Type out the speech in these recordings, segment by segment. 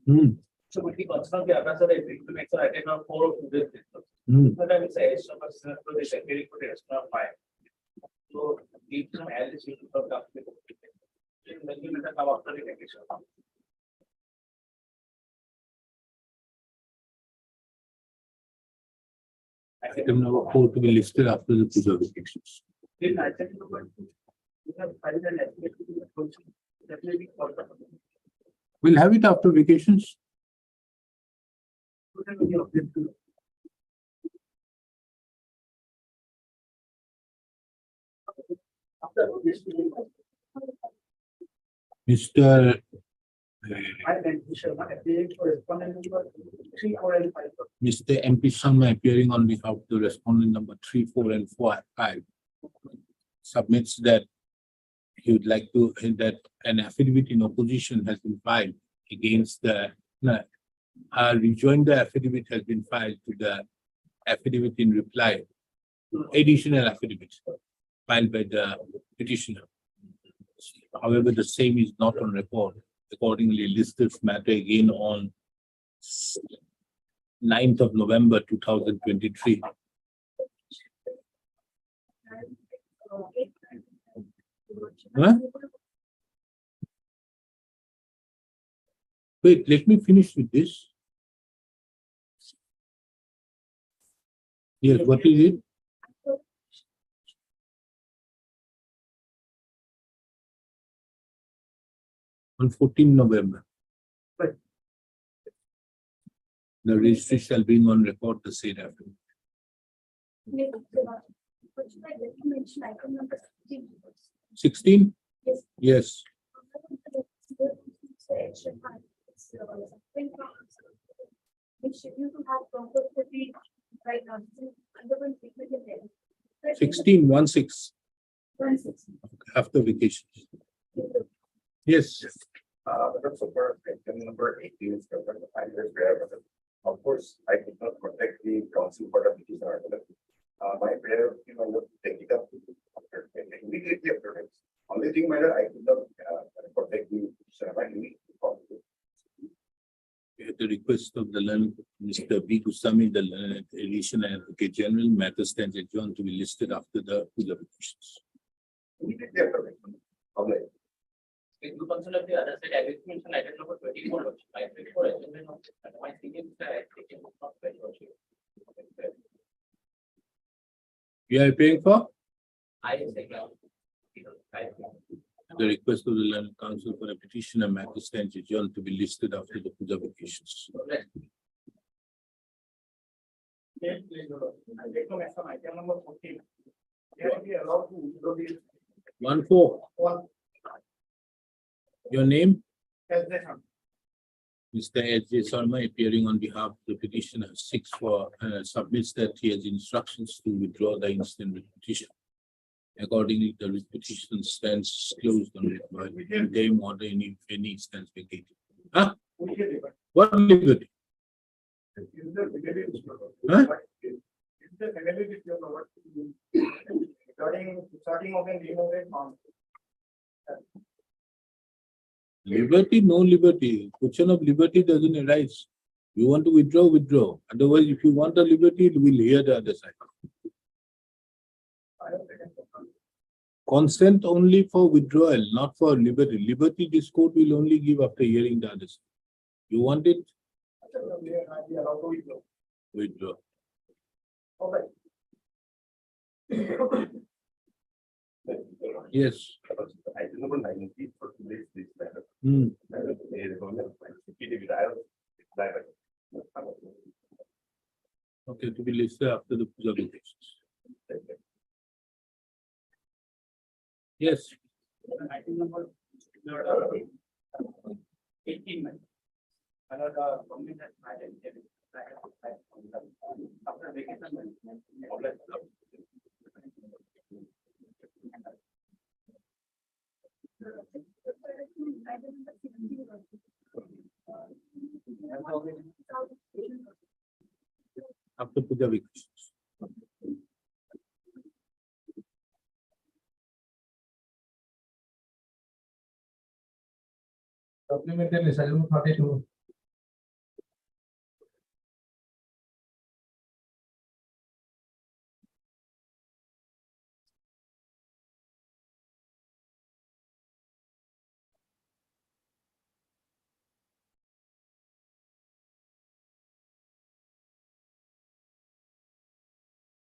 Hmm. So we consider the other side to make sure I take a 4 of this. Sometimes it's extra person, so they say very good extra 5. So deep some added to the when you come after the vacation. Item number 4 to be listed after the puja vacations. Then item number 2, we have filed an application to the council. Definitely for the. We'll have it after vacations. Mr. Mr. MP Sharma appearing on behalf of the respondent number 3, 4, and 5 submits that he would like to that an affidavit in opposition has been filed against the rejoined the affidavit has been filed to the affidavit in reply, additional affidavit filed by the petitioner. However, the same is not on record. Accordingly, list this matter again on 9th of November 2023. Huh? Wait, let me finish with this. Yes, what is it? On 14th November. Right. The registry shall bring on record the said affidavit. 16? Yes. Yes. Right now, 16, 1/6 16. after vacation. Yes. That's super. Item number 18 is covered the 5 years prayer. Of course, I did not protect the council for the petitioner. My prayer, take it up immediately after it. Only thing matter, I did not protect the petitioner. At the request of the learned Mr. B. Kusami, the learned additional advocate general, matter stands adjourned to be listed after the petitions. Immediately after it. Okay. You consider the other side agreement and item number 24. I pay for it. My thinking is that I take it not very much. You are paying for? I say, The request of the learned council for a petitioner matter stands adjourned to be listed after the puja vacations. I take no extra item number 14. They will be allowed to withdraw the 1-4. one Your name? as they have. Mr. H.J. Sharma appearing on behalf of the petitioner 6 for submits that he has instructions to withdraw the instant petition. Accordingly, the petition stands closed on it by interim order if any stands vacated. Huh? What liberty? Huh? Starting of an Liberty, no liberty. Question of liberty doesn't arise. You want to withdraw, withdraw. Otherwise, if you want a liberty, we'll hear the other side. Consent only for withdrawal, not for liberty. Liberty, this court will only give after hearing the other side. You want it? Withdraw. Yes. Item number 19 for today's this matter. Hmm. Okay, to be listed after the puja vacations. Yes. Item number 18. Another comment that I did after vacation. After puja vacations. Supplementary 732.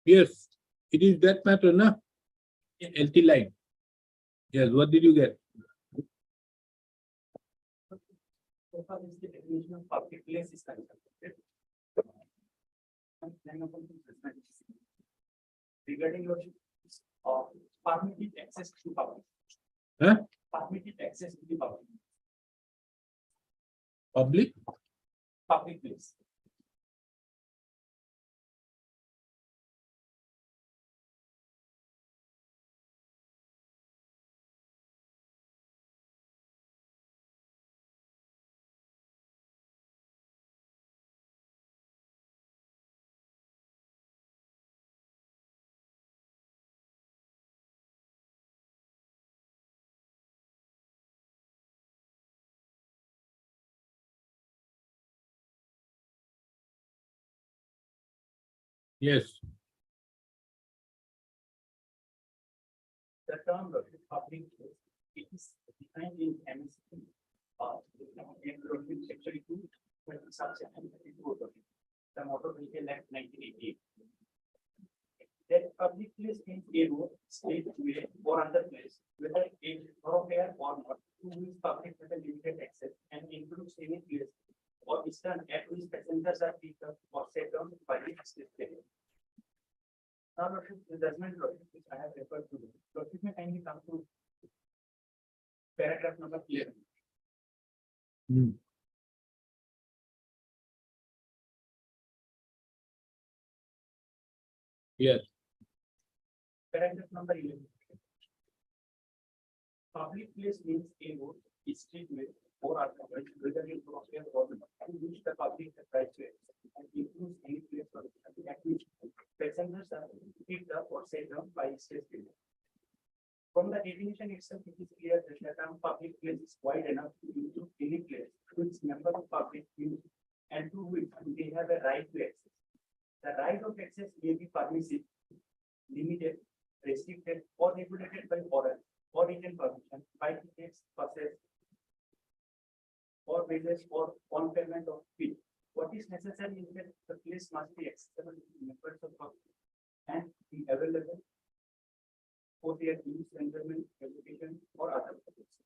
Yes, it is that matter, na? LT line. Yes, what did you get? So far, is the definition of public place is concerned. And then upon the assessment. Regarding your permitted access to public. Huh? Permitted access to the public, Public? public place. Yes. The term of public place, it is defined in MSP. In section 2, subsection 32 of the Motor Vehicle Act 1988. That public place means a road, state way, or other place, whether a thoroughfare or not, to which public has a limited access and includes any place or distance at which passengers are picked up or set down by the access area. Now, the judgment logic which I have referred to, logic may kindly come to paragraph number 11. Hmm. Yes. Paragraph number 11. Public place means a road, street way, or otherwise, whether in thoroughfare or not, to which the public has right to access, and includes any place or at which passengers are picked up or set down by state area. From the definition itself, it is clear that the term public place is wide enough to include any place which member of public use and to which they have a right to access. The right of access may be permissive, limited, restricted, or regulated by order or written permission by tickets, passes, or wages or on payment of fee. What is necessary is that the place must be accessible to members of public and be available for their use, enjoyment, education, or other purposes.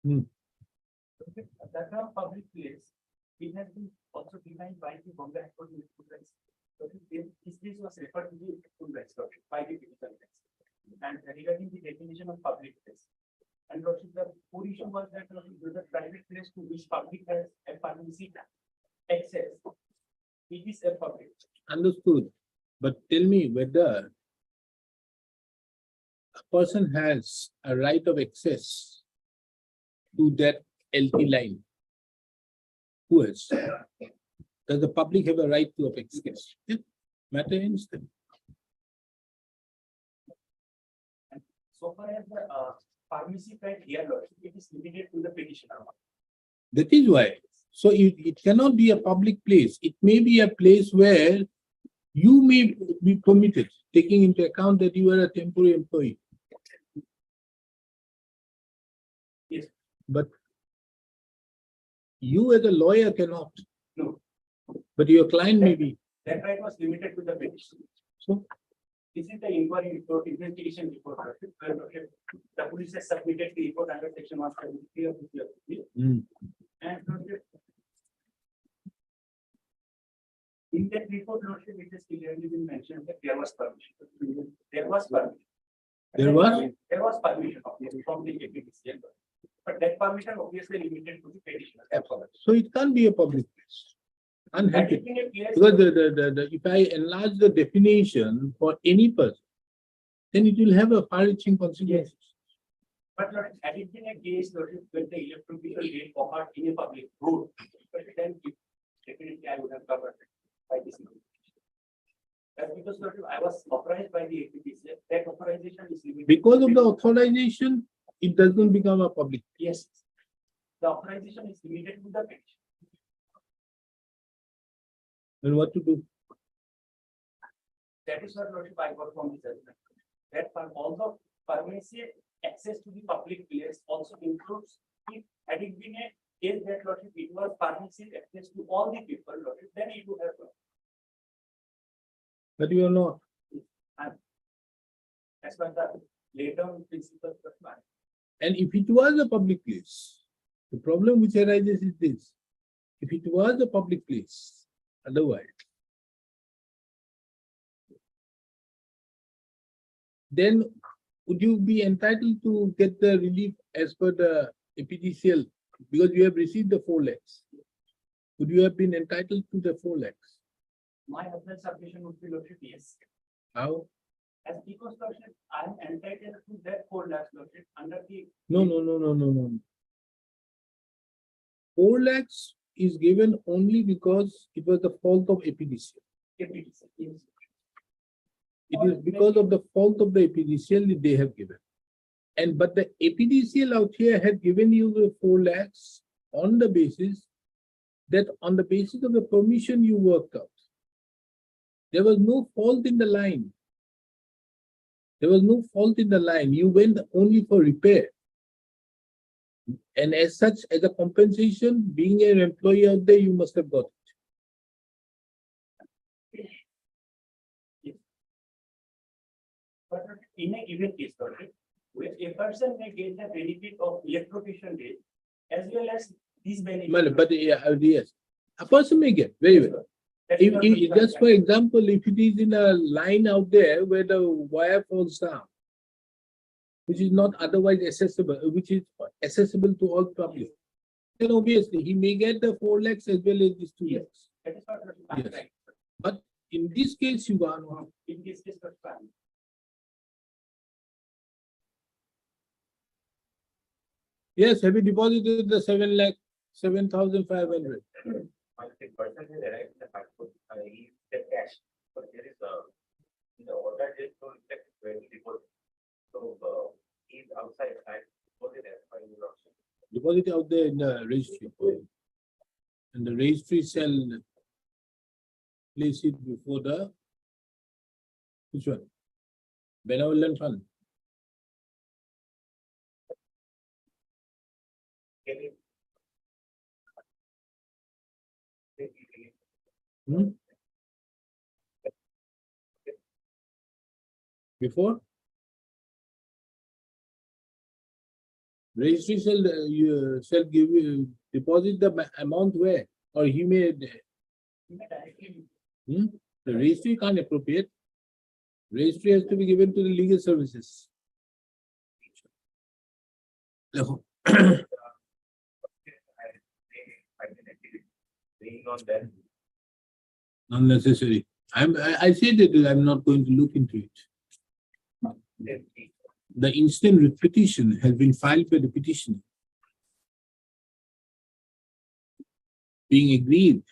The term public place, it has been also defined by the Bombay High Court in Food Rights. So this place was referred to the Food Rights Law by the Critical Rights. And regarding the definition of public place. And also the core issue was that the private place to which public has a permissive access. It is a public. Understood. But tell me whether a person has a right of access to that LT line. Who else? Does the public have a right to access? Yeah. Matter instant. So far as the permissive right here, it is limited to the petitioner. That is why. So it cannot be a public place. It may be a place where you may be permitted, taking into account that you are a temporary employee. Yes. But you as a lawyer cannot. No. But your client may be. That right was limited to the petition. So This is the inquiry report, investigation report. The police has submitted the report under section 173 of the mm, and in that report, it has clearly been mentioned that there was permission. There was permission. There was? There was permission from the APTC. But that permission obviously limited to the petitioner. so it can't be a public place. Can't help Had it. it been a clear. Because if I enlarge the definition for any person, then it will have a far-reaching consequences. But Lord, had it been a case, Lord, when the electric vehicle get occurred in a public road, but then definitely I would have covered it by this. That's because Lord, I was authorized by the APTC, that authorization is limited. Because of the authorization, it doesn't become a public. Yes. The authorization is limited to the petition. Then what to do? That is what Lordship I got from the judgment. That for also permissive access to the public place also includes, if had it been a case that Lordship it was permissive access to all the people, Lordship, then it would have. But you are not. As per the laid down principles of man. And if it was a public place, the problem which arises is this. If it was a public place, otherwise, then would you be entitled to get the relief as per the APDCL? Because you have received the 4 lakhs. Would you have been entitled to the 4 lakhs? My husband's submission would be Lordship, yes. How? As because Lordship, I am entitled to that 4 lakhs Lordship under the. No. 4 lakhs is given only because it was the fault of APDCL. APTC, yes. It is because of the fault of the APDCL that they have given. But the APDCL out here had given you the 4 lakhs on the basis of the permission you worked out. There was no fault in the line. You went only for repair. And as such, as a compensation, being an employee out there, you must have got it. But in a given case, Lordship, where a person may get the benefit of electrocution rate as well as these benefits. But yes, a person may get, very well. That is what If, just for example, if it is in a line out there where the wire falls down, which is not otherwise accessible, which is accessible to all public, then obviously he may get the 4 lakhs as well as these 2 Yes. lakhs. That is what I'm Yes. trying. But in this case, you are not. In this case, that's fine. Yes, have you deposited the 7,500? The person is arrived in the passport, he the cash, but there is in the order, there is no reflect where he deposit. So, he's outside, I deposit as per your option. Deposit out there in the registry. And the registry shall place it before the, which one? Benevolent fund. Can you? Hmm? Before? Registry shall give you, deposit the amount where, or he may, You may directly. the registry can't appropriate. Registry has to be given to the legal services. Being on that. Unnecessary. I said that I'm not going to look into it. The instant writ petition has been filed by the petitioner, being agreed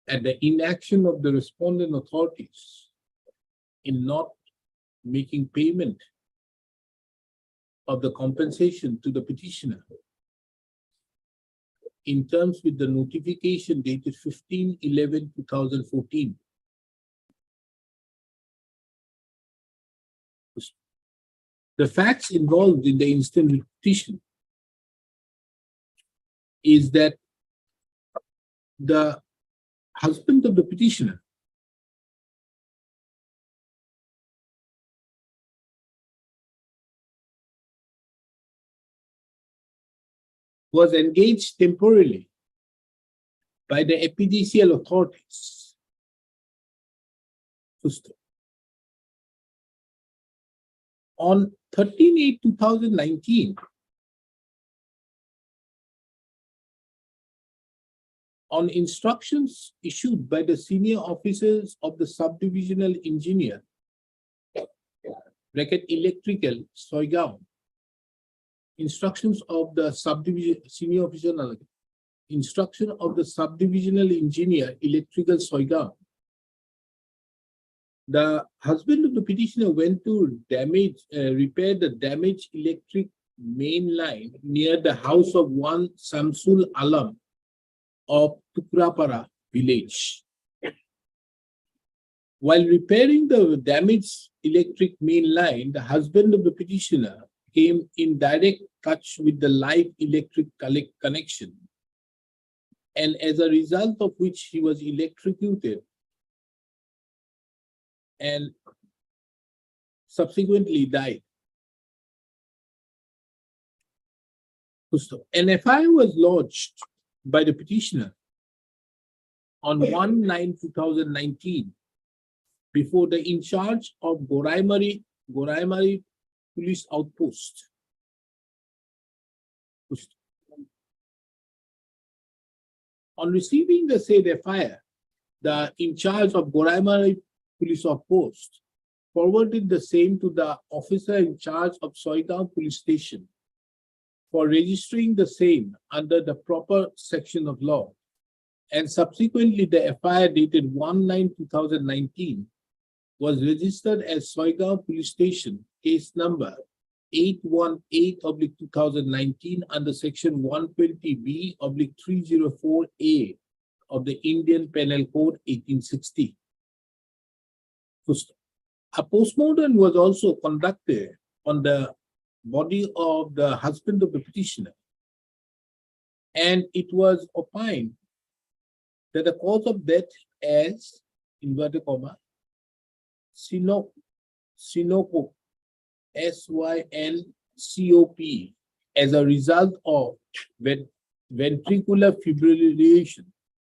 at the inaction of the respondent authorities in not making payment of the compensation to the petitioner in terms with the notification dated 15/11/2014. The facts involved in the instant writ petition is that the husband of the petitioner was engaged temporarily by the APDCL authorities. On 13/8/2019, on instructions issued by the senior officers of the subdivisional engineer, bracket electrical, Soigaon, instructions of the subdivision, senior officer, instruction of the subdivisional engineer, electrical, Soigaon. The husband of the petitioner went to repair the damaged electric main line near the house of one Samsul Alam of Tukrapara village. While repairing the damaged electric main line, the husband of the petitioner came in direct touch with the live electric connection, and as a result of which he was electrocuted and subsequently died. An FIR was lodged by the petitioner on 1/9/2019 before the in charge of Goraimari Police Outpost. On receiving the said FIR, the in charge of Goraimari Police Outpost forwarded the same to the officer in charge of Soigaon Police Station for registering the same under the proper section of law, and subsequently the FIR dated 1/9/2019 was registered as Soigaon Police Station, case number 818/2019 under section 120B/304A of the Indian Penal Code 1860. A postmortem was also conducted on the body of the husband of the petitioner, and it was opined that the cause of death as, inverted comma, Sinocope, SYNCOP, as a result of ventricular fibrillation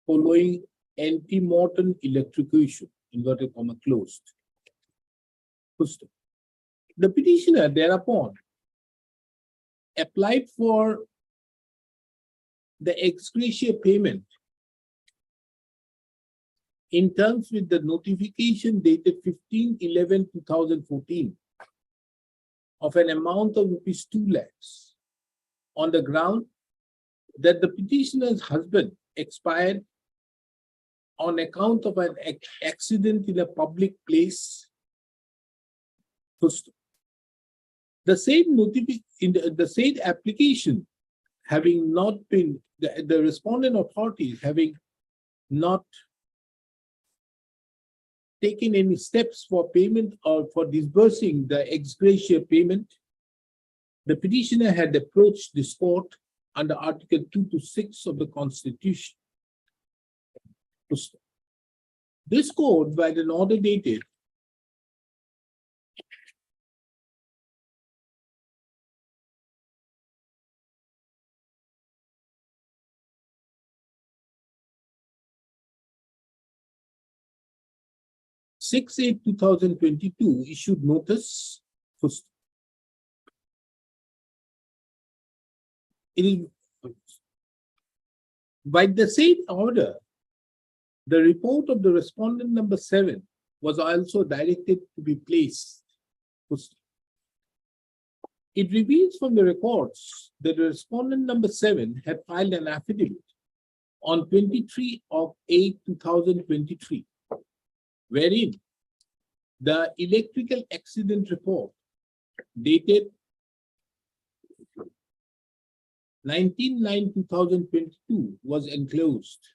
following ante-mortem electrocution, inverted comma, closed. The petitioner thereupon applied for the ex gratia payment in terms with the notification dated 15/11/2014 of an amount of ₹2 lakhs on the ground that the petitioner's husband expired on account of an accident in a public place. The said application having not been, the respondent authorities having not taken any steps for payment or for disbursing the ex gratia payment, the petitioner had approached this court under Article 2 to 6 of the Constitution. This court, by an order dated 6/8/2022, issued notice. It is by the same order, the report of the respondent number 7 was also directed to be placed. It reveals from the records that the respondent number 7 had filed an affidavit on 23/8/2023, wherein the electrical accident report dated 19/9/2022 was enclosed.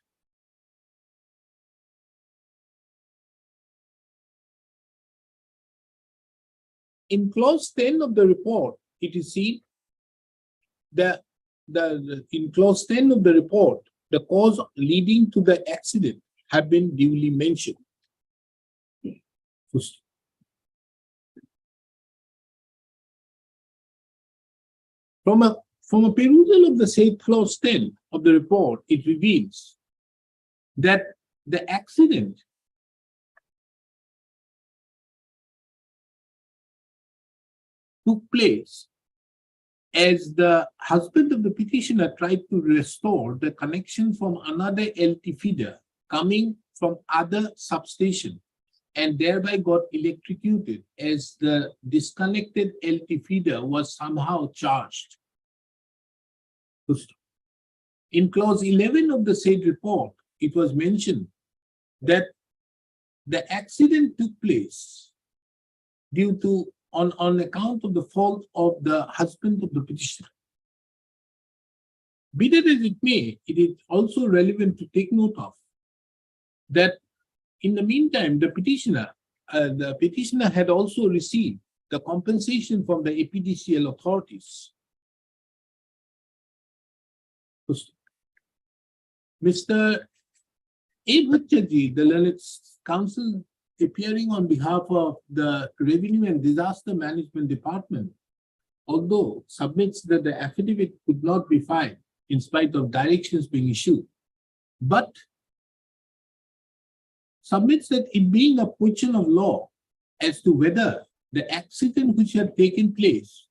In clause 10 of the report, it is seen that in clause 10 of the report, the cause leading to the accident have been duly mentioned. From a perusal of the said clause 10 of the report, it reveals that the accident took place as the husband of the petitioner tried to restore the connection from another LT feeder coming from other substation and thereby got electrocuted as the disconnected LT feeder was somehow charged. In clause 11 of the said report, it was mentioned that the accident took place due to on account of the fault of the husband of the petitioner. Be that as it may, it is also relevant to take note of that in the meantime, the petitioner had also received the compensation from the APDCL authorities. Mr. A. Bhattacharjee, the learned counsel appearing on behalf of the Revenue and Disaster Management Department, although submits that the affidavit could not be filed in spite of directions being issued, but submits that it being a question of law as to whether the accident which had taken place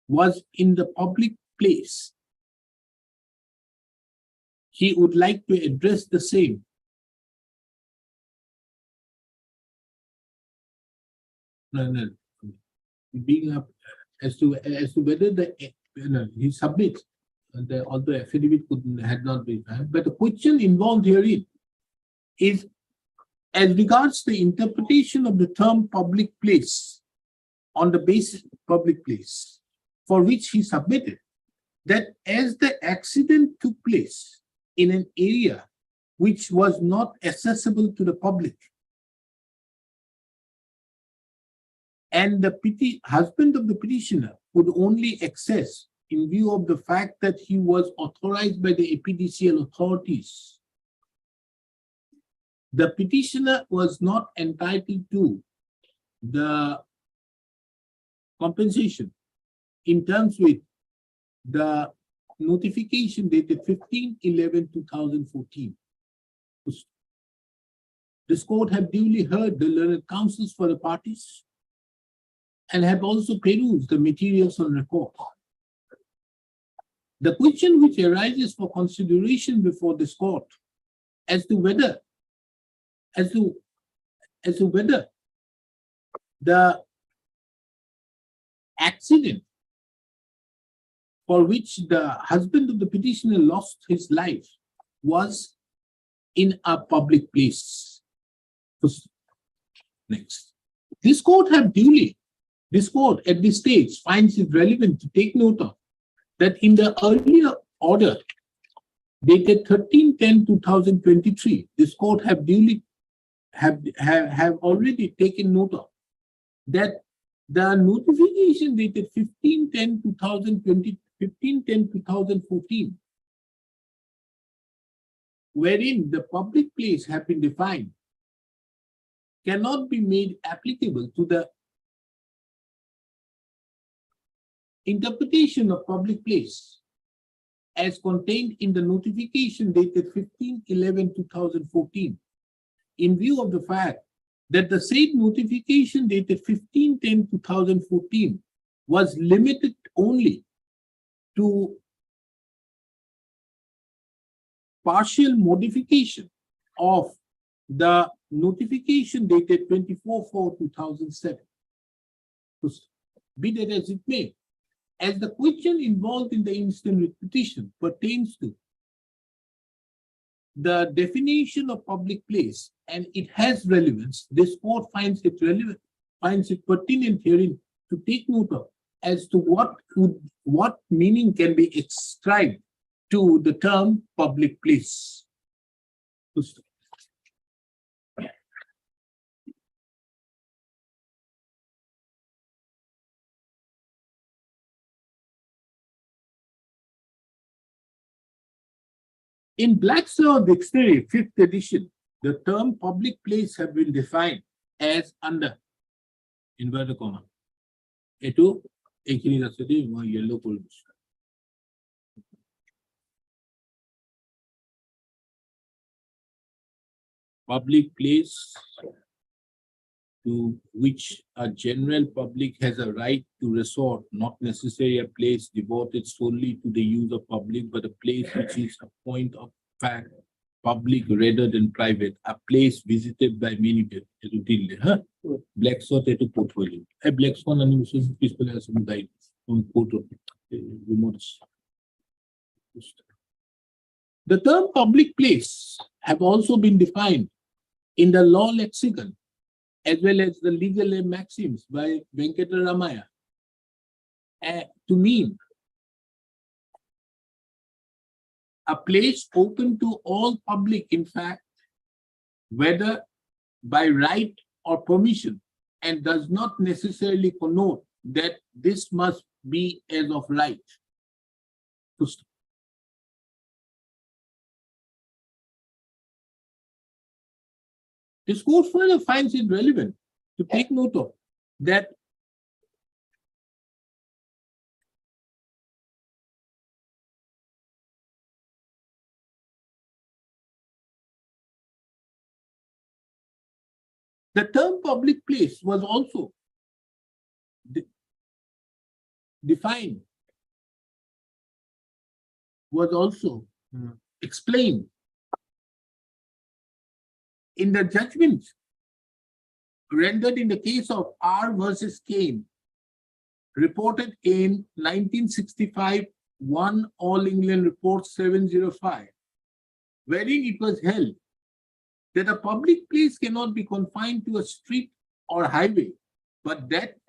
was in the public place, he would like to address the same. Being up as to whether he submits although affidavit had not been filed, but the question involved herein is as regards the interpretation of the term public place on the basis of public place, for which he submitted that as the accident took place in an area which was not accessible to the public, and the husband of the petitioner could only access in view of the fact that he was authorized by the APDCL authorities, the petitioner was not entitled to the compensation in terms with the notification dated 15/11/2014. This court have duly heard the learned counsels for the parties and have also perused the materials on record. The question which arises for consideration before this court as to whether the accident for which the husband of the petitioner lost his life was in a public place. Next. This court at this stage finds it relevant to take note of that in the earlier order dated 13/10/2023, this court have already taken note of that the notification dated 15/10/2014, wherein the public place have been defined, cannot be made applicable to the interpretation of public place as contained in the notification dated 15/11/2014, in view of the fact that the said notification dated 15/10/2014 was limited only to partial modification of the notification dated 24/4/2007. Be that as it may, as the question involved in the instant writ petition pertains to the definition of public place and it has relevance, this court finds it pertinent herein to take note of as to what meaning can be ascribed to the term public place. In Black's Law Dictionary, 5th edition, the term public place have been defined as under inverted comma. Eto ekini rasati mo yellow color. Public place to which a general public has a right to resort, not necessarily a place devoted solely to the use of public, but a place which is a point of fact, public rather than private, a place visited by many people. Etu dille, huh? Black Swan etu portfolio. A Black Swan and peaceful as some died on photo. Remotes. The term public place have also been defined in the law lexicon as well as the legal maxims by Venkataramaya to mean a place open to all public, in fact, whether by right or permission, and does not necessarily connote that this must be as of right. This court further finds it relevant to take note of that the term public place was also defined, was also explained in the judgment rendered in the case of R versus Kane, reported in 1965, 1 All England Report 705, wherein it was held that a public place cannot be confined to a street or highway, but that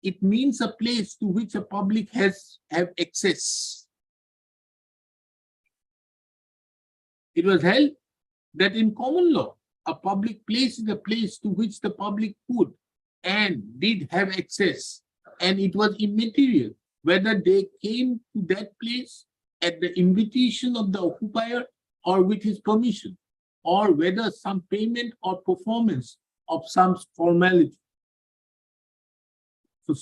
it means a place to which a public have access. It was held that in common law, a public place is a place to which the public could and did have access, and it was immaterial whether they came to that place at the invitation of the occupier or with his permission, or whether some payment or performance of some formality. So,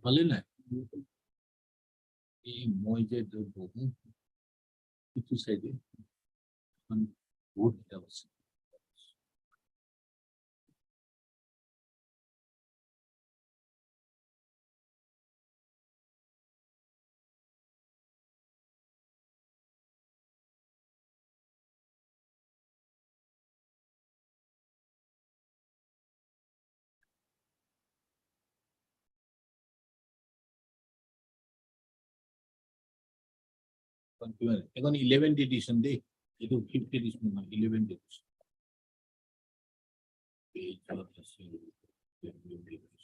ভালো না এই মই যে বহু কিছু সাইডে vote দেওয়া আছে এখন 11th edition দে এটা 5th edition না 11th edition page আছে 11th edition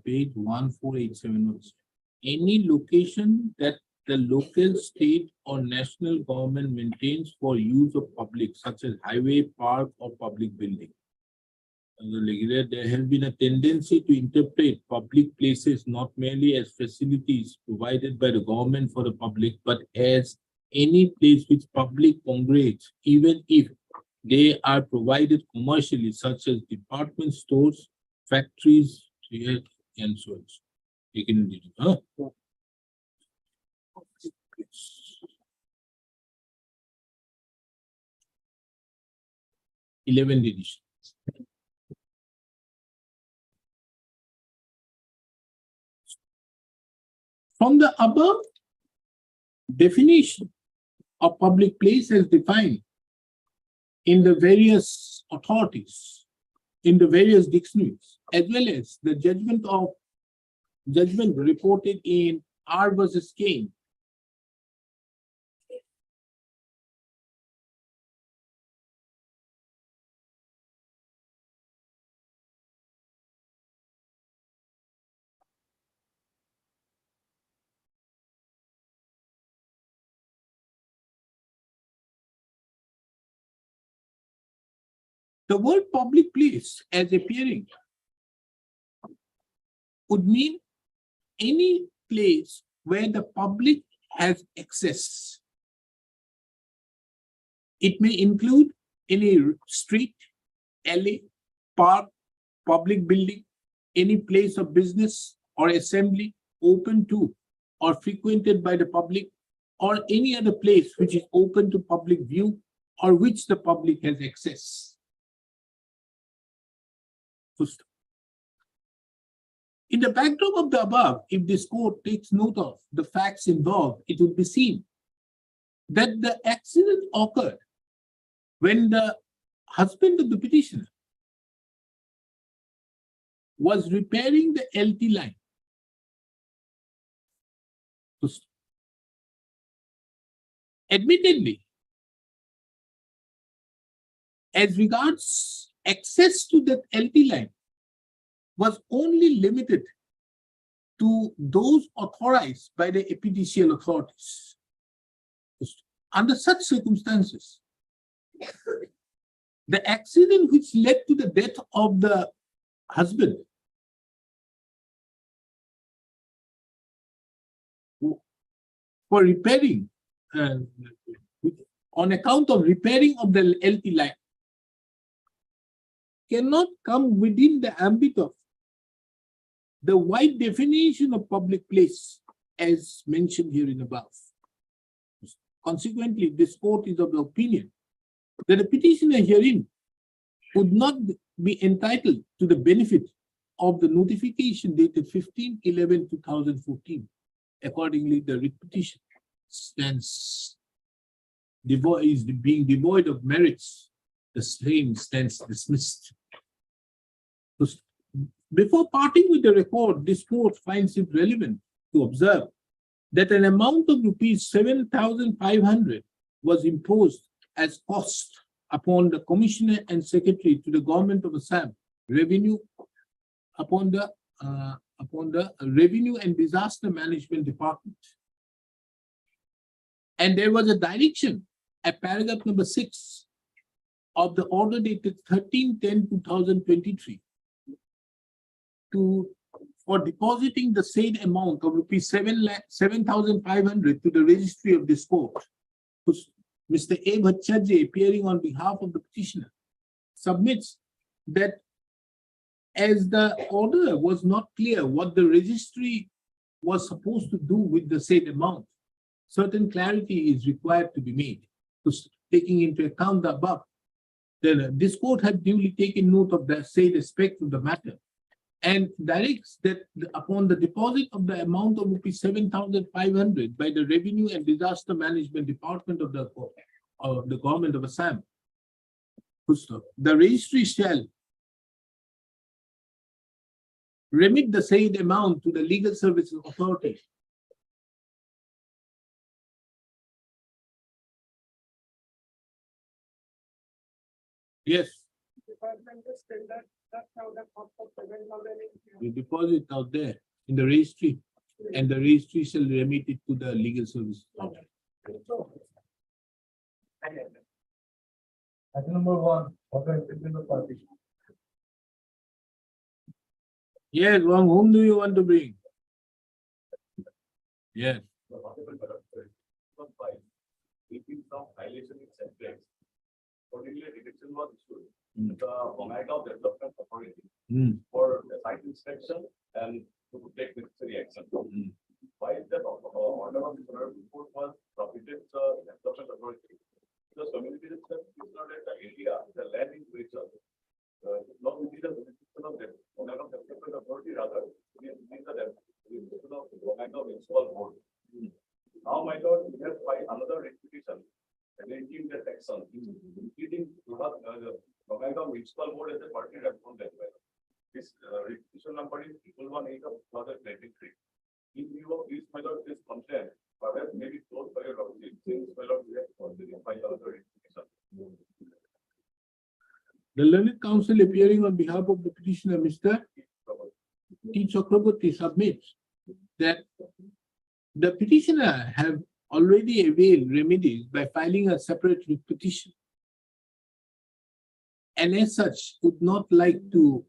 Page 1487 also. Any location that the local, state, or national government maintains for use of public, such as highway, park, or public building. There has been a tendency to interpret public places not merely as facilities provided by the government for the public, but as any place which public congregates, even if they are provided commercially, such as department stores, factories, and so on. You can do it, huh? Eleventh edition. From the above definition of public place as defined in the various authorities, in the various dictionaries, as well as the judgment reported in R versus Kane. The word public place as appearing would mean any place where the public has access. It may include any street, alley, park, public building, any place of business or assembly open to or frequented by the public, or any other place which is open to public view or which the public has access. In the backdrop of the above, if this court takes note of the facts involved, it would be seen that the accident occurred when the husband of the petitioner was repairing the LT line. Admittedly, as regards access to that LT line was only limited to those authorized by the APDCL authorities. Under such circumstances, the accident which led to the death of the husband for repairing, on account of repairing of the LT line, cannot come within the ambit of the wide definition of public place as mentioned here in above. Consequently, this court is of the opinion that the petitioner herein would not be entitled to the benefit of the notification dated 15/11/2014. Accordingly, the writ petition stands is being devoid of merits. The same stands dismissed. Before parting with the record, this court finds it relevant to observe that an amount of rupees 7,500 was imposed as cost upon the commissioner and secretary to the government of Assam revenue upon the revenue and disaster management department. And there was a direction at paragraph number 6 of the order dated 13/10/2023 for depositing the said amount of rupees 7,500 to the registry of this court. Mr. A. Bhattacharya, appearing on behalf of the petitioner, submits that as the order was not clear what the registry was supposed to do with the said amount, certain clarity is required to be made. Taking into account the above, then this court had duly taken note of the said aspect of the matter and directs that upon the deposit of the amount of rupees 7,500 by the Revenue and Disaster Management Department of the government of Assam, the registry shall remit the said amount to the Legal Services Authority. Yes. You deposit out there in the registry, and the registry shall remit it to the Legal Services Authority. Item number 1, order accepting the party. Yes, whom do you want to bring? Yes. Violation in setbacks. Accordingly, detection was issued. The Bongaigaon Development Authority for the site inspection and to take necessary action. While the order of the report was submitted to the Development Authority, the community itself is not at the area, the land is richer. Not within the jurisdiction of the Development Authority, rather, within the jurisdiction of the Bongaigaon Municipal Board. Now, my lord, we have filed another petition alleging that action, including the Bongaigaon Municipal Board as a party response as well. this requisition number is equal 1/8 in view of this, my lord, this content, perhaps maybe closed by your lordship, since my lord, we have already filed out the requisition. The learned counsel appearing on behalf of the petitioner, Mr. T. Chakraborty, submits that the petitioner have already availed remedies by filing a separate writ petition, and as such would not like to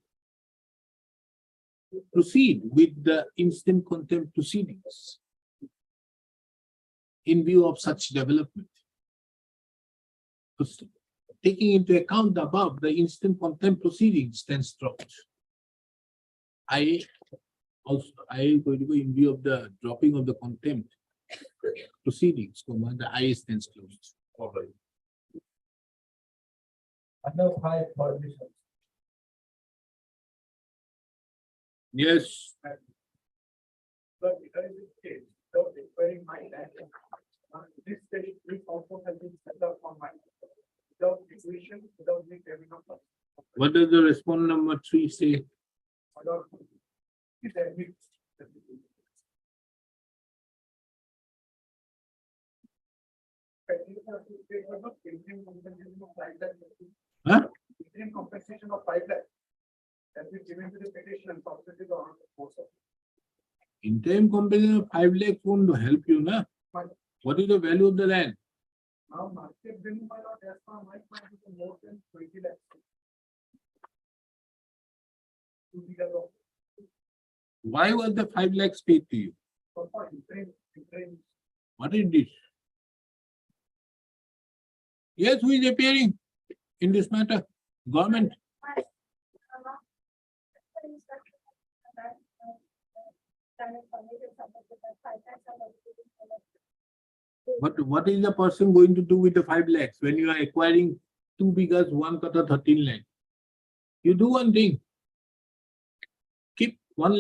proceed with the instant contempt proceedings in view of such development. Taking into account the above, the instant contempt proceedings stands dropped. I am going to go in view of the dropping of the contempt proceedings, the I stands closed. Under 5 permissions. Yes, But because in this case, without requiring my land, this stage, this also has been set up on my, without equation, without the payment of funds. what does the respondent number 3 say? Without- it admits that it is- But you have to pay for the interim compensation of 5 lakh. Huh? Interim compensation of 5 lakh. That is given to the petition and substituted on the course of. Interim compensation of 5 lakhs won't help you, na? What is the value of the land? Now, market value by not as per my mind is more than 20 lakhs. To be the Why was the 5 lakhs paid to you? for interim. What is this? Yes, who is appearing in this matter? Government. What is the person going to do with the 5 lakhs when you are acquiring 2 bighas, 1 kata, 13 lakh? You do one thing. Keep 1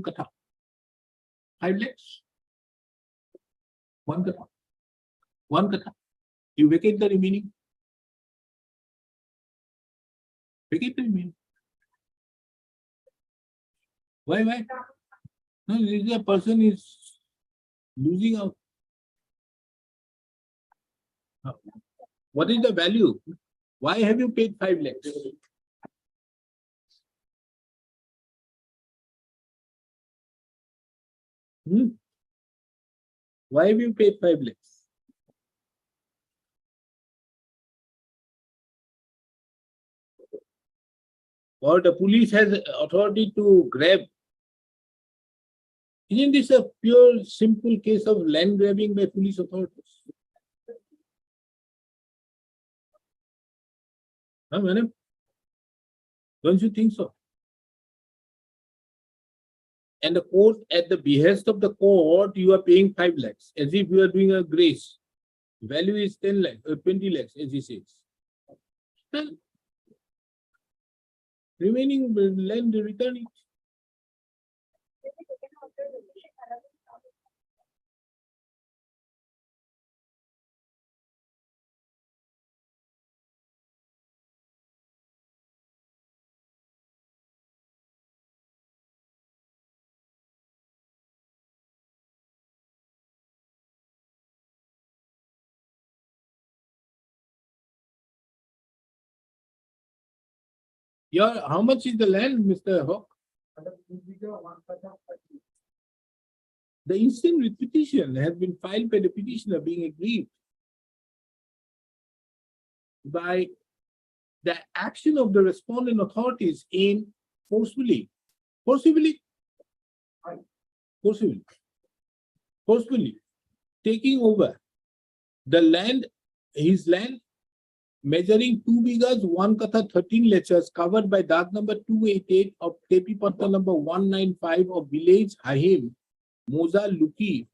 kata. 5 lakhs. 1 kata. 1 kata. You vacate the remaining. Vacate the remaining. Why? No, this is a person is losing out. What is the value? Why have you paid 5 lakhs? Why have you paid 5 lakhs? Or the police has authority to grab. Isn't this a pure, simple case of land grabbing by police authorities? Huh, madam? Don't you think so? And the court, at the behest of the court, you are paying 5 lakhs, as if you are doing a grace. Value is 10 lakhs, 20 lakhs, as he says. Well, remaining land, return it. How much is the land, Mr. Hawk? The instant writ petition has been filed by the petitioner being aggrieved by the action of the respondent authorities in forcefully taking over the land, his land, measuring 2 bighas, 1 kata, 13 lectures covered by dark number 288 of KP Patta number 195 of village Hahim, Moza Luki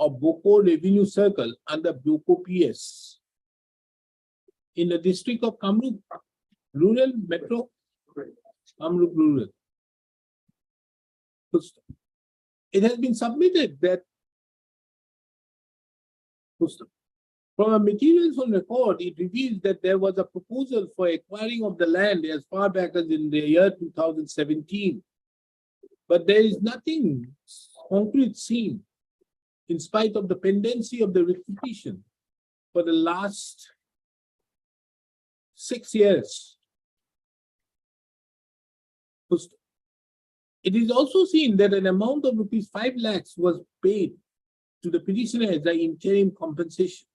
of Boko Revenue Circle under Boko PS in the district of Kamrup, rural metro, Kamrup rural. It has been submitted that From a materials on record, it reveals that there was a proposal for acquiring of the land as far back as in the year 2017. But there is nothing concrete seen in spite of the pendency of the writ petition for the last 6 years. It is also seen that an amount of rupees 5 lakhs was paid to the petitioner as an interim compensation.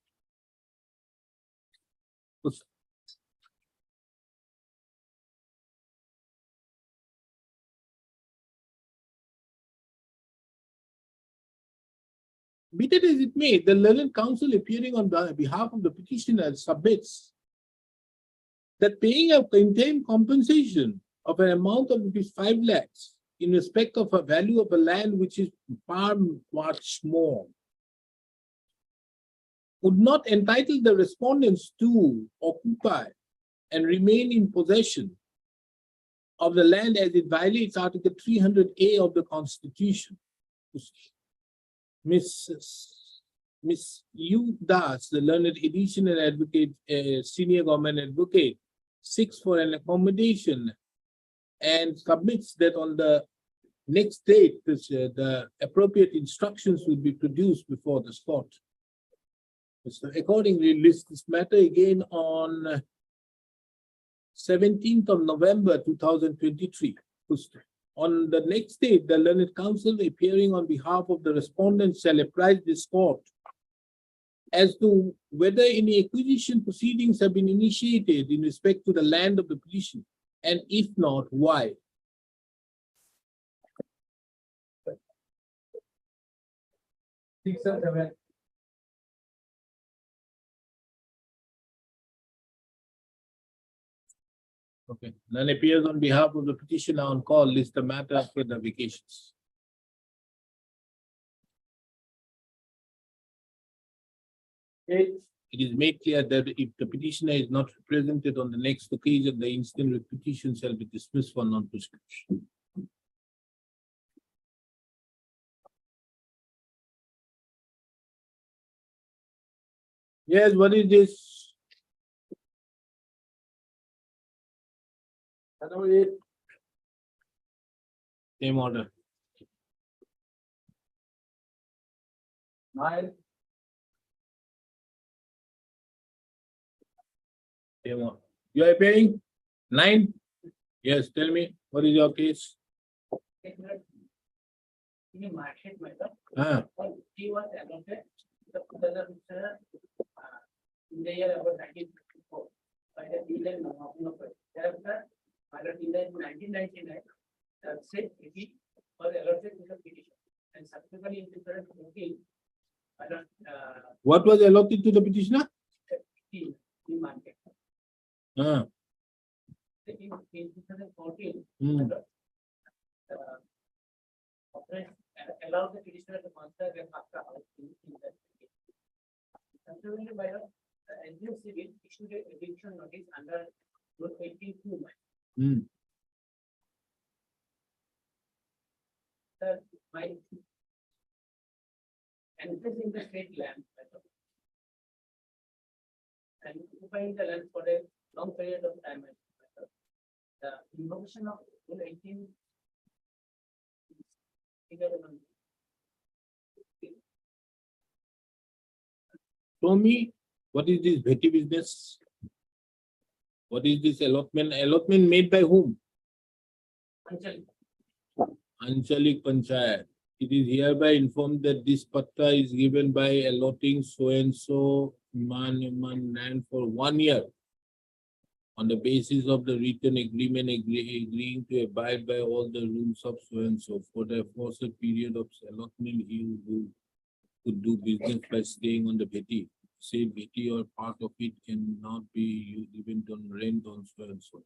Be that as it may, the learned counsel appearing on behalf of the petitioner submits that paying a interim compensation of an amount of rupees 5 lakhs in respect of a value of a land which is far much more would not entitle the respondents to occupy and remain in possession of the land as it violates Article 300A of the Constitution. Miss U. Das, the learned additional advocate, senior government advocate, seeks for an accommodation and submits that on the next date, the appropriate instructions will be produced before the court. So accordingly, list this matter again on 17th of November 2023. On the next date, the learned counsel appearing on behalf of the respondent shall apprise this court as to whether any acquisition proceedings have been initiated in respect to the land of the petition, and if not, why. Six and seven. Okay, none appears on behalf of the petitioner on call, list the matter for the vacations. Eight. It is made clear that if the petitioner is not represented on the next occasion, the instant petition shall be dismissed for non-prescription. Yes, what is this? Hello, eight. Same order. Nine. Same order. You are appearing? 9? Yes, tell me, what is your case? In a market matter, he was allotted the in the year about 1954 by the dealer thereafter, by the dealer in 1999, said he was allotted to the petition and subsequently in 2014, What was allotted to the petitioner? in market. Ah, In 2014, hmm. allow the petitioner to master their house in that case. Subsequently, by the NGCB issued a eviction notice under Rule 18(2). Hmm. My entrance in the state land and occupying the land for a long period of time. The invocation of Rule 18. Show me, what is this petty business? What is this allotment? Allotment made by whom? Anchalik Panchayat. It is hereby informed that this patta is given by allotting so and so land for 1 year on the basis of the written agreement agreeing to abide by all the rules of so and so. For the aforesaid period of allotment, he could do business by staying on the petty. Say petty or part of it cannot be given on rent on so and so.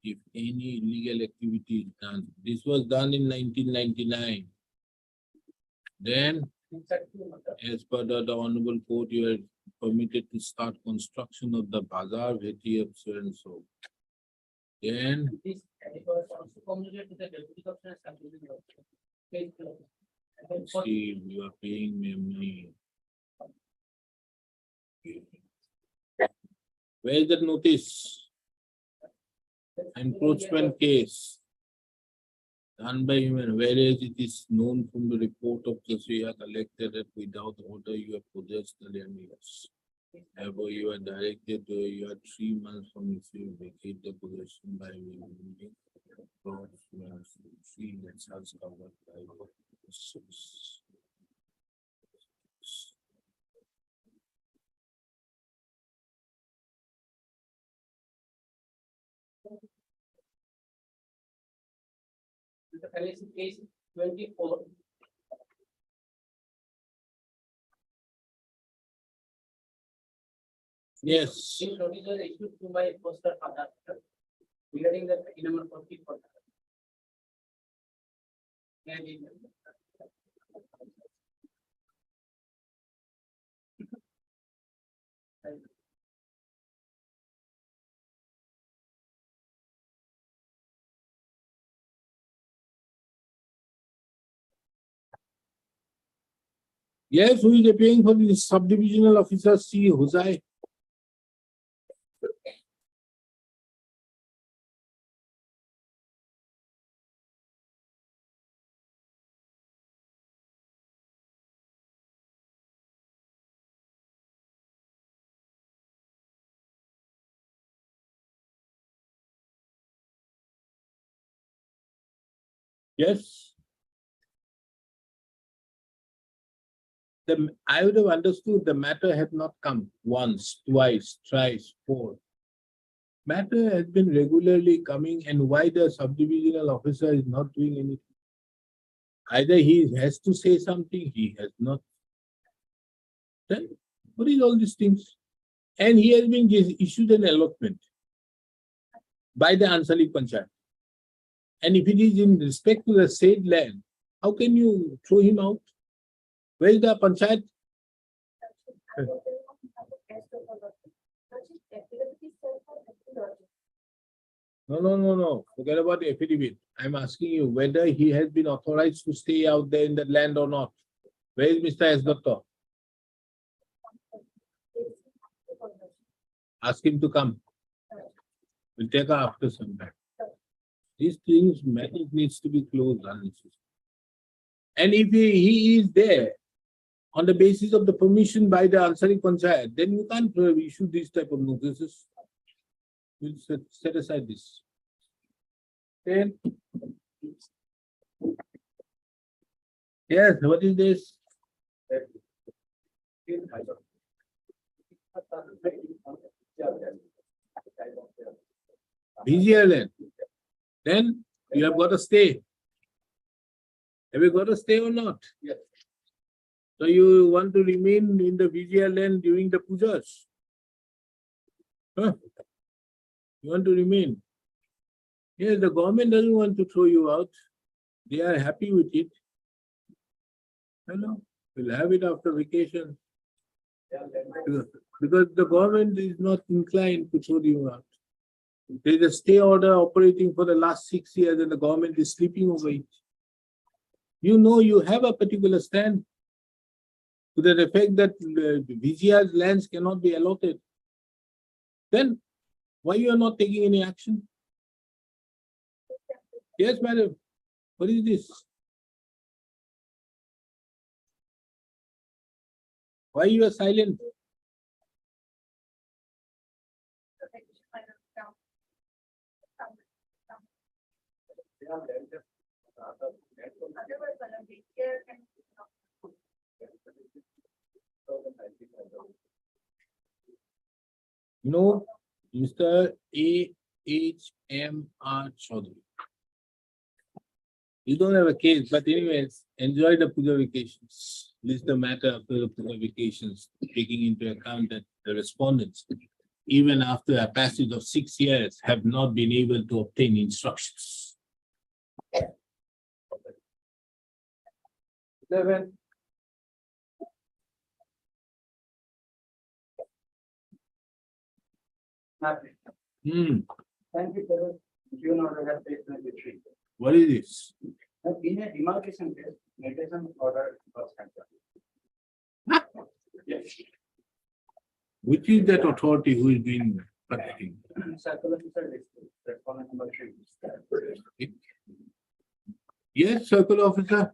If any illegal activity is done, this was done in 1999. Then, as per the Honorable Court, you are permitted to start construction of the bazaar bheti of so and so. Then, This it was also communicated to the deputy commissioner. see, you are paying me money. Where is that notice? Encroachment case. Done by human, whereas it is known from the report of the Surya collected that without order you have possessed the land yours. Therefore, you are directed to, you are 3 months from if you vacate the possession by removing tree that has covered by source. The LIC case 24. Yes, This notice was issued to my postal contractor regarding the number 44. yes, who is appearing for the subdivisional officer C. Huzai? Yes. I would have understood the matter had not come once, twice, thrice, 4. Matter has been regularly coming, and why the subdivisional officer is not doing anything? Either he has to say something, he has not. Then what is all these things? And he has been issued an allotment by the Ansali Panchayat. And if it is in respect to the said land, how can you throw him out? Where is the Panchayat? No. Forget about the affidavit. I'm asking you whether he has been authorized to stay out there in that land or not. Where is Mr. S. Dutta? Ask him to come. We'll take her after some time. These things, matter needs to be closed unnecessarily. And if he is there on the basis of the permission by the Ansari Panchayat, then you can't issue these type of notices. We'll set aside this. 10. Yes, what is this? BGLN. Then you have got to stay. Have you got to stay or not? Yes. So you want to remain in the VGLN during the pujas? Huh? You want to remain? Yes, the government doesn't want to throw you out. They are happy with it. Hello, we'll have it after vacation. Because the government is not inclined to throw you out. There is a stay order operating for the last 6 years and the government is sleeping over it. You know you have a particular stand to the effect that VGR's lands cannot be allotted. Then why you are not taking any action? Yes, madam. What is this? Why you are silent? No, Mr. A.H.M.R. Chaudhary. You don't have a case, but anyways, enjoy the puja vacations. This is the matter after the puja vacations, taking into account that the respondents, even after a passage of 6 years, have not been able to obtain instructions. 11. Happy. Thank you, sir. You know that page 23. What is this? In a demarcation case, mediation order was cancelled. Yes. Which is that authority who is doing practicing? Circle officer district, respondent number 3. Yes, circle officer.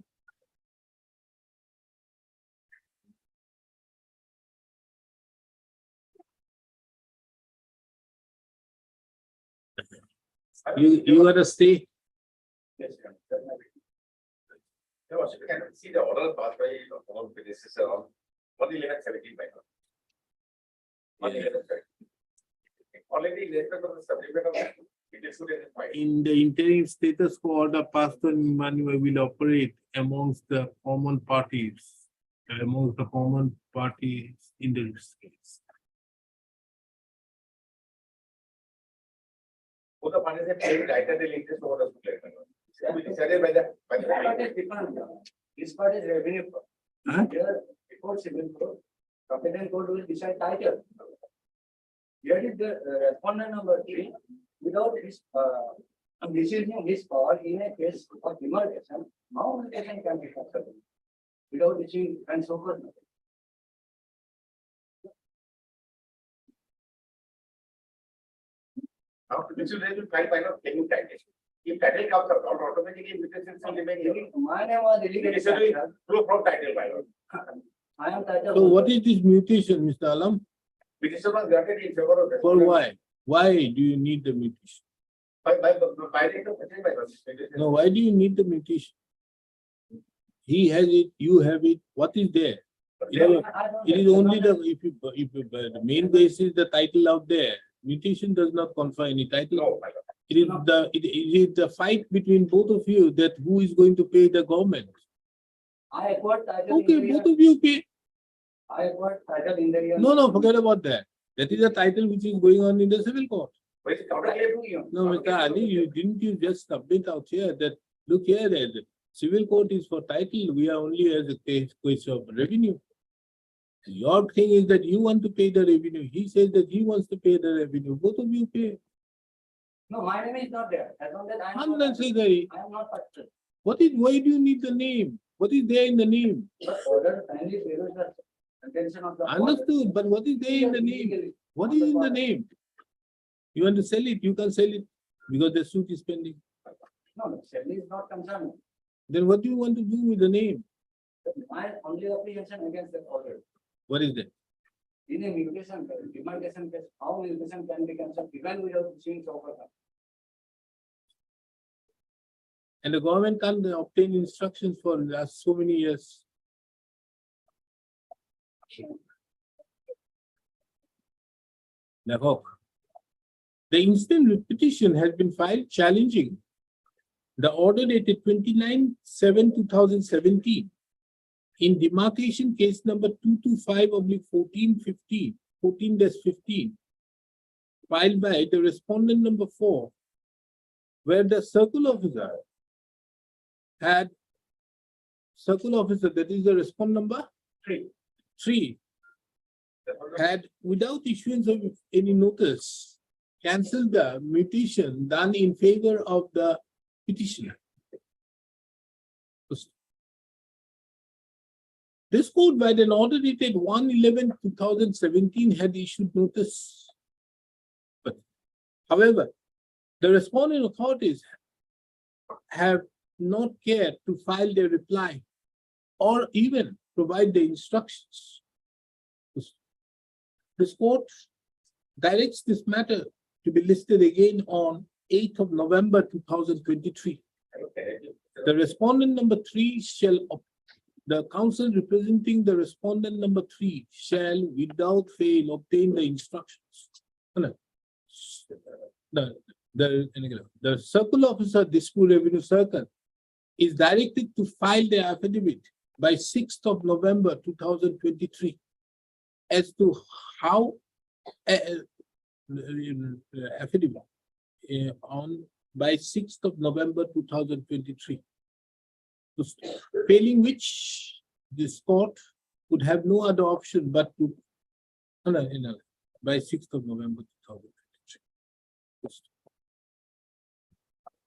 You gotta stay. Yes, sir. That might be. There was, you can see the order passed by all witnesses around 111:17 by now. 111:17. Already in respect of the subject of it is good as fine. In the interim status quo order, Pastor Emmanuel will operate amongst the common parties, in this case. Both the parties have paid title the interest over the supplement. Which is decided by the. This part is different. This part is revenue. Huh? Here, before civil code, competent court will decide title. Here is the respondent number 3, without his, decision his power in a case of demarcation, how demarcation can be possible? Without issuing and so forth. Now, this is really fine by now, taking title. If title comes out, automatically witnesses will remain here. My name was It is illegal. a proof from title by now. I am title. So what is this mutation, Mr. Alam? Witnesses was granted in favor of. For why? Why do you need the mutation? By right of petition by the. No, why do you need the mutation? He has it, you have it, what is there? You know, it is only the main basis, the title out there. Mutation does not confer any title. No, my lord. It is the fight between both of you that who is going to pay the government. I acquired title. in Okay, the both year- of you pay. I acquired title in the year. No, forget about that. That is a title which is going on in the civil court. But it's counterclaim to you. No, Mr. Ali, you just submit out here that, look here, that the civil court is for title, we are only as a case of revenue. Your thing is that you want to pay the revenue, he says that he wants to pay the revenue, both of you pay. No, my name is not there. As long as I am. not- Unnecessary. I am not particular. Why do you need the name? What is there in the name? But order kindly favors the attention of the. court. Understood, but what is there in the name? Illegally. What is in the name? You want to sell it, you can sell it, because the suit is pending. No, Shelly is not concerned. Then what do you want to do with the name? My only apprehension against the order. What is that? In a mutation, demarcation case, how mutation can be cancelled even without seeing so far. And the government can't obtain instructions for the last so many years. Therefore, the instant petition has been filed challenging the order dated 29/7/2017 in demarcation case number 225/1415, 14-15, filed by the respondent number 4, where the circle officer, that is the respondent number 3, had, without issuance of any notice, cancelled the mutation done in favor of the petitioner. This court, by an order dated 1/11/2017, had issued notice. But, however, the responding authorities have not cared to file their reply or even provide the instructions. This court directs this matter to be listed again on 8th of November 2023. The respondent number 3 the counsel representing the respondent number 3 shall without fail obtain the instructions. No. The circle officer, Dispute Revenue Circle, is directed to file the affidavit by 6th of November 2023 as to how affidavit by 6th of November 2023. Failing which, this court would have no other option but to by 6th of November 2023.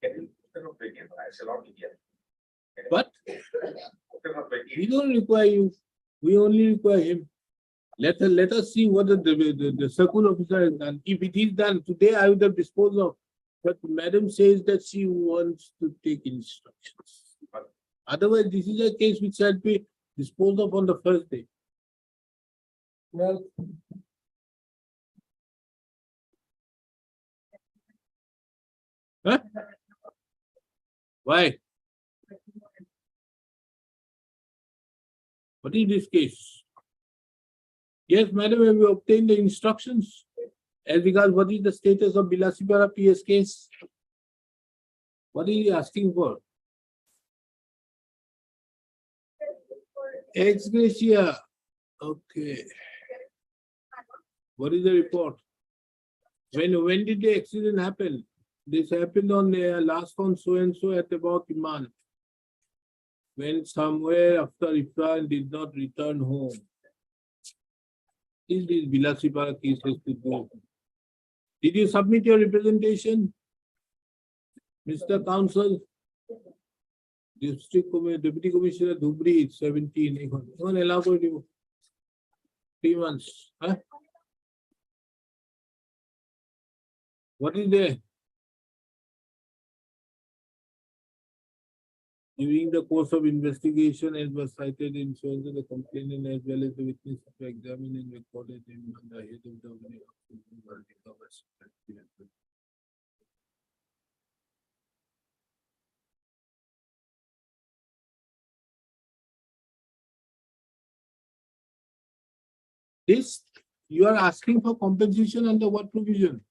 I shall not be here. But we don't require you, we only require him. Let us see what the circle officer has done. If it is done today, I would have disposed of. But madam says that she wants to take instructions. Otherwise, this is a case which shall be disposed of on the first day. Well, Why? What is this case? Yes, madam, have you obtained the instructions? As regards what is the status of Bilasipara PS case? What are you asking for? Ex gratia. Okay. What is the report? When did the accident happen? This happened on last on so and so at about a month. Went somewhere after Iftar and did not return home. Is this Bilasipara case has to go? Did you submit your representation? Mr. Counsel? Deputy Commissioner Dhubri, 17. Elaborate you. 3 months. Huh? What is there? During the course of investigation, as was cited in showing the complainant as well as the witness to examine and recorded him on the head of the This, you are asking for compensation under what provision?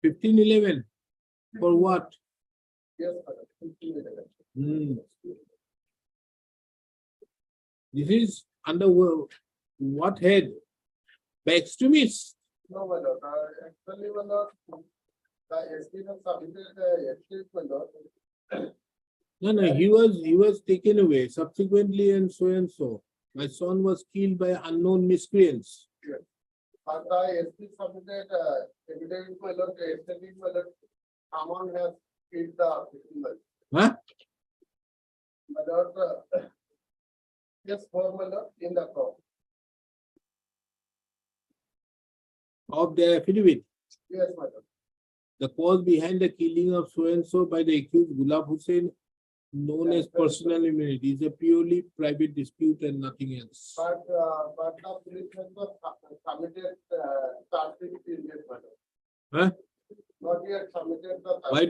1511. For what? yes, madam. This is under what head? By extremists. No, my lord, actually, my lord, the SP has submitted the escape, my lord. No, he was taken away subsequently and so. My son was killed by unknown miscreants. But the SP submitted evidence, my lord, yesterday, my lord, someone has killed the victim. Huh? My lord, yes, for my lord, in the court. Of the affidavit. Yes, my lord. The cause behind the killing of so and so by the accused Gulab Hussain, known as personal immunity, is a purely private dispute and nothing else. But the police has submitted charge sheet in this matter. Huh? Not yet submitted the. Why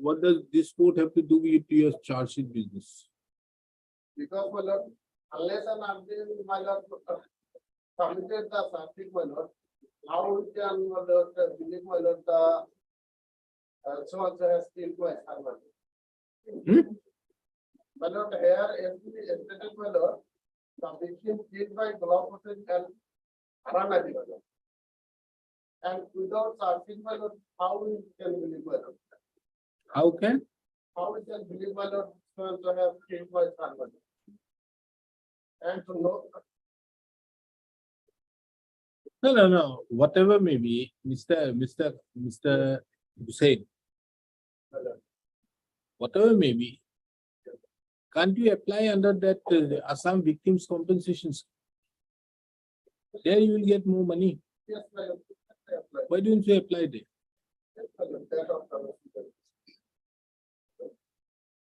what does this court have to do with your charge sheet business? Because, my lord, unless and until, my lord, submitted the charge sheet, my lord, how we can, my lord, believe, my lord, the so and so has killed my son, my lord. My lord, here, yesterday, my lord, the victim killed by Gulab Hussain and Haran Ali, my lord. And without charge sheet, my lord, how we can believe, my lord? How can? How we can believe, my lord, so and so have killed my son, my lord? And to know. No. Whatever may be, Mr. Hussain, My lord. whatever may be, can't you apply under that Assam Victims Compensation Scheme? There you will get more money. Yes, my lord. I apply. Why don't you apply there? Yes, my lord. That of the.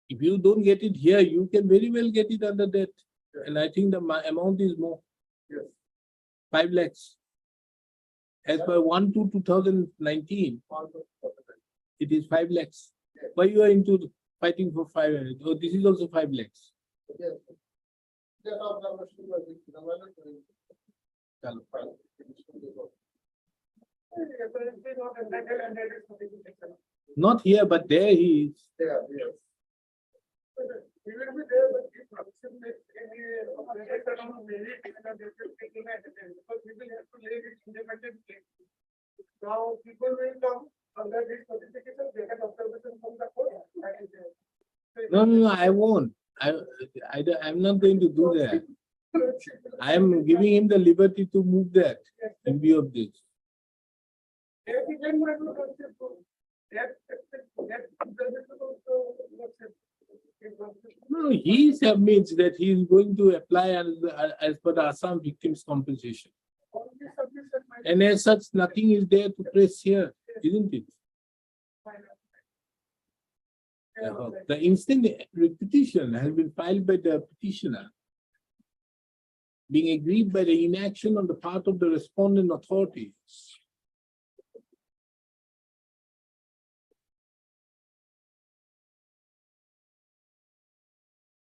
If you don't get it here, you can very well get it under that. And I think the amount is more, Yes. 5 lakhs. As per 1/2/2019, it is 5 lakhs. Why you are into fighting for 5? Oh, this is also 5 lakhs. Yes. That of the. Chalo. Not here, but there he is. Yeah, yes. We will be there, but if production makes any because we will have to lay it independently. Now, people will come under this notification, they get observation from the court. No, I won't. I'm not going to do that. I am giving him the liberty to move that in view of this. No, he submits that he is going to apply as per the Assam Victims Compensation. And as such, nothing is there to press here, isn't it? The instant petition has been filed by the petitioner, being aggrieved by the inaction on the part of the respondent authorities.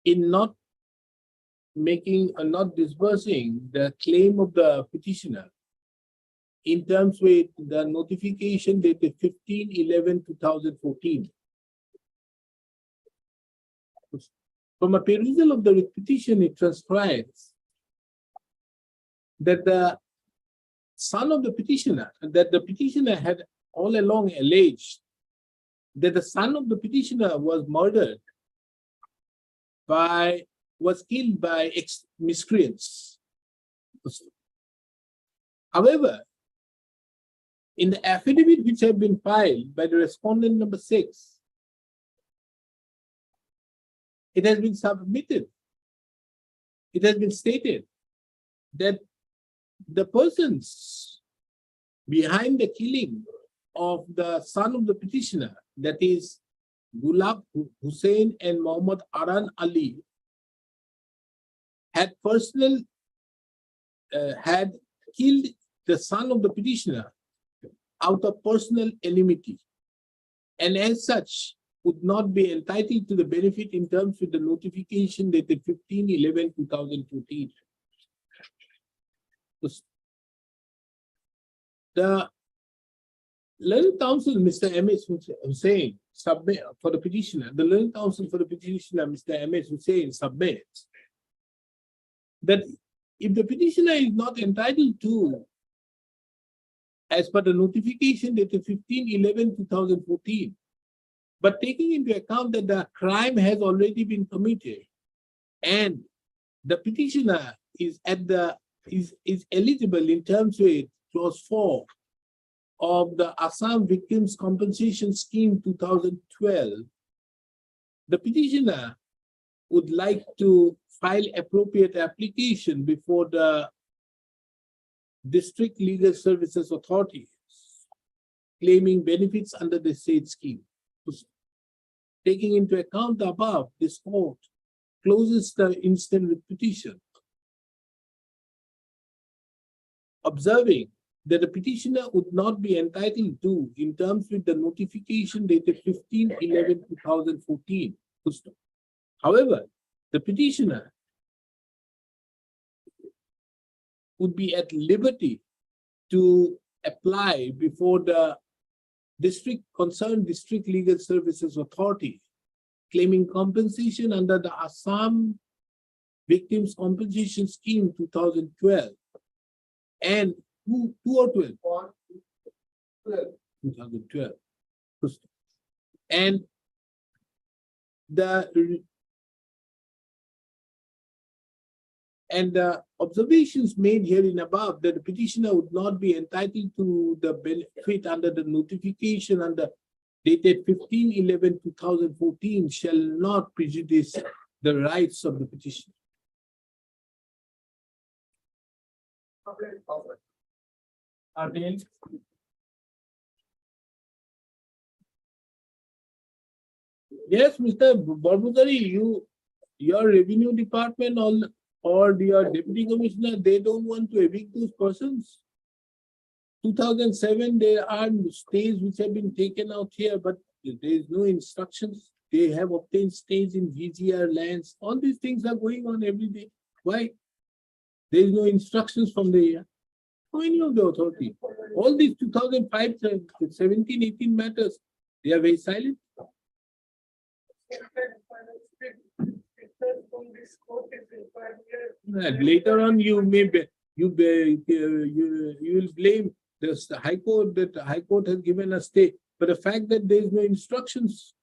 In not making or not disbursing the claim of the petitioner in terms with the notification dated 15/11/2014. From a perusal of the petition, it transcribes that the son of the petitioner, that the petitioner had all along alleged that the son of the petitioner was murdered was killed by miscreants. However, in the affidavit which have been filed by the respondent number 6, it has been submitted. It has been stated that the persons behind the killing of the son of the petitioner, that is Gulab Hussain and Muhammad Aran Ali, had killed the son of the petitioner out of personal enmity, and as such would not be entitled to the benefit in terms with the notification dated 15/11/2014. The learned counsel, Mr. M.S. Hussain, submit for the petitioner. The learned counsel for the petitioner, Mr. M.S. Hussain, submits that if the petitioner is not entitled to, as per the notification dated 15/11/2014, but taking into account that the crime has already been committed and the petitioner is eligible in terms with clause 4 of the Assam Victims Compensation Scheme 2012, the petitioner would like to file appropriate application before the District Legal Services Authorities, claiming benefits under the said scheme. Taking into account the above, this court closes the instant with petition, observing that the petitioner would not be entitled to, in terms with the notification dated 15/11/2014. However, the petitioner would be at liberty to apply before the concerned District Legal Services Authority, claiming compensation under the Assam Victims Compensation Scheme 2012 and 2012. And the observations made herein above that the petitioner would not be entitled to the benefit under the notification under dated 15/11/2014 shall not prejudice the rights of the petitioner. Yes, Mr. Barbudari, your revenue department or your deputy commissioner, they don't want to evict those persons. 2007, there are stays which have been taken out here, but there is no instructions. They have obtained stays in VGR lands. All these things are going on every day. Why? There is no instructions from the any of the authority. All these 2005, 17, 18 matters, they are very silent. And later on, you will blame the High Court that the High Court has given a stay. But the fact that there is no instructions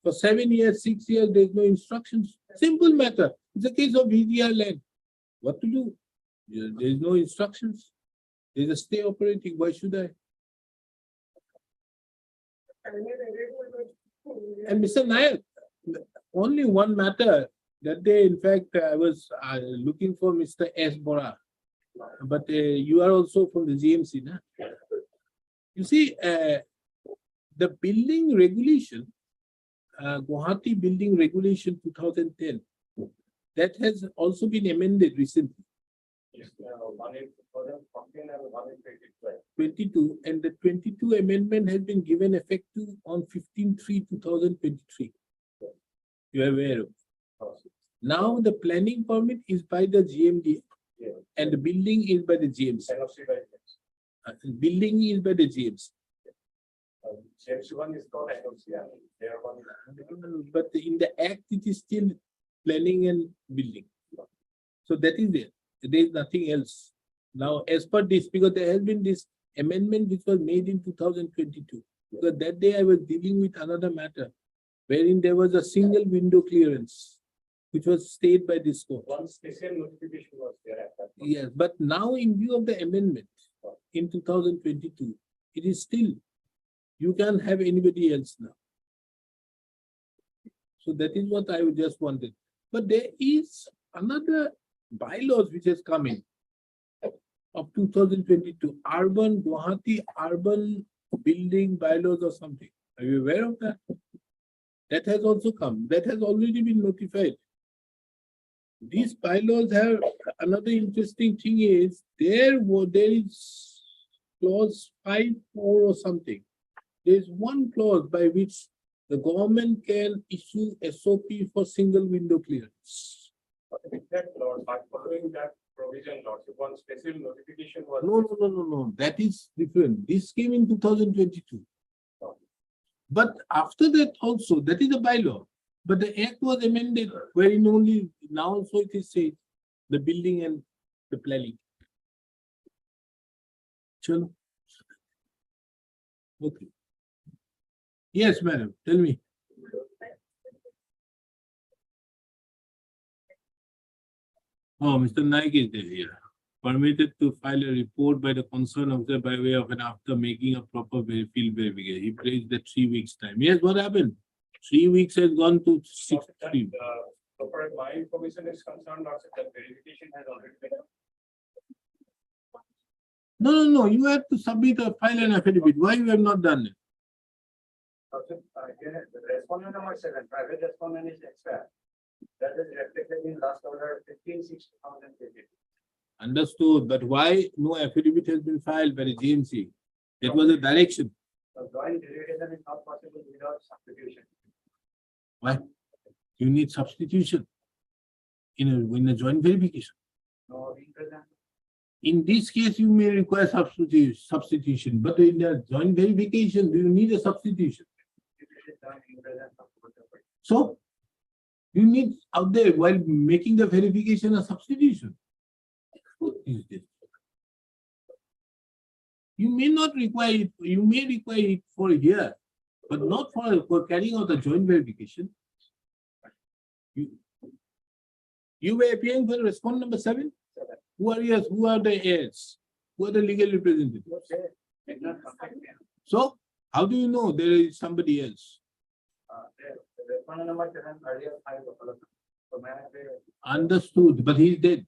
for 7 years, 6 years, there is no instructions. Simple matter. It's a case of VGR land. What to do? There is no instructions. There is a stay operating. Why should I? And Mr. Nair, only one matter. That day, in fact, I was looking for Mr. S. Bora. But you are also from the GMC, na? You see, the building regulation, Guwahati Building Regulation 2010, that has also been amended recently. One in 2014 and one in 2012. 22, and the 22 amendment has been given effect to on 15/3/2023. You are aware of. Now the planning permit is by the GMD Yeah. and the building is by the GMC. NOC by Building is by the GMC. GMC one is called NOC and their one is. But in the act, it is still planning and building. So that is there. There is nothing else. Now, as per this, because there has been this amendment which was made in 2022. Because that day I was dealing with another matter wherein there was a single window clearance which was stayed by this court. One special notification was there at that. point. Yes, but now in view of the amendment in 2022, it is still, you can't have anybody else now. So that is what I just wanted. But there is another bylaws which has come in of 2022, urban Guwahati urban building bylaws or something. Are you aware of that? That has also come. That has already been notified. These bylaws have another interesting thing is there is clause 5(4) or something. There is one clause by which the government can issue SOP for single window clearance. That law, but following that provision, law, so one special notification was. No. That is different. This came in 2022. But after that also, that is a bylaw. But the act was amended wherein only now also it is said the building and the planning. Chalo. Okay. Yes, madam, tell me. Oh, Mr. Naik is there here. Permitted to file a report by the concerned officer by way of an after making a proper field verification. He placed the 3 weeks time. Yes, what happened? 3 weeks has gone to 6 3. So far as my information is concerned, also that verification has already been. No. You have to submit a file and affidavit. Why you have not done it? Again, the respondent number 7, private respondent is expired. That is reflected in last order 15/6/2020. Understood, but why no affidavit has been filed by the GMC? That was a direction. The joint derivation is not possible without substitution. Why? You need substitution in a joint verification. No represent. In this case, you may require substitution, but in the joint verification, do you need a substitution? If it is done in presence of both the parties. So you need out there while making the verification a substitution. What is this? You may not require it, you may require it for here, but not for carrying out a joint verification. You were appearing for respondent number 7? Who are yours? Who are the heirs? Who are the legal representatives? Did not contact me. So how do you know there is somebody else? The respondent number 7 earlier filed a follow-up. So may I say, Understood, but he's dead.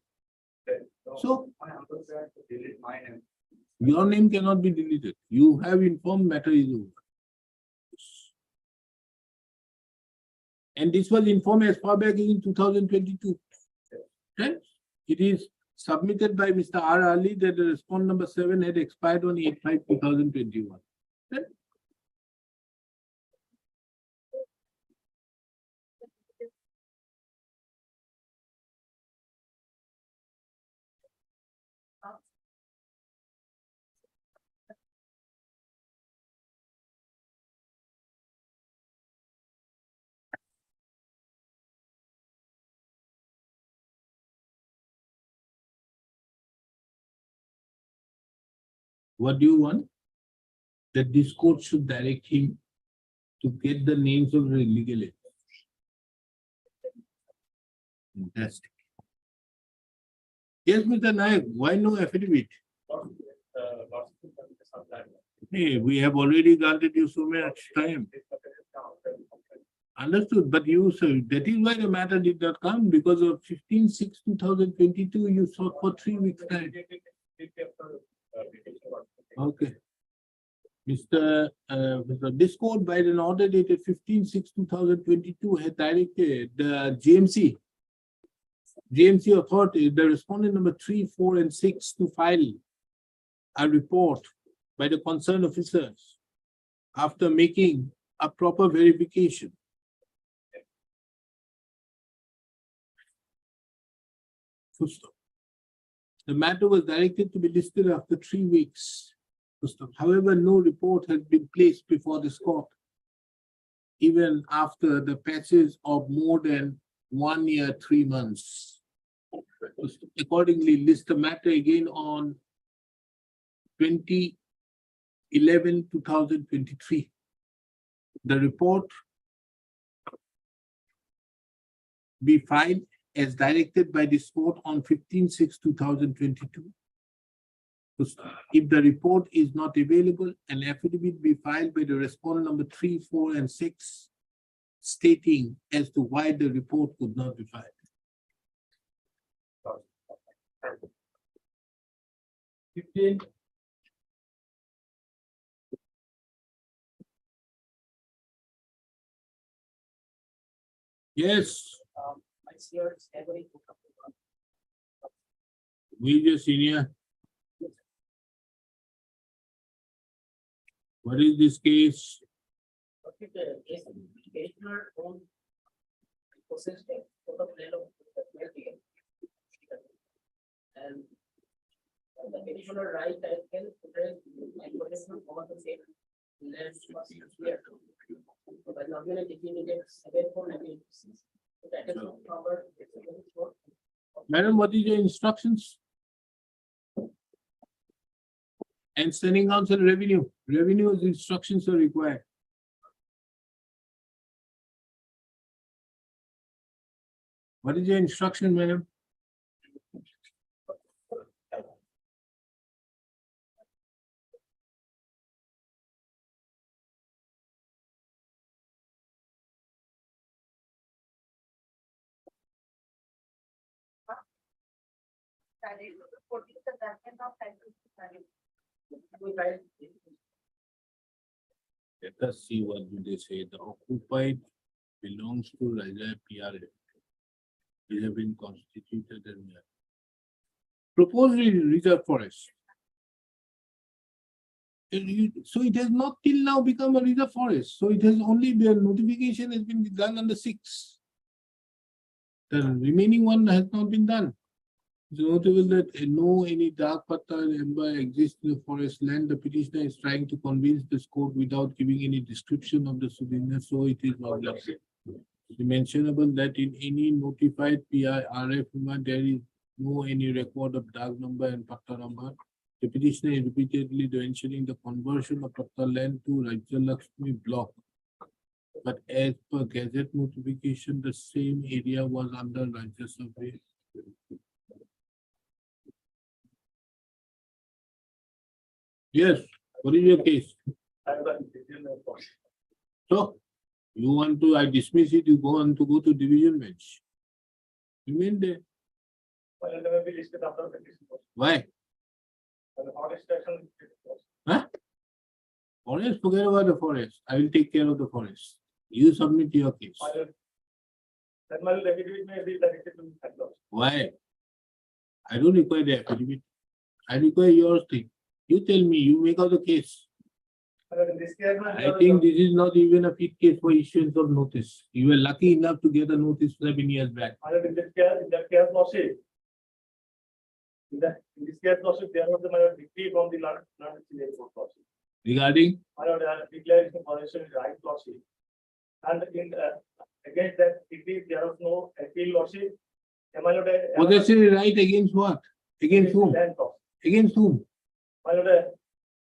So my uncle said to delete my name. your name cannot be deleted. You have informed, matter is over. And this was informed as far back as in 2022. Okay? It is submitted by Mr. R. Ali that the respondent number 7 had expired on 8/5/2021. Okay? What do you want? That this court should direct him to get the names of the legal heirs. Fantastic. Yes, Mr. Nayak, why no affidavit? Hey, we have already granted you so much time. Understood, but you said that is why the matter did not come because of 15/6/2022. You sought for 3 weeks time. Okay. Mr. This court by an order dated 15/6/2022 had directed the GMC authority, the respondent number 3, 4, and 6 to file a report by the concerned officers after making a proper verification. Full stop. The matter was directed to be listed after 3 weeks. Full stop. However, no report had been placed before this court, even after the passage of more than 1 year, 3 months. Full stop. Accordingly, list the matter again on 20/11/2023. The report be filed as directed by this court on 15/6/2022. If the report is not available, an affidavit be filed by the respondent number 3, 4, and 6 stating as to why the report could not be filed. Yes, My senior is every. we just senior. What is this case? Okay, the petitioner own possessed a total land of 12 acres. And the petitioner right as well, and possession over the same land was clear. So by the argument, it needed 7.96. So that is not covered. Madam, what is your instructions? And sending council revenue. Revenue's instructions are required. What is your instruction, madam? We tried. Let us see what do they say. The occupied belongs to Raja PRA. They have been constituted and proposed reserve forest. So it has not till now become a reserve forest. So it has only the notification has been done on the 6th. The remaining one has not been done. It's notable that no any dark patta ember exists in the forest land. The petitioner is trying to convince this court without giving any description of the souvenir, so it is not likely. It's mentionable that in any notified PIRF, there is no any record of dark number and patta number. The petitioner is repeatedly mentioning the conversion of patta land to Rajya Lakshmi block. But as per gazette notification, the same area was under Rajya Survey. Yes, what is your case? So, you want to, I dismiss it, you go on to go to division bench. Remain there. Why? Forest, forget about the forest. I will take care of the forest. You submit your case. Why? I don't require the affidavit. I require your thing. You tell me, you make out the case. I think this is not even a fit case for issuance of notice. You were lucky enough to get a notice 7 years back. In that case, lordship. In this case, lordship, there was a decree from the London lordship. Regarding? Declaration possession is right lordship. And in against that decree, there was no appeal lordship. Possessory right against what? Against whom? Land cost. Against whom?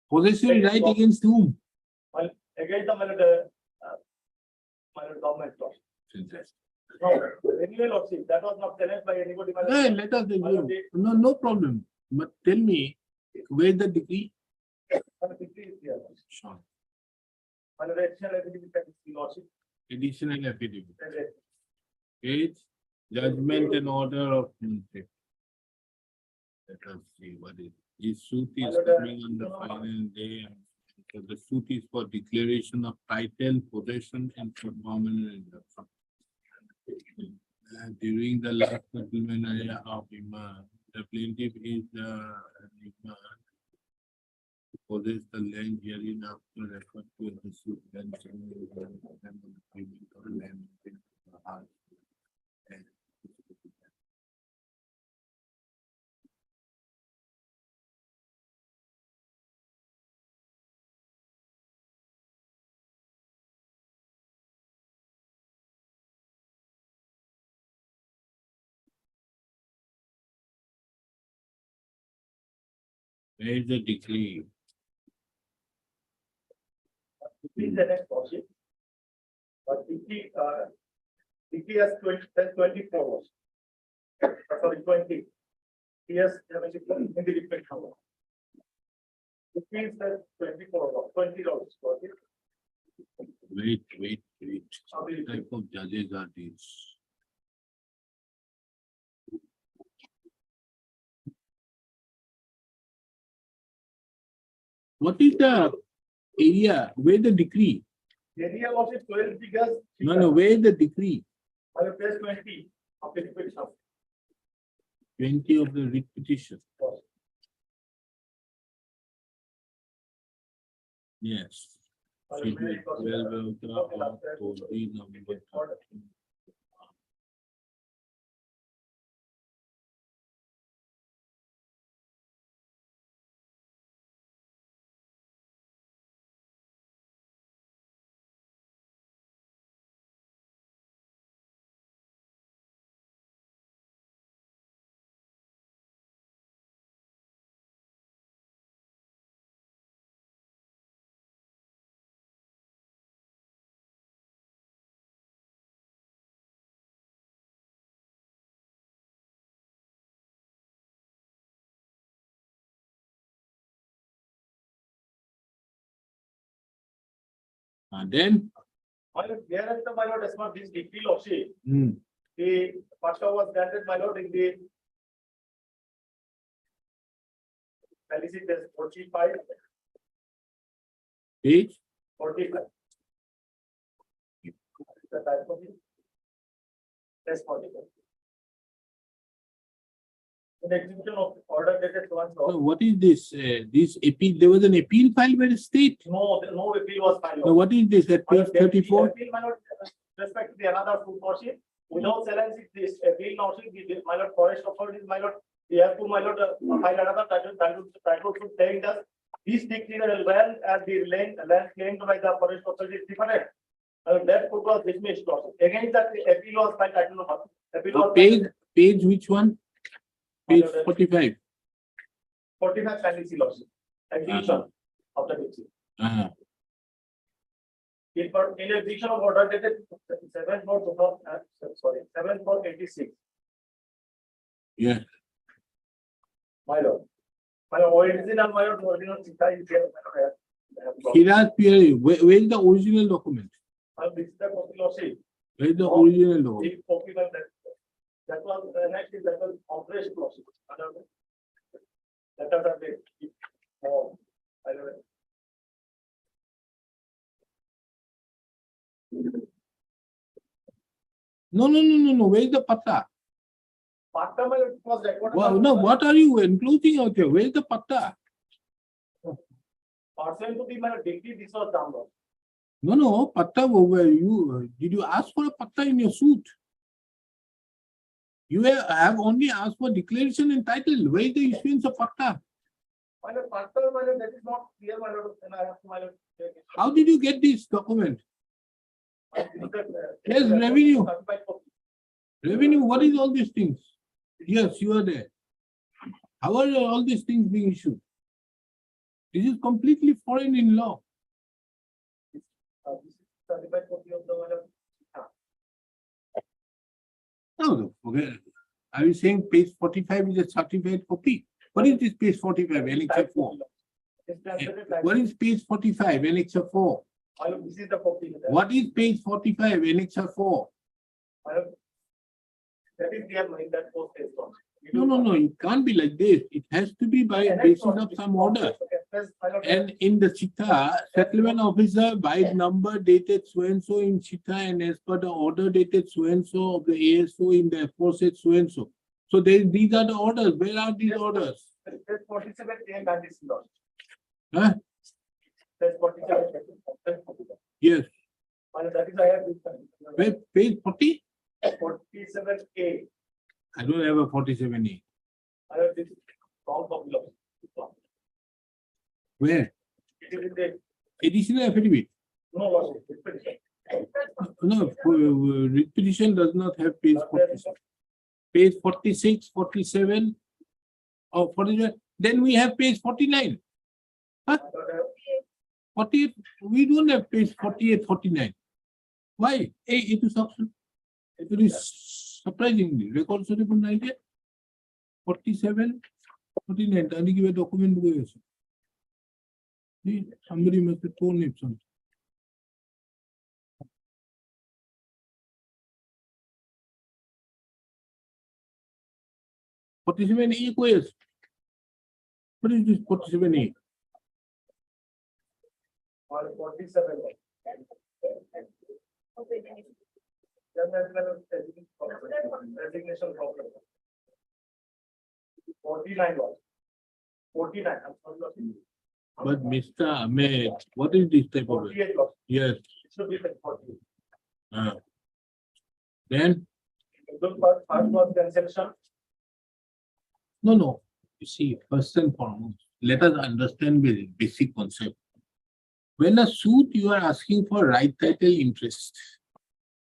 Possessory right against whom? Against the government law. No, anyway, lordship, that was not challenged by anybody. Yeah, let us review. No problem. But tell me, where the decree? Decree is here. Sure. Lordship. Additional affidavit. That's it. Page, judgment and order of Let us see what is. This suit is coming on the final day. So the suit is for declaration of title, possession and for permanent injunction. During the last settlement of Ima, the plaintiff is the Ima possess the land herein after referred to in the suit and agreement or land in the heart. Where is the decree? Please the next portion. But DT has 24 laws. Sorry, 20. He has 74 in the different hour. It means that 24 laws, 20 laws. Okay? Wait. What type of judges are these? What is the area, where the decree? Area laws is 12 because. No, where the decree? I will press 20 of the different hour. 20 of the writ petition. Yes. Schedule 12 of the Authority number 13. And then, My lord, whereas the my lord as per this decree law sheet, hmm, the first law was granted my lord in the. Policy test 45, page, 45. The type of it. Test 45. In the execution of order dated so and so so. what is this? This appeal, there was an appeal filed by the state. No appeal was filed. Now, what is this at My page lord, the 34? appeal, my lord, respect to the another food portion, without challenging this appeal now, my lord, forest authorities, my lord, we have to, my lord, file another title to saying that this declared land and the land claimed by the forest authority is different. That court was dismissed also. Again, that appeal was filed, I don't know. Appeal was Page which one? Page 45. 45 penalty lawsuit. Execution of the decree. In execution of order dated 7/4/86. Yeah. My lord. My original, my lord, original Sita is here. Kiraz Pieri, where is the original document? This is the copy lawsuit. Where is the original document? The copy that was next is that was operation lawsuit. That was a bit. Oh, I don't know. No. Where is the patta? Patta, my lord, was recorded. Well, no, what are you enclosing out here? Where is the patta? Pursuant to the my lord decree, this was downloaded. No, patta, where did you ask for a patta in your suit? You have only asked for declaration and title. Where is the issuance of patta? My lord, patta, my lord, that is not clear, my lord, and I have to, my lord. Take it. How did you get this document? Yes, revenue. Certified copy. Revenue, what is all these things? Yes, you are there. How are all these things being issued? This is completely foreign in law. This is certified copy of the my lord. No, forget it. Are you saying page 45 is a certified copy? What is this page 45, Annex 4? It's translated like. What is page 45, Annex 4? My lord, this is the copy. What is page 45, Annexure 4? My lord, that is there in that post case one. No, it can't be like this. It has to be by basis of some order. And in the Chita, settlement officer by number dated so and so in Chita and as per the order dated so and so of the ASO in the aforesaid so and so. So these are the orders. Where are these orders? That's 47 and that is not. Huh? That's 47. Yes. My lord, that is I have this. Where, page 40? 47A. I don't have a 47A. I have this wrong copy of this one. Where? It is in the, Additional affidavit. no, lordship, it's petition. No, writ petition does not have page 47. Page 46, 47, or 47. Then we have page 49. My lord, 48, we don't have page 48, 49. Why? Hey, it is option. It is surprisingly record suitable idea. 47, 49. Tadi give a document to us. Somebody must have torn it something. What is this 47A? my lord, 47. Okay. Then that's my lord, resignation problem. 49 was. 49. I'm sorry, lordship. But Mr. Ahmed, what is this type of? 48 was. Yes. It should be like 48. Then, Good part, part was cancellation. no. You see, first and foremost, let us understand the basic concept. When a suit, you are asking for right title interest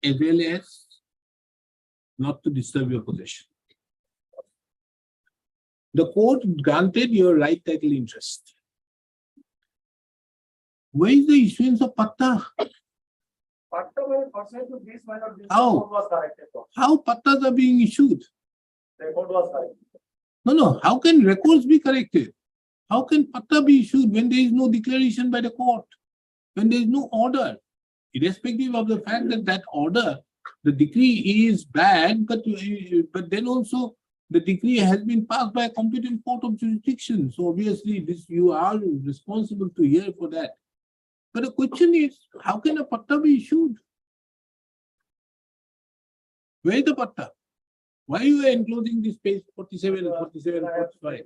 as well as not to disturb your possession. The court granted your right title interest. Where is the issuance of patta? Part of my percent to this minor. How? Report was corrected. How pattas are being issued? Report was corrected. No. How can records be corrected? How can patta be issued when there is no declaration by the court? When there is no order? Irrespective of the fact that that order, the decree is bad, but then also the decree has been passed by a competent court of jurisdiction. So obviously this you are responsible to hear for that. But the question is, how can a patta be issued? Where is the patta? Why you are enclosing this page 47, 47, 45?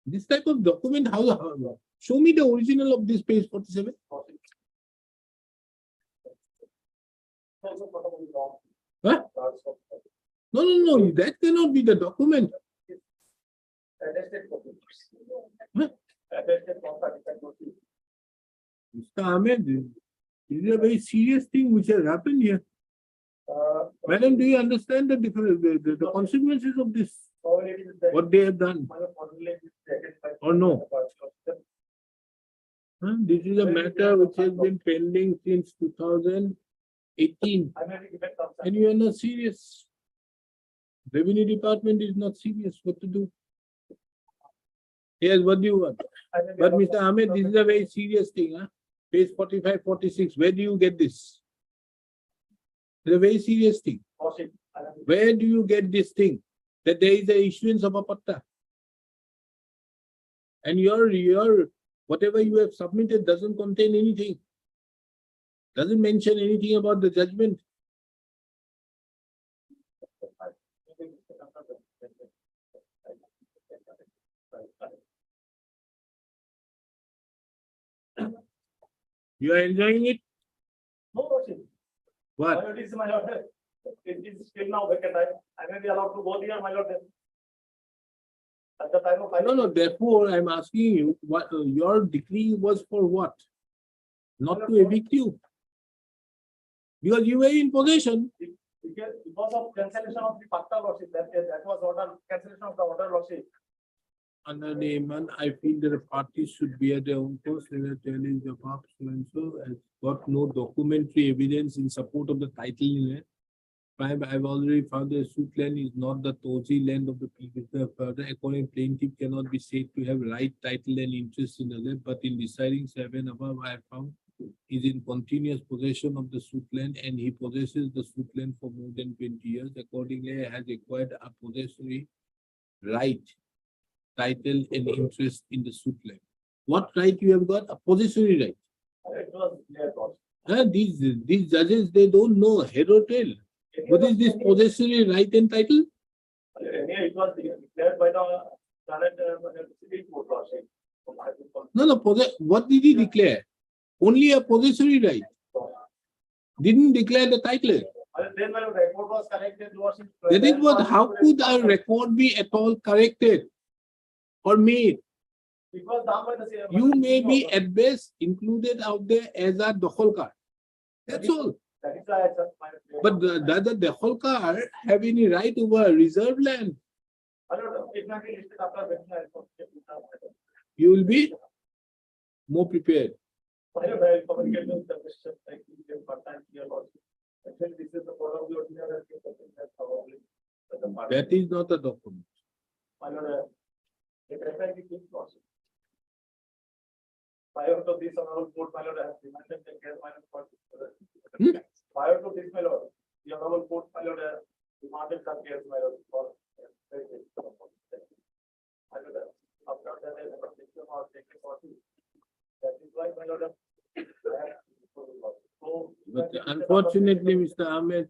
This type of document, how show me the original of this page 47. Huh? No, that cannot be the document. Huh? Mr. Ahmed, this is a very serious thing which has happened here. Madam, do you understand the consequences of this? What they have done? Or no? Huh? This is a matter which has been pending since 2018. And you are not serious. Revenue department is not serious. What to do? Yes, what do you want? But Mr. Ahmed, this is a very serious thing. Huh? Page 45, 46. Where do you get this? It's a very serious thing. Where do you get this thing? That there is a issuance of a patta. And your whatever you have submitted doesn't contain anything. Doesn't mention anything about the judgment. You are enjoying it? No, lordship. My What? lord, it is my lord. It is still now vacant. I may be allowed to go there, my lord. At the time of filing. No. Therefore, I'm asking you, what your decree was for what? Not to evict you. Because you were in possession. Because of cancellation of the patta lordship, that was order, cancellation of the order lordship. Under the Iman, I feel that the parties should be at their own cost. They will challenge the pub so and so has got no documentary evidence in support of the title. I've already found the suit land is not the Tosi land of the previous. Further, according plaintiff cannot be said to have right, title, and interest in the land, but in deciding 7 above, I have found is in continuous possession of the suit land, and he possesses the suit land for more than 20 years. Accordingly, has acquired a possessory right, title, and interest in the suit land. What right you have got? A possessory right. It was clear cost. These judges, they don't know head or tail. What is this possessory right and title? Anyway, it was declared by the current city court also. No, what did he declare? Only a possessory right. Didn't declare the title. Then my report was corrected. That is what, how could a record be at all corrected or made? It was done by the same. You may be at best included out there as a Dakholkar. That's all. That is why I said my. But does the Dakholkar have any right over reserve land? I don't know. It might be listed after written. You will be more prepared. I don't know. I'll communicate with the question. I think you can part-time here also. Actually, this is the photo of the original. That's probably. That is not a document. I don't know. It definitely keeps process. Prior to this, honorable court, my lord, has demanded the case minus 40. Prior to this, my lord, the honorable court, my lord, has demanded the case, my lord, for. After that, I have a system or taken 40. That is why, my lord. So. But unfortunately, Mr. Ahmed,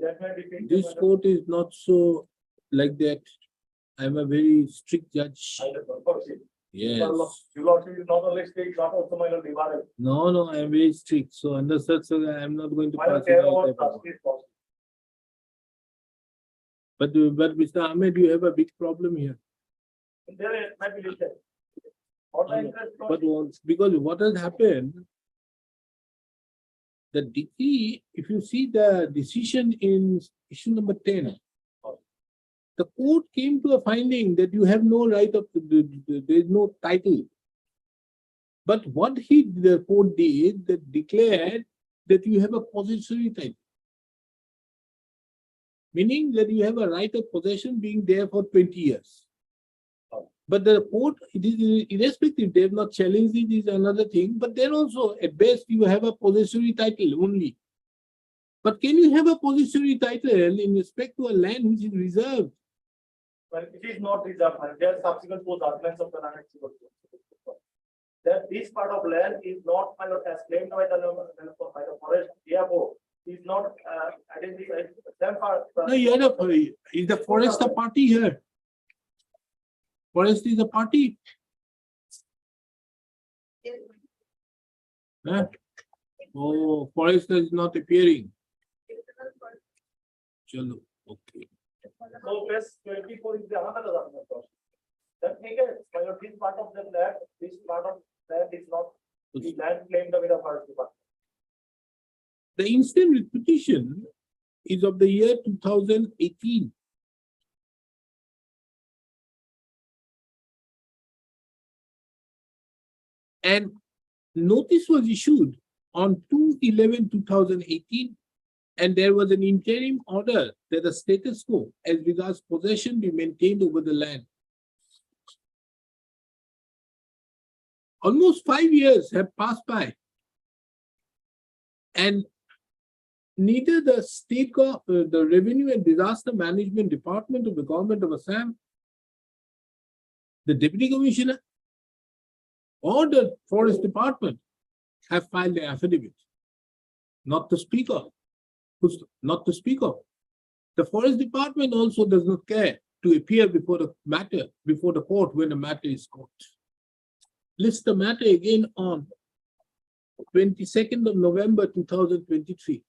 Definitely. this court is not so like that. I'm a very strict judge. Yes. You lord, is not only state, not also my lord, divided. No, I am very strict. So under such, I'm not going to My pass. lord, care any about type of- trustees process. But Mr. Ahmed, you have a big problem here. There it might be listed. What I interest. But because what has happened, the decree, if you see the decision in issue number 10, the court came to a finding that you have no right of, there is no title. But what the court did, that declared that you have a possessory title. Meaning that you have a right of possession being there for 20 years. But the court, it is irrespective, they have not challenged it, is another thing. But then also, at best, you have a possessory title only. But can you have a possessory title in respect to a land which is reserved? Well, it is not reserved, there are subsequent post arguments of the land. That this part of land is not, my lord, as claimed by the forest, therefore, is not identified. Them part. No, is the forest a party here? Forest is a party. Huh? Oh, forest is not appearing. Chalo, okay. So, plus 24 is the another document. That make it, my lord, this part of the land, this part of land is not the land claimed by the forest department. The instant writ petition is of the year 2018. And notice was issued on 2/11/2018, and there was an interim order that the status quo as regards possession be maintained over the land. Almost 5 years have passed by, and neither the the Revenue and Disaster Management Department of the Government of Assam, the Deputy Commissioner, or the Forest Department have filed the affidavit. Not to speak of. Not to speak of. The Forest Department also does not care to appear before the court when the matter is caught. List the matter again on 22nd of November 2023.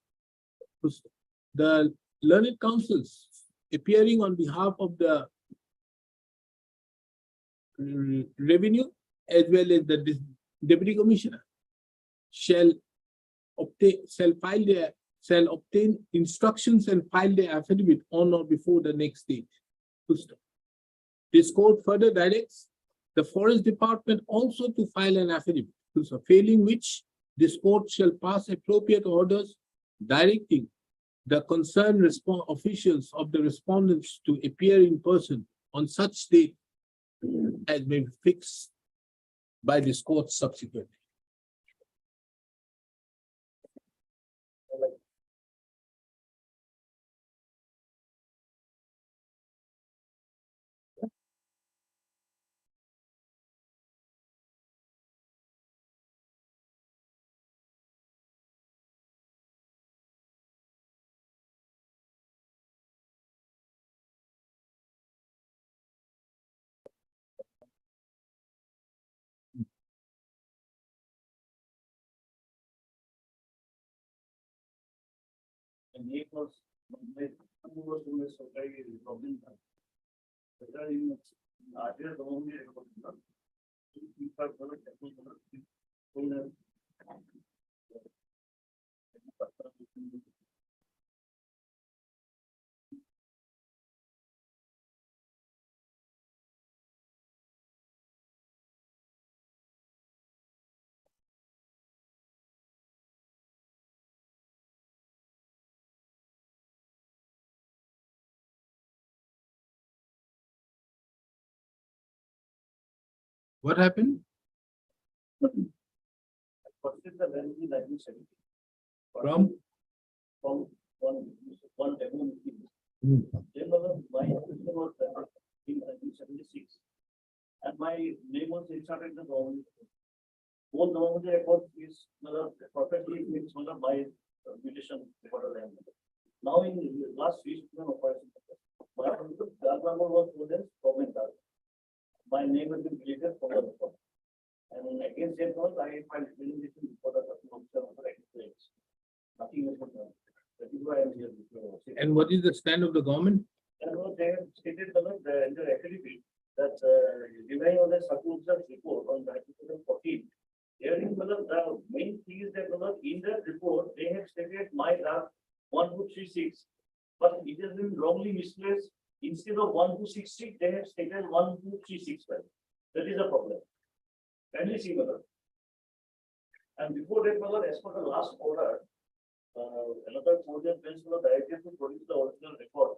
The learned counsels appearing on behalf of the Revenue as well as the Deputy Commissioner shall obtain instructions and file their affidavit on or before the next date. This court further directs the Forest Department also to file an affidavit, failing which this court shall pass appropriate orders directing the concerned officials of the respondents to appear in person on such date as may be fixed by this court subsequently. And name was, who was doing this, okay, problem. Whether in, there the only. What happened? What is the value that you said? From? From one demo. Hmm. Then my application was in 1976. And my name was inserted in the government. All government record is perfectly meets my mutation record. Now in the last week, operation, my number was more than government. My name has been deleted from the record. And against that one, I filed presentation for the claims. Nothing is done. That is why I am here. And what is the stand of the government? And they have stated in the affidavit that relying on the circumstance report on 2014. Hearing the main thing is that in that report, they have stated my draft 1236, but it has been wrongly misplaced. Instead of 1266, they have stated 12365. That is a problem. Can you see, brother? And before that, brother, as per the last order, another 4 years bench was directed to produce the original record.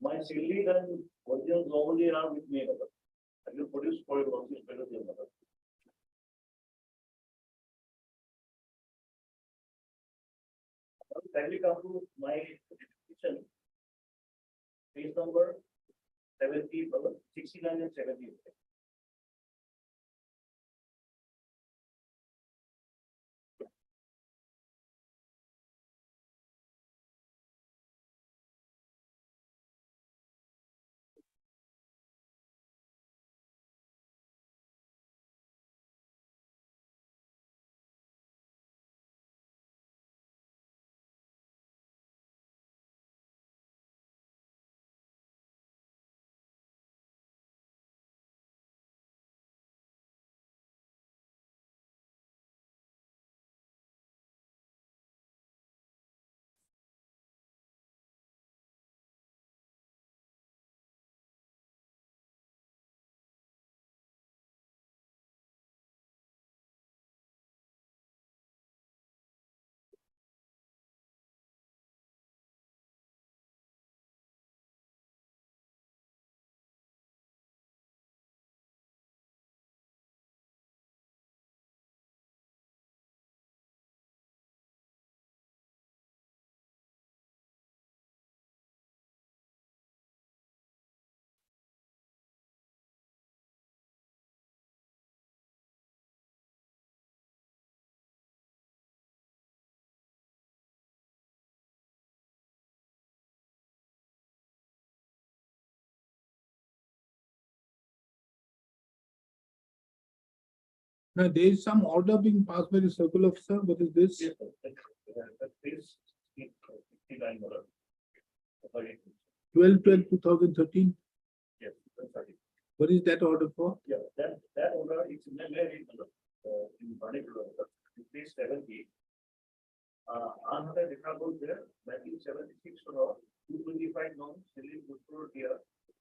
My silly and originals normally are with me, brother. I will produce for you also better than brother. Kindly come to my petition. Page number 70, 69 and 70. Now, there is some order being passed by the circle officer. What is this? Yes, sir. That is 69 brother. Sorry. 12/12/2013. Yes, sorry. What is that order for? Yeah, that order is in particular, page 70. Another record there, 1976 or 225 norms, Silly Guttur here,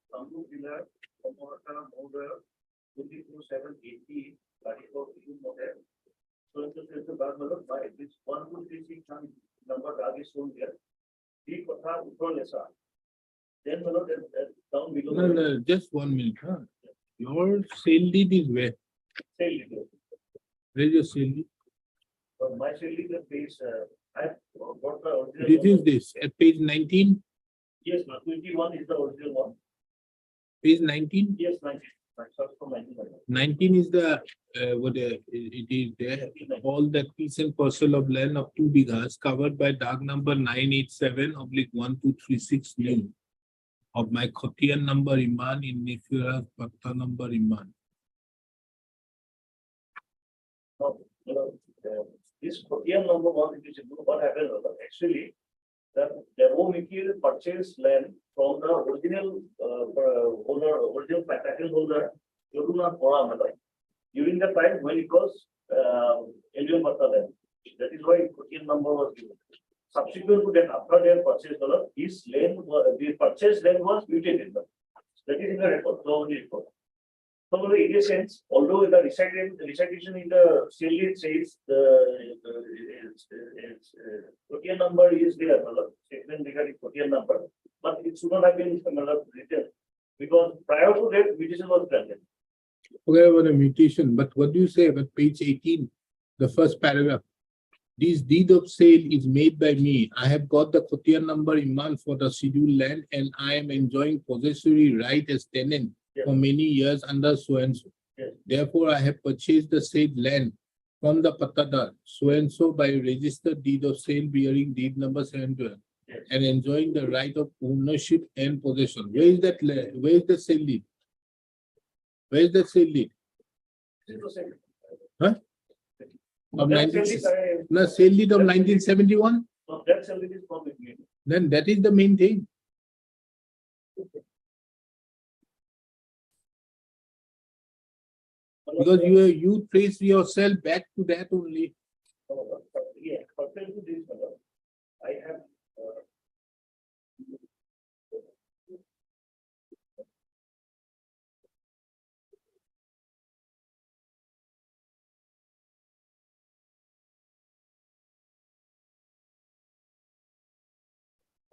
Sambu Pillar, Komorata, Moder, 24780, Radical Model. So it's a bad by this 1236 number tag is shown here. the Patha Upper Lesa. Then below that down below. No, no, just 1 minute, huh? Your sale deed is where? Sale leader. Where is your sale deed? But my sale leader pays, I got the original. This is one. this, at page 19, Yes, ma'am. 21 is the original one. page 19. Yes, 19. I searched for 19. 19 is the, it is there, all that piece and parcel of land of 2 bighas covered by dark number 987/1236 new of my Khotian number Iman in Nifira Patta number Iman. Now, this Khotian number one, which is what happened, actually, the Devomiki purchased land from the original owner, original title holder, Yoruna Koramada, during the time when it was Alien Patta land. That is why Khotian number was given. Subsequent to that, after their purchase, his land, the purchased land was mutated. That is in the record, so in the report. So in a sense, although the recitation in the sale deed says the Khotian number is there, statement regarding Khotian number, but it should not have been written because prior to that, mutation was granted. Forget about the mutation, but what do you say about page 18, the first paragraph? This deed of sale is made by me. I have got the Khotian number Iman for the scheduled land and I am enjoying possessory right as tenant for many years under so and so. Yes. Therefore, I have purchased the said land from the Patadar so and so by registered deed of sale bearing deed number 712 Yes. and enjoying the right of ownership and possession. Where is that land? Where is the sale deed? Where is the sale deed? This is the same. Huh? Of That 19, sale deed, I- the sale deed of 1971? no, that sale deed is not with me. Then that is the main thing. Because you trace yourself back to that only. Yeah, pertaining to this, I have.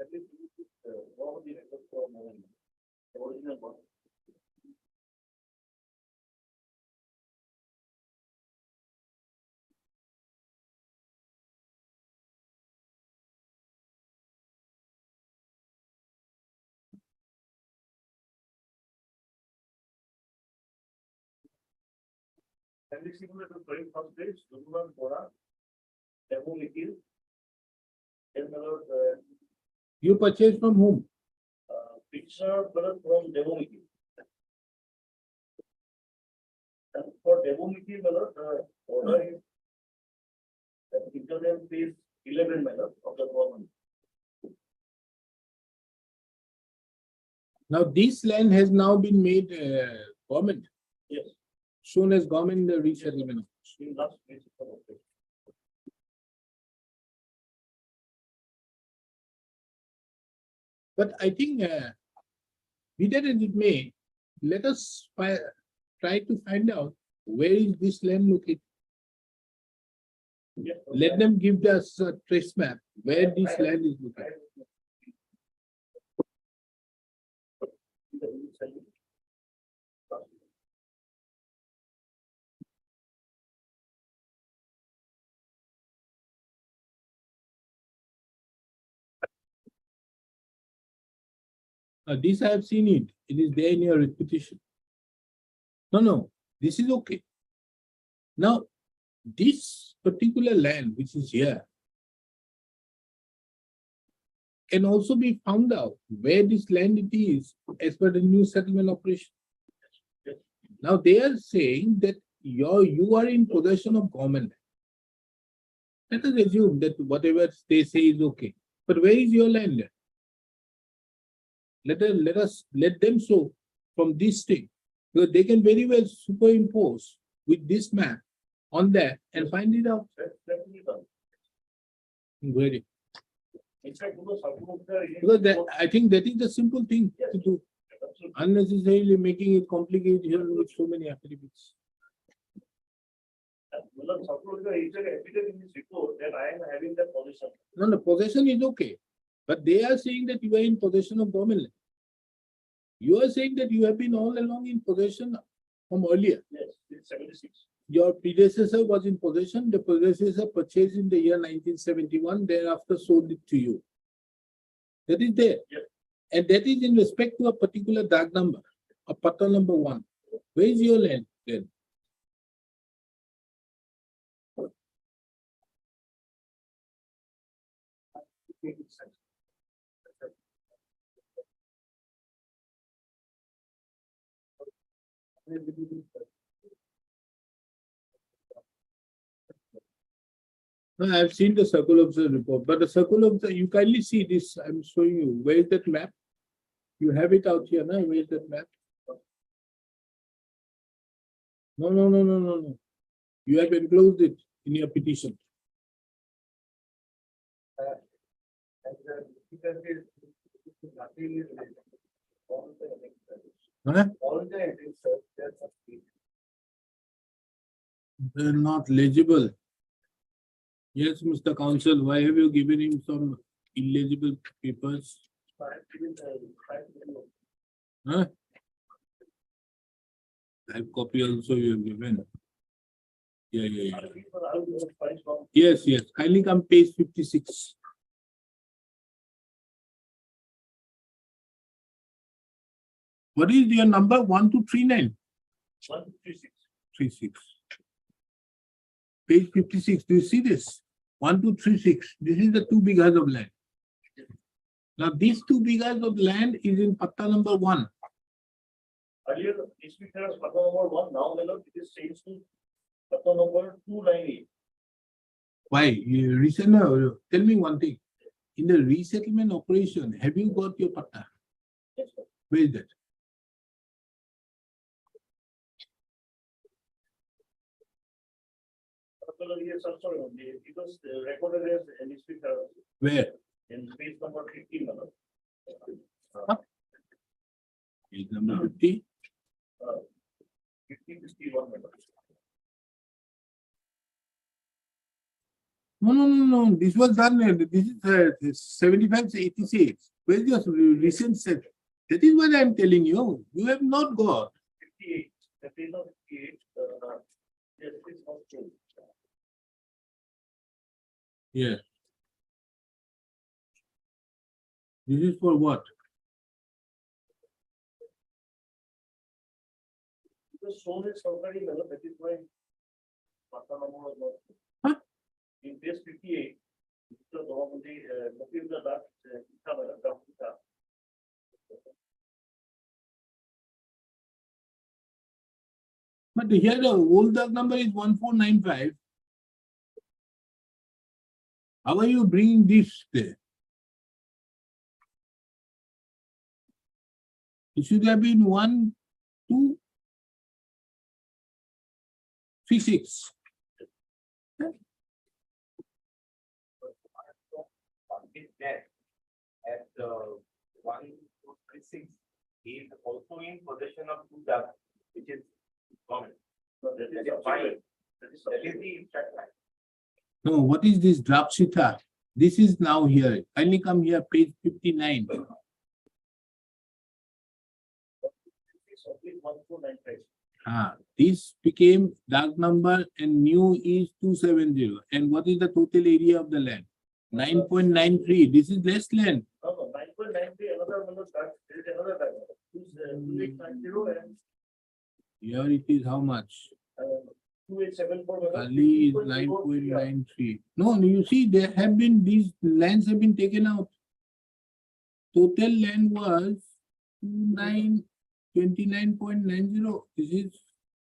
At least, one of the records from the original one. And this is the very first page, Duruman Kora, Demo Mikil. Then You purchase from whom? picture from Demo Mikil. And for Demo Mikil, the order is the internet is 11 of the government. Now this land has now been made government, Yes, shown as government in the resettlement. in last page. But I think, be that as it may, let us try to find out where is this land located. Yes, Let them give us a trace map where this land is located. This I have seen it. It is there in your repetition. No, this is okay. Now, this particular land which is here can also be found out where this land it is as per the new settlement operation. Now they are saying that you are in possession of government. Let us assume that whatever they say is okay. But where is your land? Let them show from this thing. Because they can very well superimpose with this map on that and find it out. Very. In fact, Because I think that is the simple thing to do. Unnecessarily making it complicated here with so many affidavits. in this report that I am having that position. No, the possession is okay. But they are saying that you are in possession of government land. You are saying that you have been all along in possession from earlier. Yes, it's 76. Your predecessor was in possession, the predecessor purchased in the year 1971, thereafter sold it to you. That is there. Yes. And that is in respect to a particular dark number, a patta number 1. Where is your land then? No, I've seen the circle observer report, but the circle observer, you kindly see this, I'm showing you. Where is that map? You have it out here, no? Where is that map? No. You have enclosed it in your petition. Huh? All the entries, sir, they're complete. They're not legible. Yes, Mr. Counsel, why have you given him some illegible papers? Huh? That copy also you have given. Yeah. Yes. Kindly come page 56. What is your number? 1239? 136. 36. Page 56. Do you see this? 1236. This is the 2 bighas of land. Now, these 2 bighas of land is in patta number 1. Earlier, this picture was patta number 1, now it is changed to patta number 298. Why? Tell me one thing. In the resettlement operation, have you got your patta? Yes, sir. Where is that? Yes, I'm sorry, it was recorded as an speaker Where? in page number 15. Page number 50. 51. No. This was done. This is 75 to 86. Where is your recent set? That is what I am telling you. You have not got. 58. The page of 58. Yes, it is not true. Yeah. This is for what? Because shown is already level, that is why patta number was not. Huh? In page 58, the government, looking the that, But here the old dark number is 1495. How are you bringing this there? It should have been 1236. Is that at 136, he is also in possession of 2 ducks, which is common. So that is That is fine. That is That is the fact line. No, what is this Drapshita? This is now here. Kindly come here, page 59. 1295. This became dark number and new is 270. And what is the total area of the land? 9.93. This is less land. No, 9.93, another one was that, there is another diagram. 2890 and Here it is how much? 2874. Kali is 9.93. No, you see, there have been, these lands have been taken out. Total land was 29.90. This is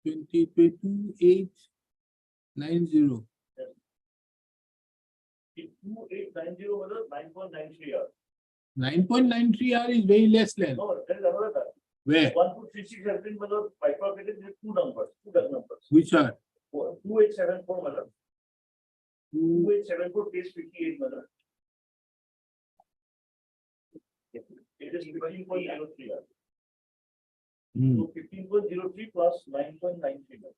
2890. 2890 was 9.93 R. 9.93 R is very less land. No, there is another diagram. Where? 1236 has been bifurcated with 2 numbers, 2 duck numbers. Which are? 2874 mother. 2874 page 58 mother. It is 15.03 R. Hmm. So 15.03 plus 9.93.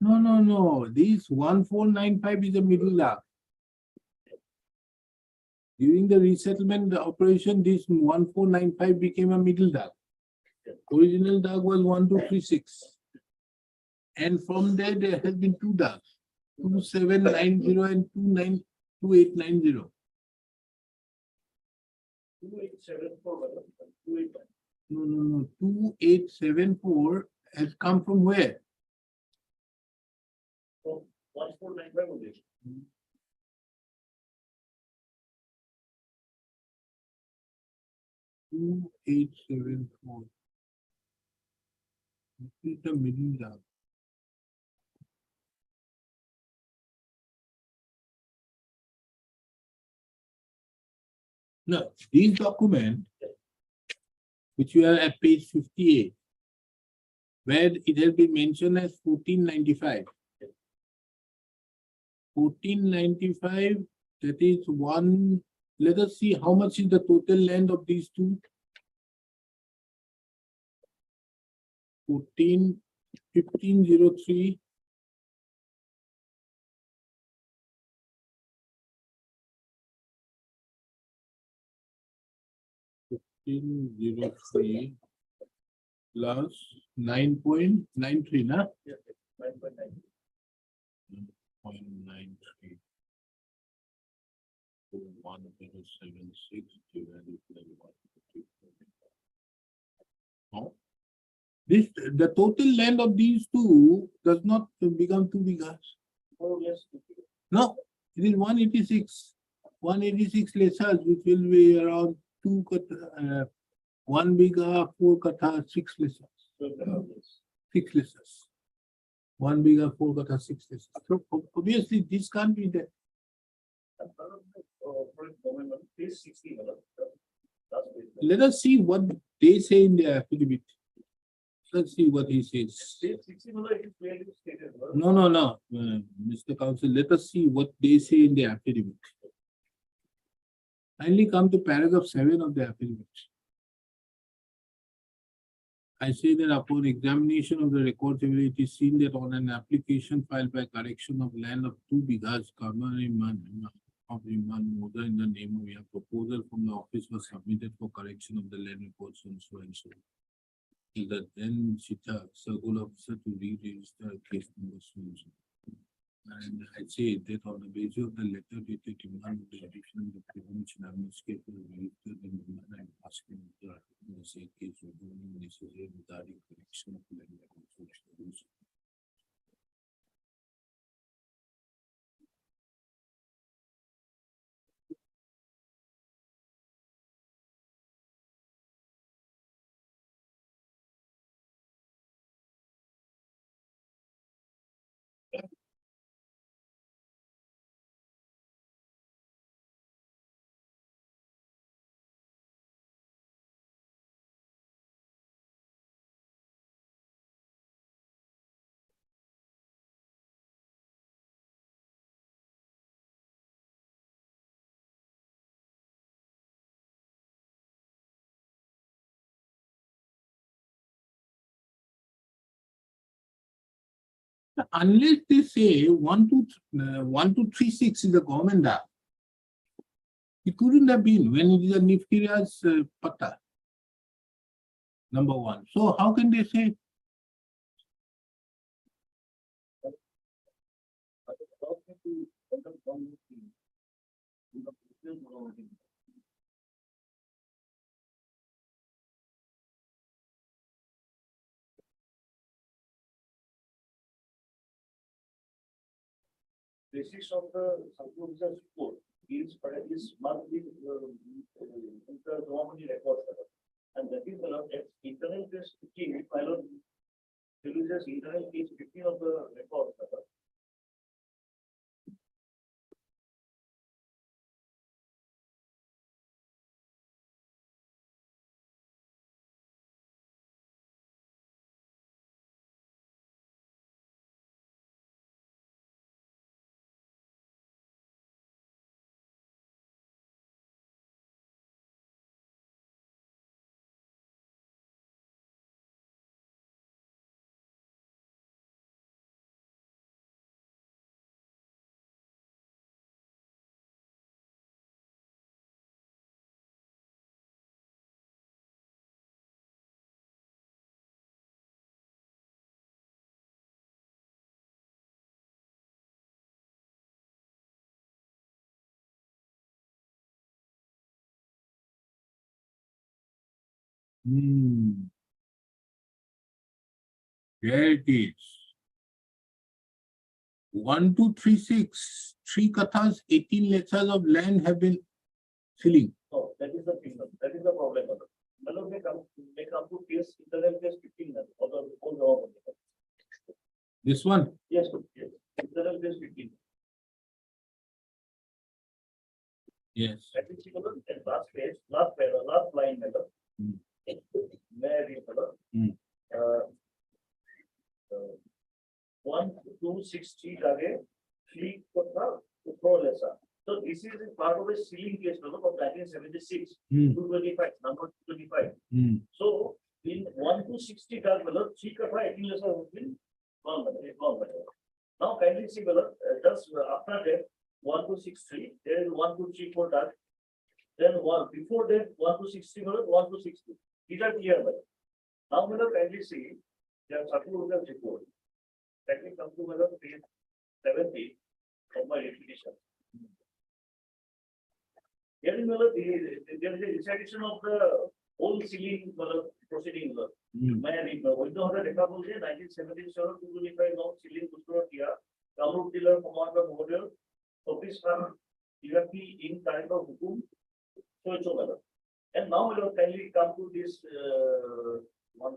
No. This 1495 is a middle dark. During the resettlement operation, this 1495 became a middle dark. Original dark was 1236. And from there has been two darks, 2790 and 2890. 2874, 28. No. 2874 has come from where? So 1495 only. 2874. This is the middle dark. No, these documents, which you are at page 58, where it has been mentioned as 1495. 1495, that is one. Let us see how much is the total land of these two. 1503. Plus 9.93, na? 9.9. 0.93. 1076 divided by 150. Oh. The total land of these two does not become 2 bighas. Oh, yes. No, it is 186. 186 lessas, which will be around 1 bigha, 4 katha, 6 lessas. 6 lessas. 1 bigha, 4 katha, 6 lessas. So obviously this can't be there. Page 60. Let us see what they say in their affidavit. Let's see what he says. Page 60 it is clearly stated. No. Mr. Counsel, let us see what they say in the affidavit. Kindly come to paragraph 7 of the affidavit. I say that upon examination of the records, it is seen that on an application filed by correction of land of 2 bighas, of Iman Moda in the name of a proposal from the office was submitted for correction of the land records and so and so. The then Sita circle officer to re-register a case number so and so. And I say that on the basis of the letter dated demand of the addition of the prevention administrator registered in the manner and asking the same case reviewing necessary regarding correction of land records. Unless they say 1236 is a government dark, it couldn't have been when it is a Niftyria's patta. Number one. So how can they say? Basis of the supervisor's report is monthly inter-government records. And that is the internal case 15, pilot releases internal case 15 of the records. There it is. 1236, 3 kathas, 18 letters of land have been filling. No, that is the thing, that is the problem. Malad may come to PS, internal PS 15, or the whole government. This one, Yes, yes, internal PS 15. yes. That is equal to the last page, last paragraph, last line, madam. May I read, madam? Hmm. 1260 lage, 3 kotha, 4 lesser. So this is a part of a ceiling case, madam, of 1976, Hmm, 225, number 225. hmm. So in 1260 tag, madam, 3 kotha, 18 lesser has been gone, madam. Now kindly see, madam, just after that, 1263, there is 1234 tag. Then one before that, 1260, madam, 1260. These are clear, madam. Now, madam, kindly see, there are certain report. Let me come to madam page 70 of my repetition. Here is madam, there is a recitation of the whole ceiling proceeding. Hmm. May I read? Wajnahoda Rekha bolche 1977 225 now ceiling Gustoro Tia, Kamrup Dealer Commander Model, Office Farm, Iraqi in kind of Hukum, so madam. And now we will kindly come to this one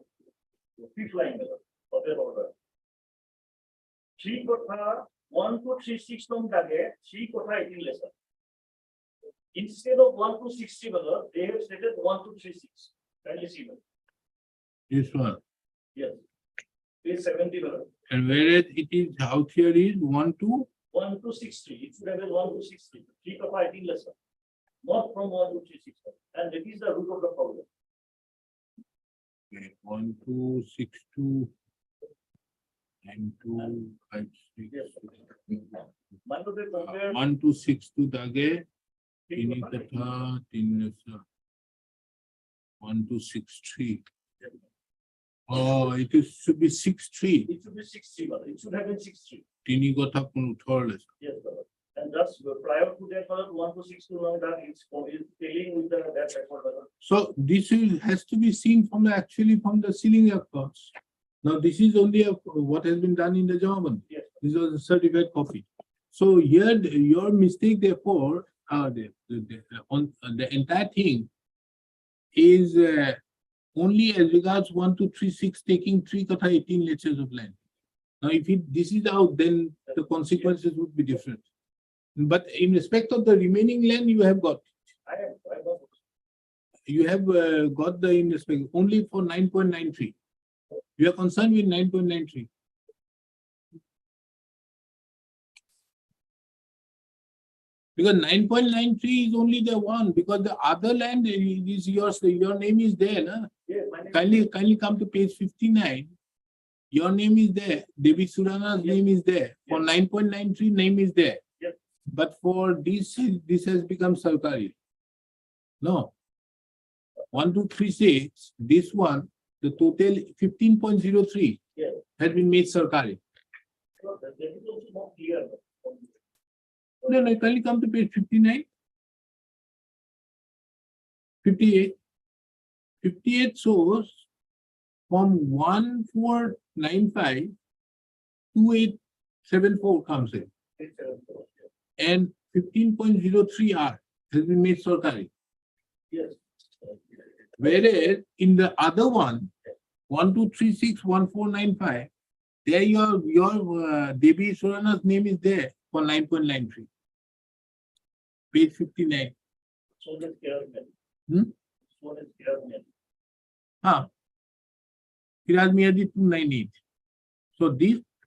fifth line of their order. 3 kotha 1236 tom tage 3 kotha 18 lesser. Instead of 1260, they have stated 1236. Kindly see, madam. This one. Yes. Page 70, madam. And whereas it is out here is 1 to 1263. It should have been 1263. 3 kotha 18 lesser. Not from 1236. And that is the root of the problem. 1262 and 256. Yes. Mind they compare 1262 dage, 3 tini kotha, katha, tin lesa. 1263. Oh, it is should be 63. it should be 60, madam. It should have been 60. Tini katha kun uthar lesa. Yes, madam. And thus prior to that, madam, 1262 now that it's telling with the that record, madam. So this has to be seen from the actually from the ceiling records. Now this is only what has been done in the German. Yes. This was a certified copy. So here your mistake therefore on the entire thing is only as regards 1236 taking 3 kotha 18 letters of land. Now if this is out, then the consequences would be different. But in respect of the remaining land, you have got. I have got. You have got the in respect only for 9.93. You are concerned with 9.93. Because 9.93 is only the one, because the other land is yours, your name is there. Na? Yes, my name. Kindly come to page 59. Your name is there. Devi Surana's name is there. For 9.93, name is there. Yes. But for this has become Sarkari. No. 1236, this one, the total 15.03 Yes. has been made Sarkari. So that is also not clear. No, kindly come to page 59. 58. 58 shows from 1495 2874 comes in. And 15.03R has been made Sarkari. Yes. Whereas in the other one, 1236 1495, there your Devi Surana's name is there for 9.93. Page 59. So that's clear. Hmm? So that's clear. Firaz Miyadi 298. So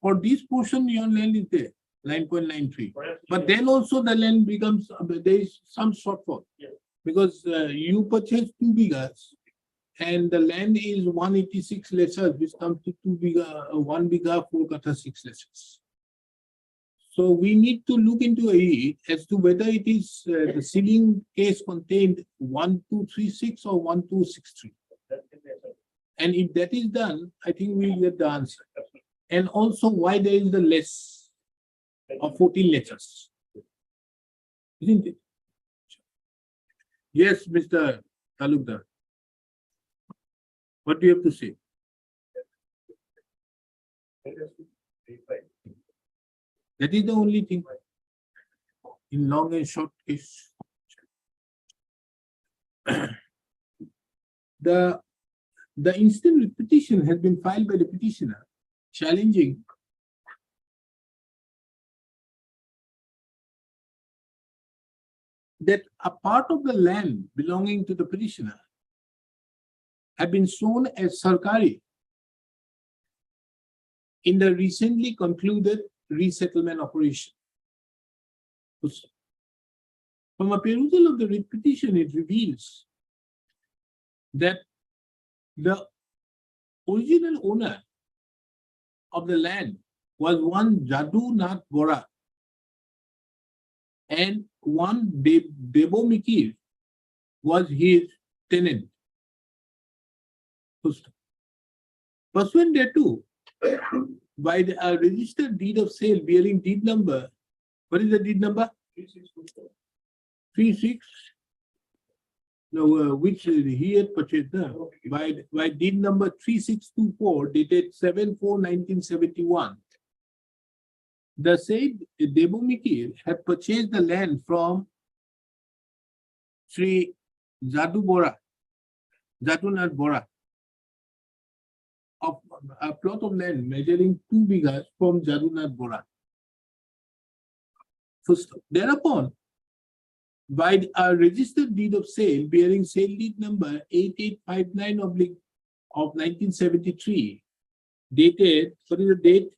for this portion, your land is there, 9.93. But then also the land becomes, there is some shortfall. Yes. Because you purchase 2 bighas and the land is 186 lessers, which comes to 1 bigha, 4 kata 6 lessers. So we need to look into it as to whether it is the ceiling case contained 1236 or 1263. And if that is done, I think we'll get the answer. And also why there is the less of 14 letters. Isn't it? Yes, Mr. Talukdar. What do you have to say? That is the only thing. In long and short case. The instant petition has been filed by the petitioner challenging that a part of the land belonging to the petitioner had been shown as Sarkari in the recently concluded resettlement operation. From a perusal of the writ petition, it reveals that the original owner of the land was one Jadu Nath Bora and one Debo Mikir was his tenant. Pursuant thereto, by the registered deed of sale bearing deed number, what is the deed number? 36. No, which he had purchased by deed number 3624 dated 7/4/1971. The said Debo Mikir had purchased the land from Sri Jadunath Bora of a plot of land measuring 2 bighas from Jadunath Bora. Thereupon, by a registered deed of sale bearing sale deed number 8859 of 1973, dated, what is the date?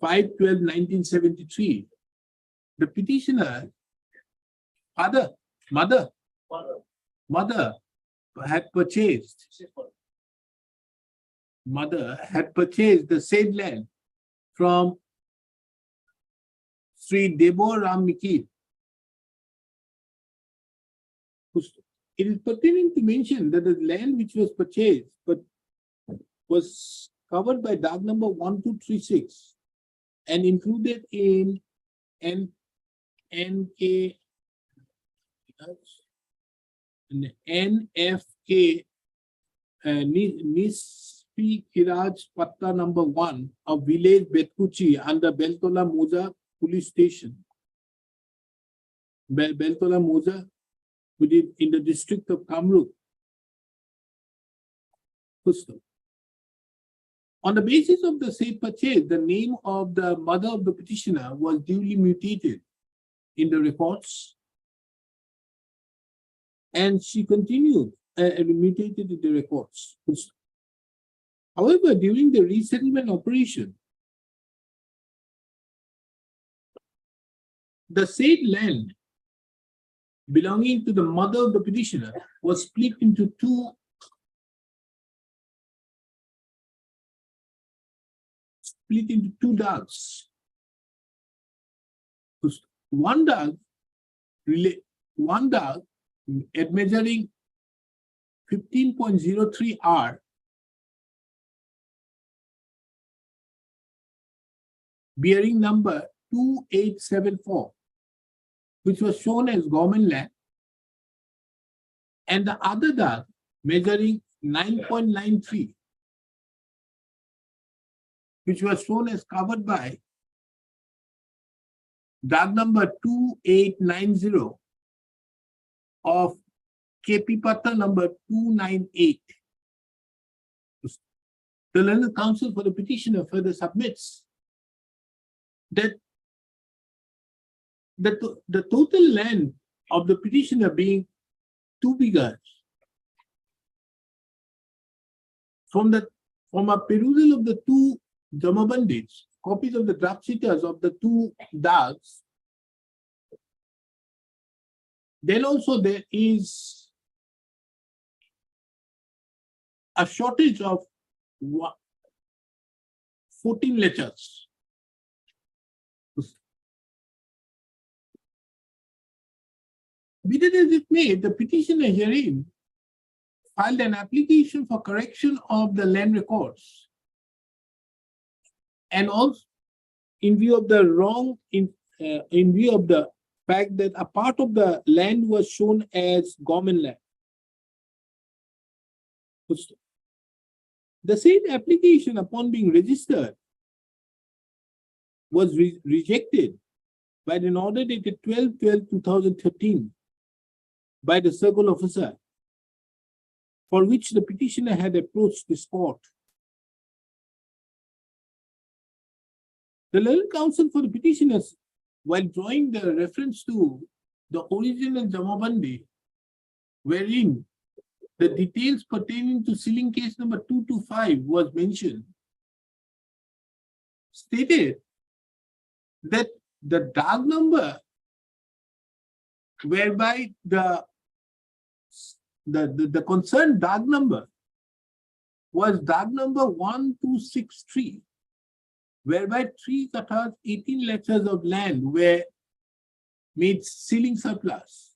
5/12/1973. The petitioner, mother had purchased the said land from Sri Debo Ram Mikir. It is pertinent to mention that the land which was purchased but was covered by DAG number 1236 and included in NFK Nispi Kiraj Patta number 1 of village Betkuchi under Beltola Moja police station. Beltola Moja, which is in the district of Kamrup. On the basis of the said purchase, the name of the mother of the petitioner was duly mutated in the records, and she continued mutated in the records. However, during the resettlement operation, the said land belonging to the mother of the petitioner was split into two DAGs. One DAG at measuring 15.03 R bearing number 2874, which was shown as government land, and the other DAG measuring 9.93, which was shown as covered by DAG number 2890 of KP Patta number 298. The learned counsel for the petitioner further submits that the total land of the petitioner being 2 bighas, from a perusal of the two Jamabandits, copies of the draft sheeters of the two DAGs, then also there is a shortage of 14 letters. Be that as it may, the petitioner herein filed an application for correction of the land records, and also in view of the fact that a part of the land was shown as government land. The said application, upon being registered, was rejected by an order dated 12/12/2013 by the circle officer, for which the petitioner had approached this court. The legal counsel for the petitioners, while drawing the reference to the original Jamabandi, wherein the details pertaining to sealing case number 225 was mentioned, stated that the dark number whereby the concerned dark number was dark number 1263, whereby 3 kathas, 18 lectures of land were made sealing surplus.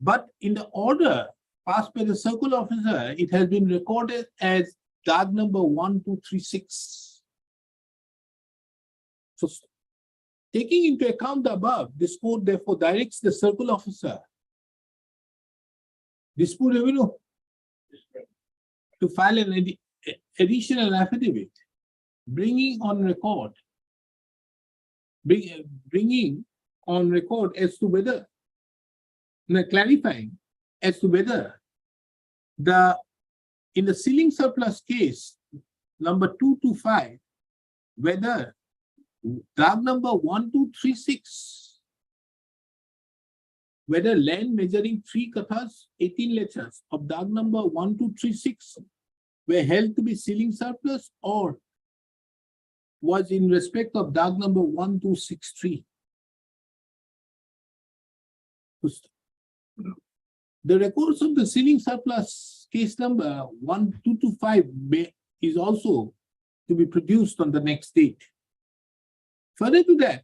But in the order passed by the circle officer, it has been recorded as dark number 1236. So, taking into account the above, this court therefore directs the circle officer, dispute revenue, to file an additional affidavit, bringing on record as to whether, clarifying as to whether in the sealing surplus case number 225, whether dark number 1236, whether land measuring 3 kathas, 18 lectures of dark number 1236 were held to be sealing surplus, or was in respect of dark number 1263. The records of the sealing surplus case number 1225 is also to be produced on the next date. Further to that,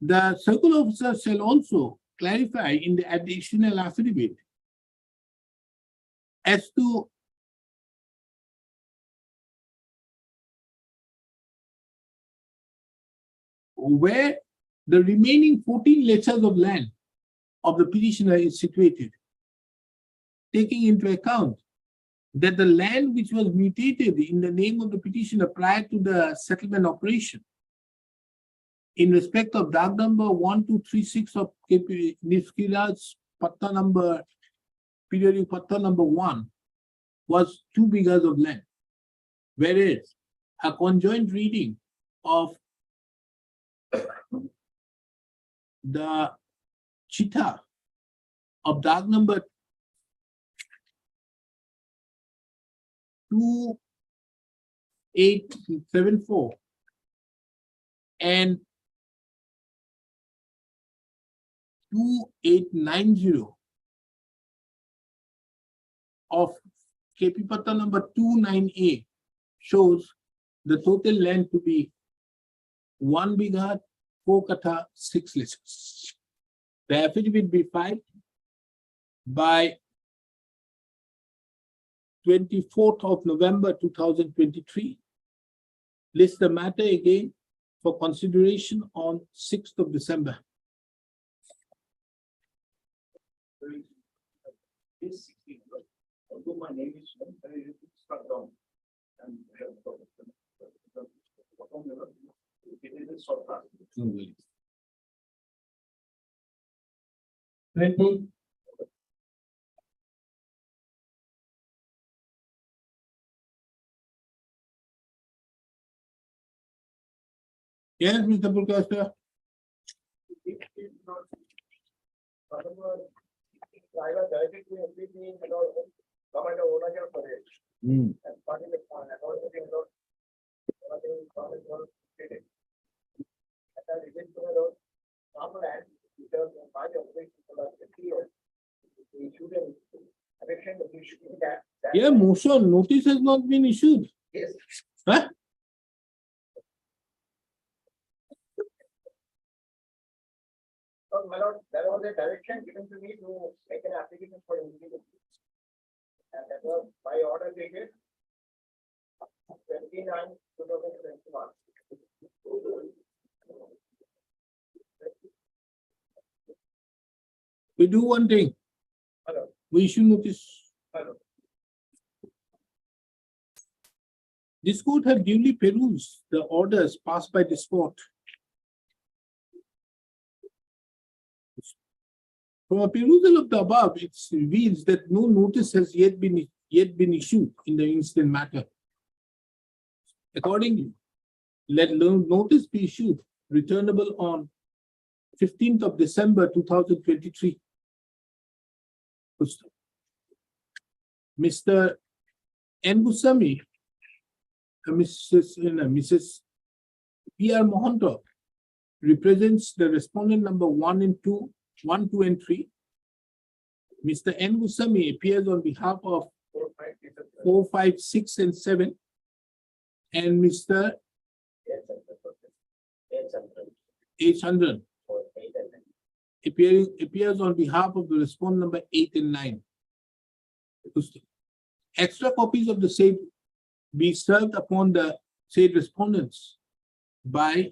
the circle officer shall also clarify in the additional affidavit as to where the remaining 14 lectures of land of the petitioner is situated, taking into account that the land which was mutated in the name of the petitioner prior to the settlement operation in respect of dark number 1236 of KP Nifkiraj Patta number, periodic Patta number 1 was 2 bighas of land, whereas a conjoint reading of the Chitta of dark number 2874 and 2890 of KP Patta number 29A shows the total land to be 1 bigha, 4 katha, 6 lectures. The affidavit be filed by 24th of November 2023. List the matter again for consideration on 6th of December. This 16, although my name is struck down. And it is a short pass. No worries. 20. Yes, Mr. Purkasta. Hmm. Yeah, motion notice has not been issued. Yes. Huh? So, my lord, there was a direction given to me to make an application for immediate. And that was by order dated 29/2021. We do one thing. Hello. We issue notice. Hello. This court have duly perused the orders passed by this court. From a perusal of the above, it reveals that no notice has yet been issued in the incident matter. Accordingly, let notice be issued, returnable on 15th of December 2023. Mr. N. Goswami, Mrs. P.R. Mohanto represents the respondent number 1 and 2, 1, 2, and 3. Mr. N. Goswami appears on behalf of 4, 5, 6, and 7. And Mr. H. Chandran appears on behalf of the respondent number 8 and 9. Extra copies of the said be served upon the said respondents by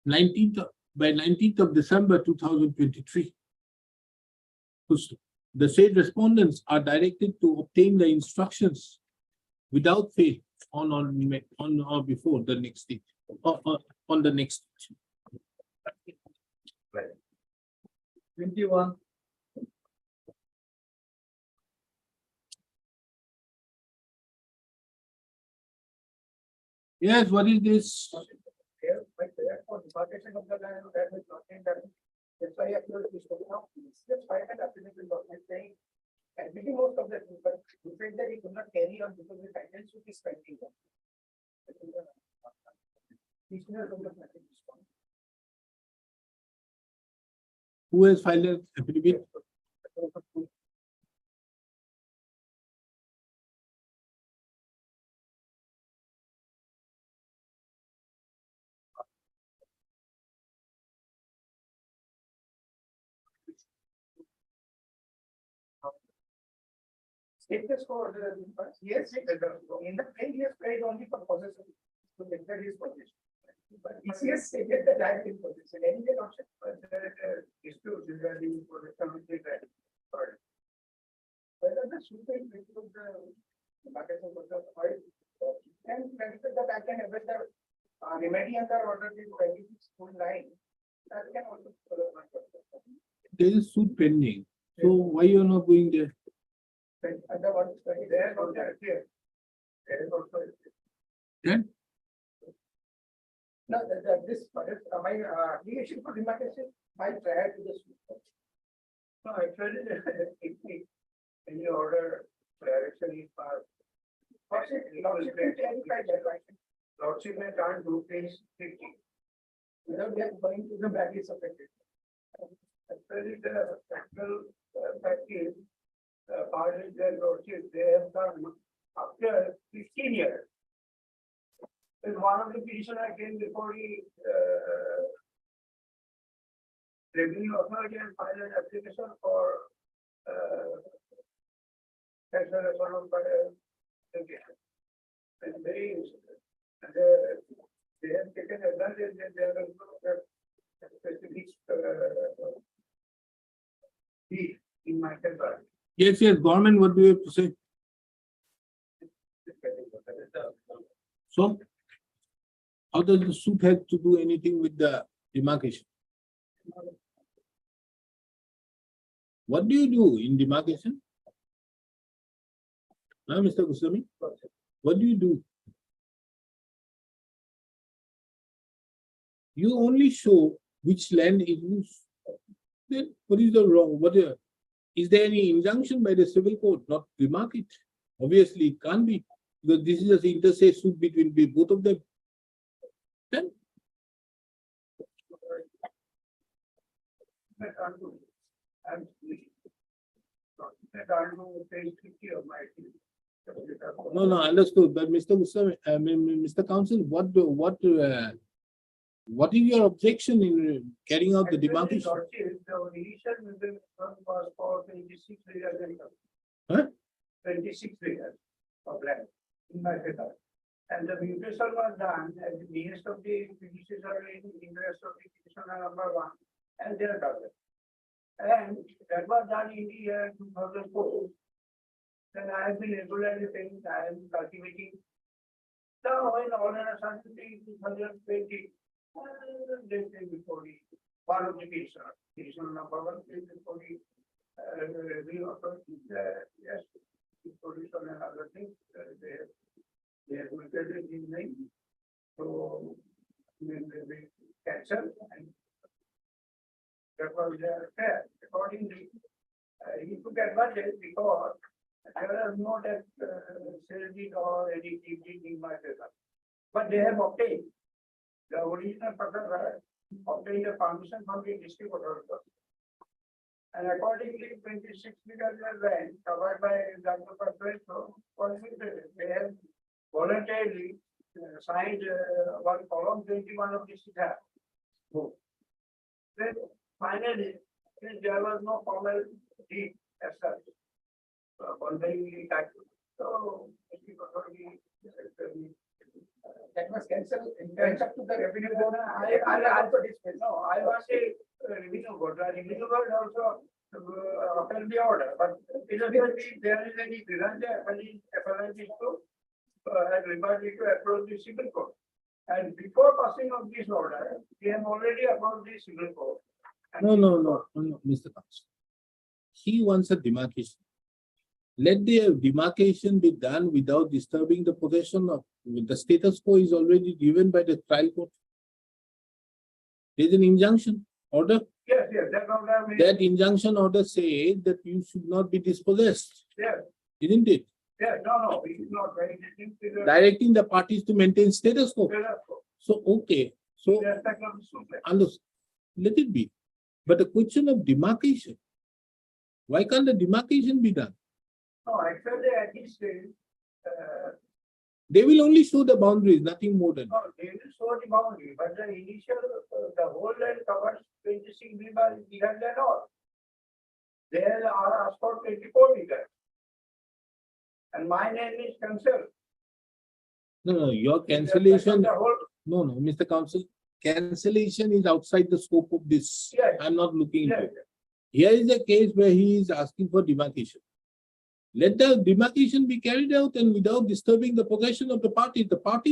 19th of December 2023. The said respondents are directed to obtain the instructions without fail on or before the next date, on the next date. 21. Yes, what is this? Here, like there for demarcation of the land that is not in that. That's why I feel this now. Just find an applicable document saying. And maybe most of the people, you said that he could not carry on because the finance should be spending. Who has filed an affidavit? Status for the, yes, in the plane, he has paid only for possession. To get that his possession. But ECS stated that I have in possession, any day option, but dispute regarding possession of the land. Whether the super of the market of the oil. And that I can have the remedy under order is 26.9. That can also. There is suit pending. So why you are not going there? Under what is there, not there, clear. There is also. Then No, this, my application for demarcation, my prior to this. No, actually, if we, any order, actually, Lordship may can't do page 50. Without that going to the back is affected. Actually, the actual fact is, part of their lordship, they have done after 15 years. And one of the petitioner came before the revenue authority and filed an application for tax referral by and very they have taken advantage and they have specific fee in my paper. yes, government, what do you have to say? So how does the suit have to do anything with the demarcation? What do you do in demarcation? Now, Mr. Goswami, what do you do? You only show which land is whose. Then what is the wrong? Is there any injunction by the civil court not to demark it? Obviously, it can't be, because this is an interstate suit between both of them. Then no, understood. But Mr. Goswami, Mr. Counsel, what is your objection in carrying out the demarcation? The initial was for 26 acres. Huh? 26 acres of land in my paper. And the mutation was done at the behest of the predecessor in interest of the petitioner number 1 and their daughter. And that was done in the year 2004. then I have been regularly saying I am cultivating. Now, when all in a sudden, 2020, they say before the one of the petition number one, is before the review of yes, before this on another thing, they have located his name. So, then they cancel and that was their affair. Accordingly, he took advantage because there was no that sales deed or any deed in my paper. But they have obtained the original person obtained the permission from the district authority. And accordingly, 26 meters land covered by Dr. Patel, so they have voluntarily signed one column 21 of the CITA. Then finally, since there was no formal deed as such, voluntarily tax. So, that was cancelled in terms of the revenue board. I also discussed. No, I was a revenue board. Revenue board also upheld the order, but there is any grant FLNG to at liberty to approach the civil court. And before passing of this order, we have already approached the civil court. No, Mr. Council. He wants a demarcation. Let the demarcation be done without disturbing the possession of, the status quo is already given by the trial court. There is an injunction order. Yes, that order may. That injunction order says that you should not be dispossessed, Yes, isn't it? no, we is not very distinct. Directing the parties to maintain status quo. So, okay, so understood. Let it be. But the question of demarcation, why can't the demarcation be done? No, actually, at this stage, They will only show the boundaries, nothing more than. no, they will show the boundary, but the initial, the whole land covers 26 meters bigger than all. There are asked for 24 meters. And my name is cancelled. No, your cancellation, The whole, no, Mr. Council, cancellation is outside the scope of this. Yes. I'm not looking into yes, it. Here is a case where he is asking for demarcation. Let the demarcation be carried out and without disturbing the possession of the parties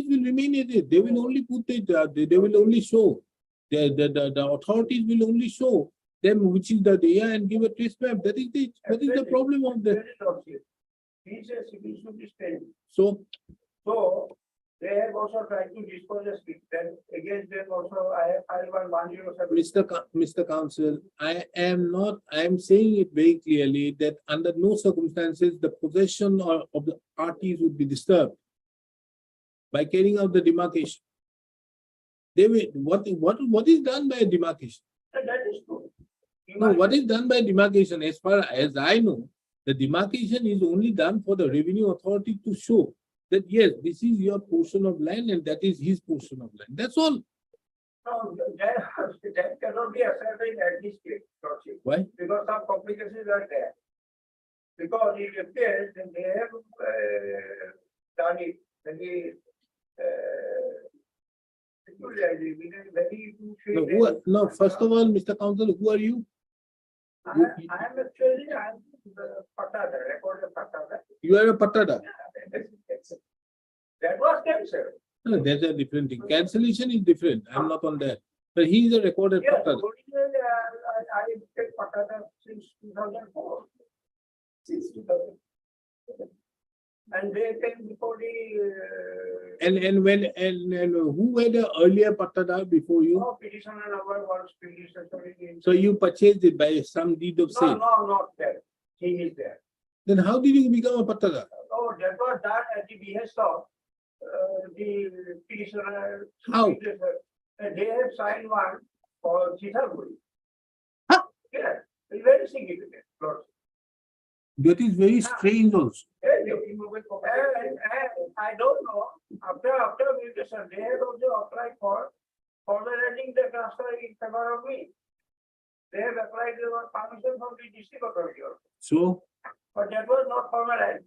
will remain as it. They will only put it, they will only show, the authorities will only show them which is the area and give a trace map. That is it. What is the problem of that? very obvious. He says civil suit is pending. So, So they have also tried to dispose of it. Then against them also, I have filed 107. Mr. Council, I am saying it very clearly that under no circumstances the possession of the parties would be disturbed by carrying out the demarcation. They will, what is done by a demarcation? And that is true. No, what is done by demarcation? As far as I know, the demarcation is only done for the revenue authority to show that yes, this is your portion of land and that is his portion of land. That's all. No, that cannot be ascertained at this stage, Lordship. Why? Because some complications are there. Because it appears that they have done it very peculiarly, very. No, first of all, Mr. Council, who are you? I am actually, I am the Patada, recorded Patada. You are a Pattada. That was cancelled. No, that's a different thing. Cancellation is different. I'm not on that. But he is a recorded Yes, Pattada. originally, I take Patada since 2004. Since 2004. And they came before the. And who had an earlier Pattada before you? No, petitioner number was petitioner. So you purchased it by some deed of No, sale. not there. He is there. Then how did you become a Pattada? Oh, that was done at the behest of the petitioner. How? And they have signed one for Chitaguri. Huh? Yeah, it's very significant. Lord. That is very strange also. And I don't know, after mutation, they have also applied for formalizing the transfer in favor of me. They have applied for permission from the district authority also. So But that was not formalized.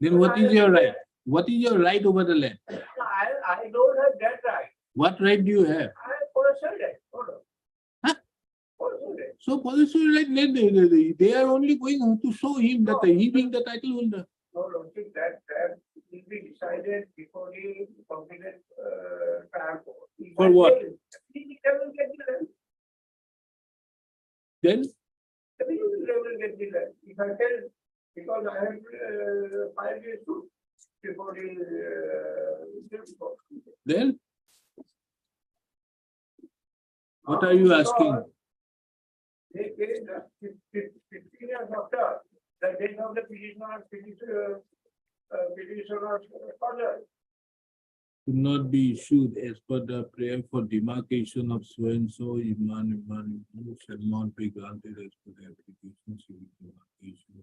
then what is your right? What is your right over the land? I don't have that right. What right do you have? I have for a sale right. Hold on. Huh? possessory. So possessory right, they are only going to show him that he being the title holder. No, logic that will be decided before the completed trial. For what? He will get the land. Then The will get the land. If I tell, because I have 5 years to before the. Then what are you asking? They gave 15 years after the death of the petitioner's father. To not be issued as per the prayer for demarcation of so and so, Iman, shall not be granted as per the application. Civic demarcation.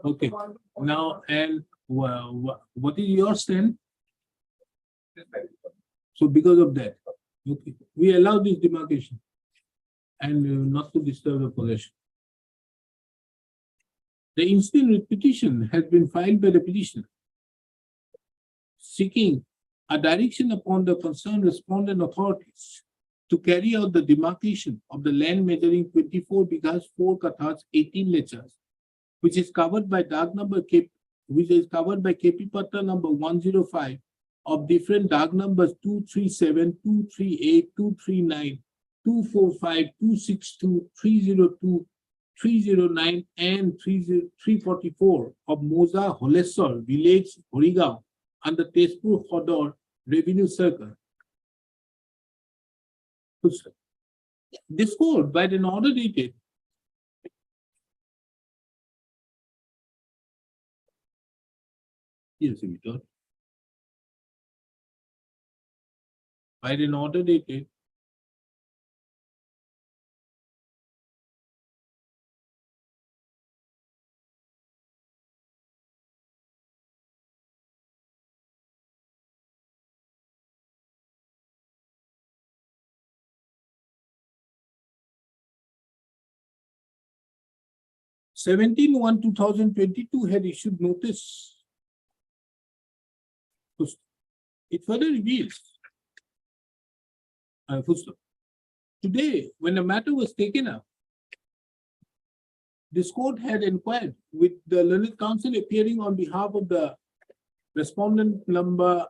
Okay. Now, and what is your stand? So because of that, okay, we allow this demarcation and not to disturb the possession. The instant writ petition has been filed by the petitioner, seeking a direction upon the concerned respondent authorities to carry out the demarcation of the land measuring 24 bighas 4 kathas 18 lechas, which is covered by dark number KP Patra number 105 of different dark numbers 237, 238, 239, 245, 262, 302, 309, and 344 of Moza Holeswar village, Horigaon, under Tezpur Hodor Revenue Circle. This court, by an order dated yes, Victor. By an order dated 17/1/2022 had issued notice. It further reveals. Today, when the matter was taken up, this court had inquired with the learned counsel appearing on behalf of the respondent number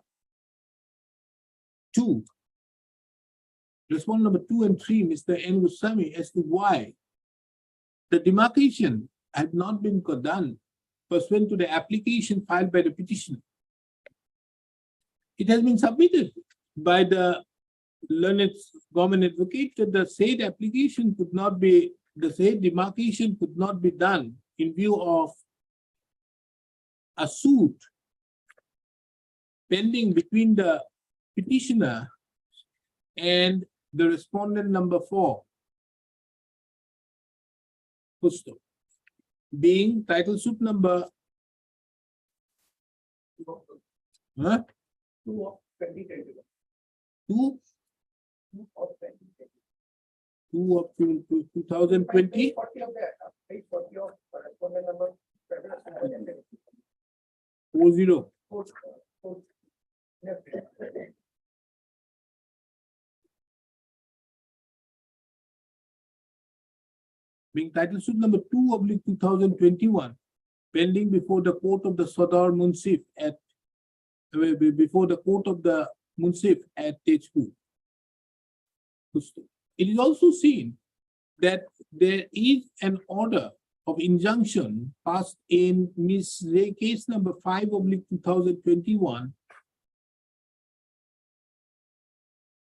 2. Respondent number 2 and 3, Mr. N. Goswami, as to why the demarcation had not been done pursuant to the application filed by the petitioner. It has been submitted by the learned government advocate that the said application could not be, the said demarcation could not be done in view of a suit pending between the petitioner and the respondent number 4. Being title suit number 2 of 2021. 2 of 2020. 2 of 2020. Page 40 of that, page 40 of correspondent number. 40. Being title suit number 2/2021, pending before the court of the Sodar Munsif at Tezpur. It is also seen that there is an order of injunction passed in Ms. Ray case number 5/2021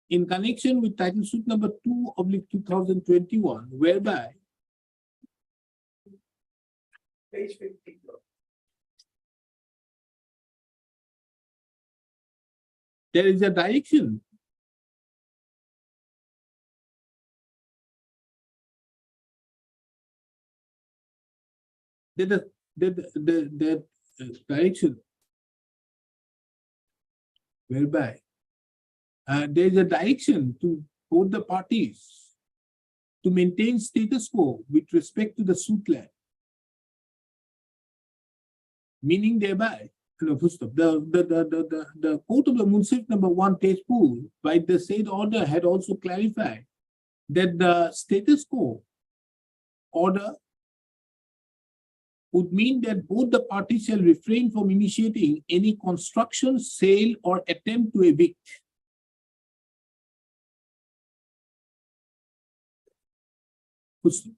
in connection with title suit number 2/2021, whereby Page 50. there is a direction that the direction whereby there is a direction to both the parties to maintain status quo with respect to the suit land, meaning thereby no, full stop. The court of the Munsif number 1 Tezpur by the said order had also clarified that the status quo order would mean that both the parties shall refrain from initiating any construction, sale, or attempt to evict. Full stop.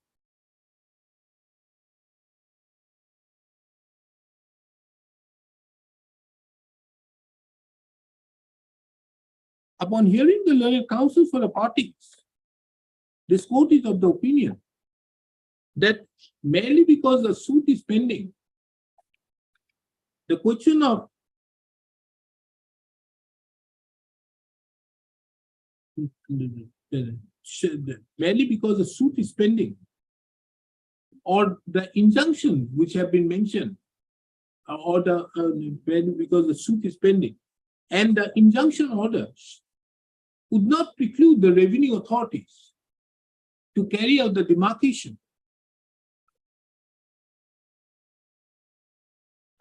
Upon hearing the learned counsel for the parties, this court is of the opinion that merely because the suit is pending, the question of merely because the suit is pending, or the injunction which have been mentioned, or the because the suit is pending, and the injunction orders would not preclude the revenue authorities to carry out the demarcation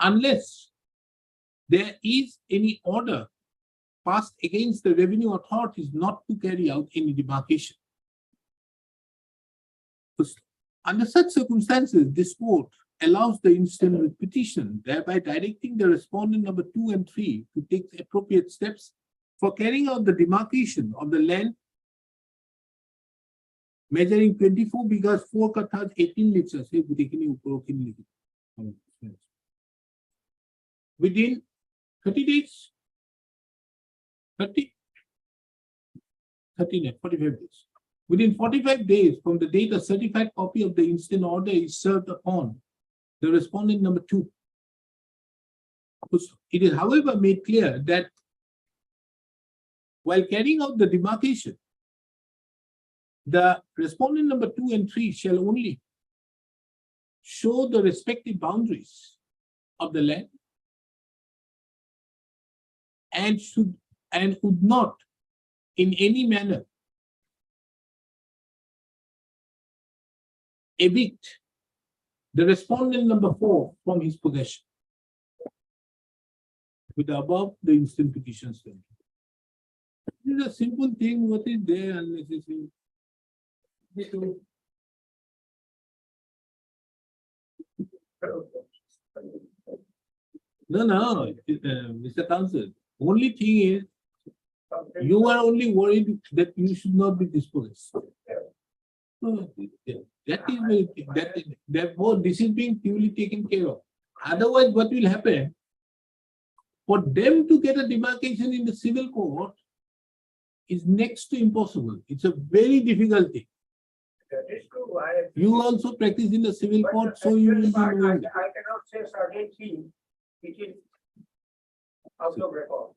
unless there is any order passed against the revenue authorities not to carry out any demarcation. Under such circumstances, this court allows the instant petition, thereby directing the respondent number 2 and 3 to take appropriate steps for carrying out the demarcation of the land measuring 24 bighas, 4 kathas, 18 liters. Within 30 days, 45 days. Within 45 days from the date a certified copy of the instant order is served upon the respondent number 2. It is, however, made clear that while carrying out the demarcation, the respondent number 2 and 3 shall only show the respective boundaries of the land and would not in any manner evict the respondent number 4 from his possession. With the above, the instant petition stand. This is a simple thing. What is there unnecessary? No, Mr. Counsel. Only thing is, you are only worried that you should not be dispossessed. So, that is therefore this is being duly taken care of. Otherwise, what will happen? For them to get a demarcation in the civil court is next to impossible. It's a very difficult thing. That is true. You also practice in the civil court, so you will be knowing that. I cannot say certain thing which is out of record.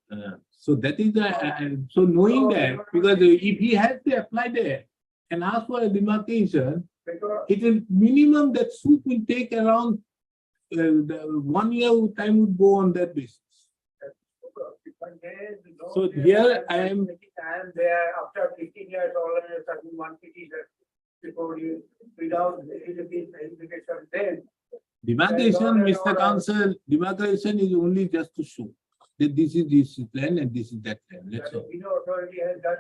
So that is the, so knowing that, because if he has to apply there and ask for a demarcation, Because it will minimum that suit will take around the 1 year time would go on that basis. So here I am there after 15 years already certain one petition before you without verification then. demarcation, Mr. Counsel, demarcation is only just to show that this is land and this is that land. That's all. Revenue authority has done.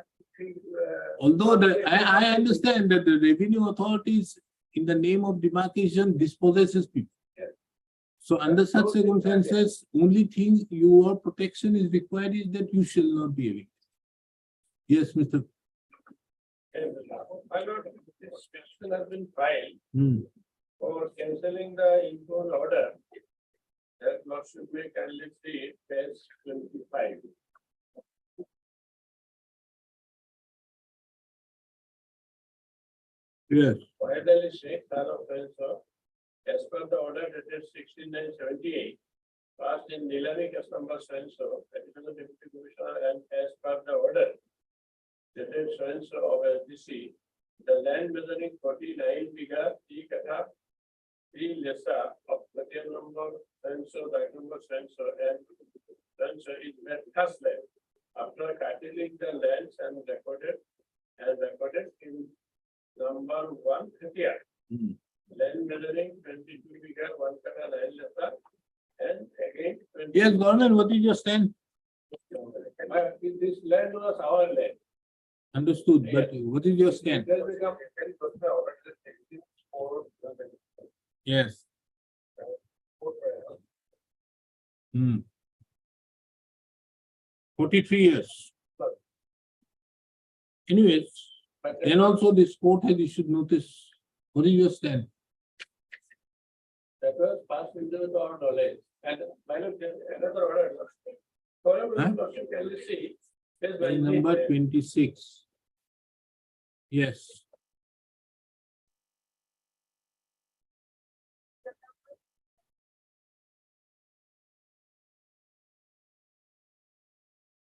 Although I understand that the revenue authorities in the name of demarcation dispossesses people. Yes. So under such circumstances, only thing your protection is required is that you shall not be evicted. Yes, Mr. My lord, this petition has been filed Hmm. for cancelling the import order. That lordship may kindly see page 25. Yes. Finally, Sheikh Khan of as per the order dated 6978, passed in Nilani case number so, that is the deputy commissioner, and as per the order dated so of SDC, the land measuring 49 bighas, 3 katha, 3 lessa of material number that number and is made thus land after cataloging the lands and recorded in number 130. Land measuring 22 bighas, 1 katha, 9 lessa, and again Yes, government, what is your stand? This land was our land. Understood, but what is your stand? Then become Yes. Hmm. 43 years. Anyways, then also this court has issued notice. What is your stand? That was passed without our knowledge. And another order. Huh? Can you see? There's File one number there. 26. Yes.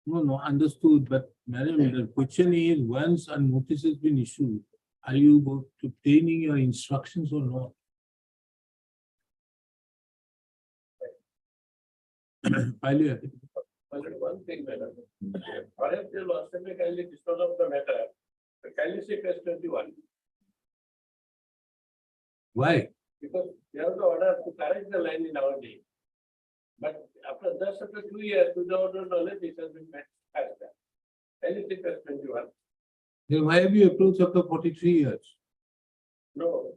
No, understood, but madam, the question is, once a notice has been issued, are you obtaining your instructions or not? File your affidavit. One thing, madam. Perhaps the last time kindly dispose of the matter. Kindly say press 21, Why? because we have the order to correct the line in our name. But after 2 years, without our knowledge, it has been met as that. Kindly say press 21. Then why have you approached after 43 years? No.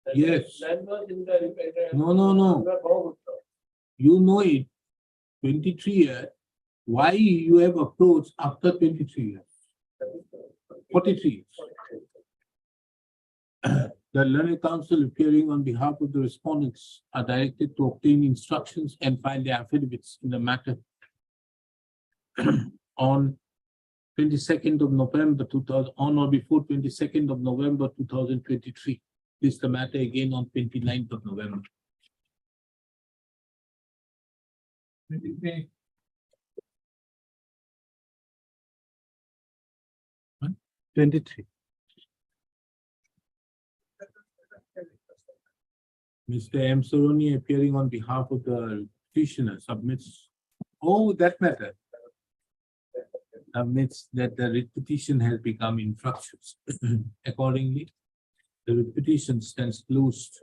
That Yes. Land was in the. No. You know it, 23 years. Why you have approached after 23 years? 43 years. The learned counsel appearing on behalf of the respondents are directed to obtain instructions and file their affidavits in the matter on 22nd of November 2000, on or before 22nd of November 2023. This is the matter again on 29th of November. 23. Mr. M. Saroni appearing on behalf of the petitioner submits, that matter. Admits that the writ petition has become infructuous. Accordingly, the writ petition stands closed.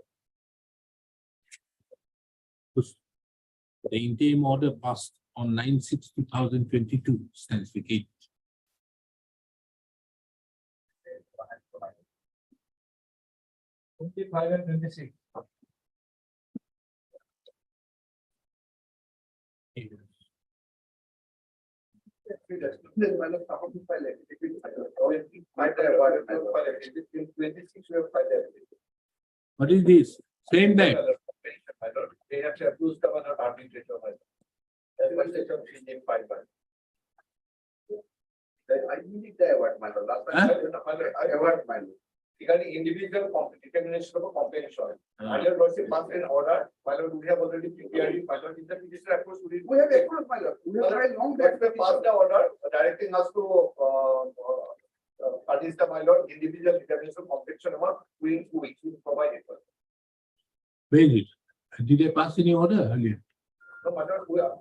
The interim order passed on 9/6/2022 stands vacated. Twenty-five and 26. What is this? Same time. They have to approve the one of arbitration. That's why they have changed in 5 months. I need the award, my lord. Last Huh? time, I award, my lord. Regarding individual determination of a compensation. Ah. Earlier lordship passed an order, my lord, we have already prepared it, my lord, in the petition approach. We have approved, my lord. We have tried long But back. we passed the order directing us to, furnish the, my lord, individual determination of compensation amount within 2 weeks, we provide it. Where is it? Did they pass any order earlier? No, my lord, we are,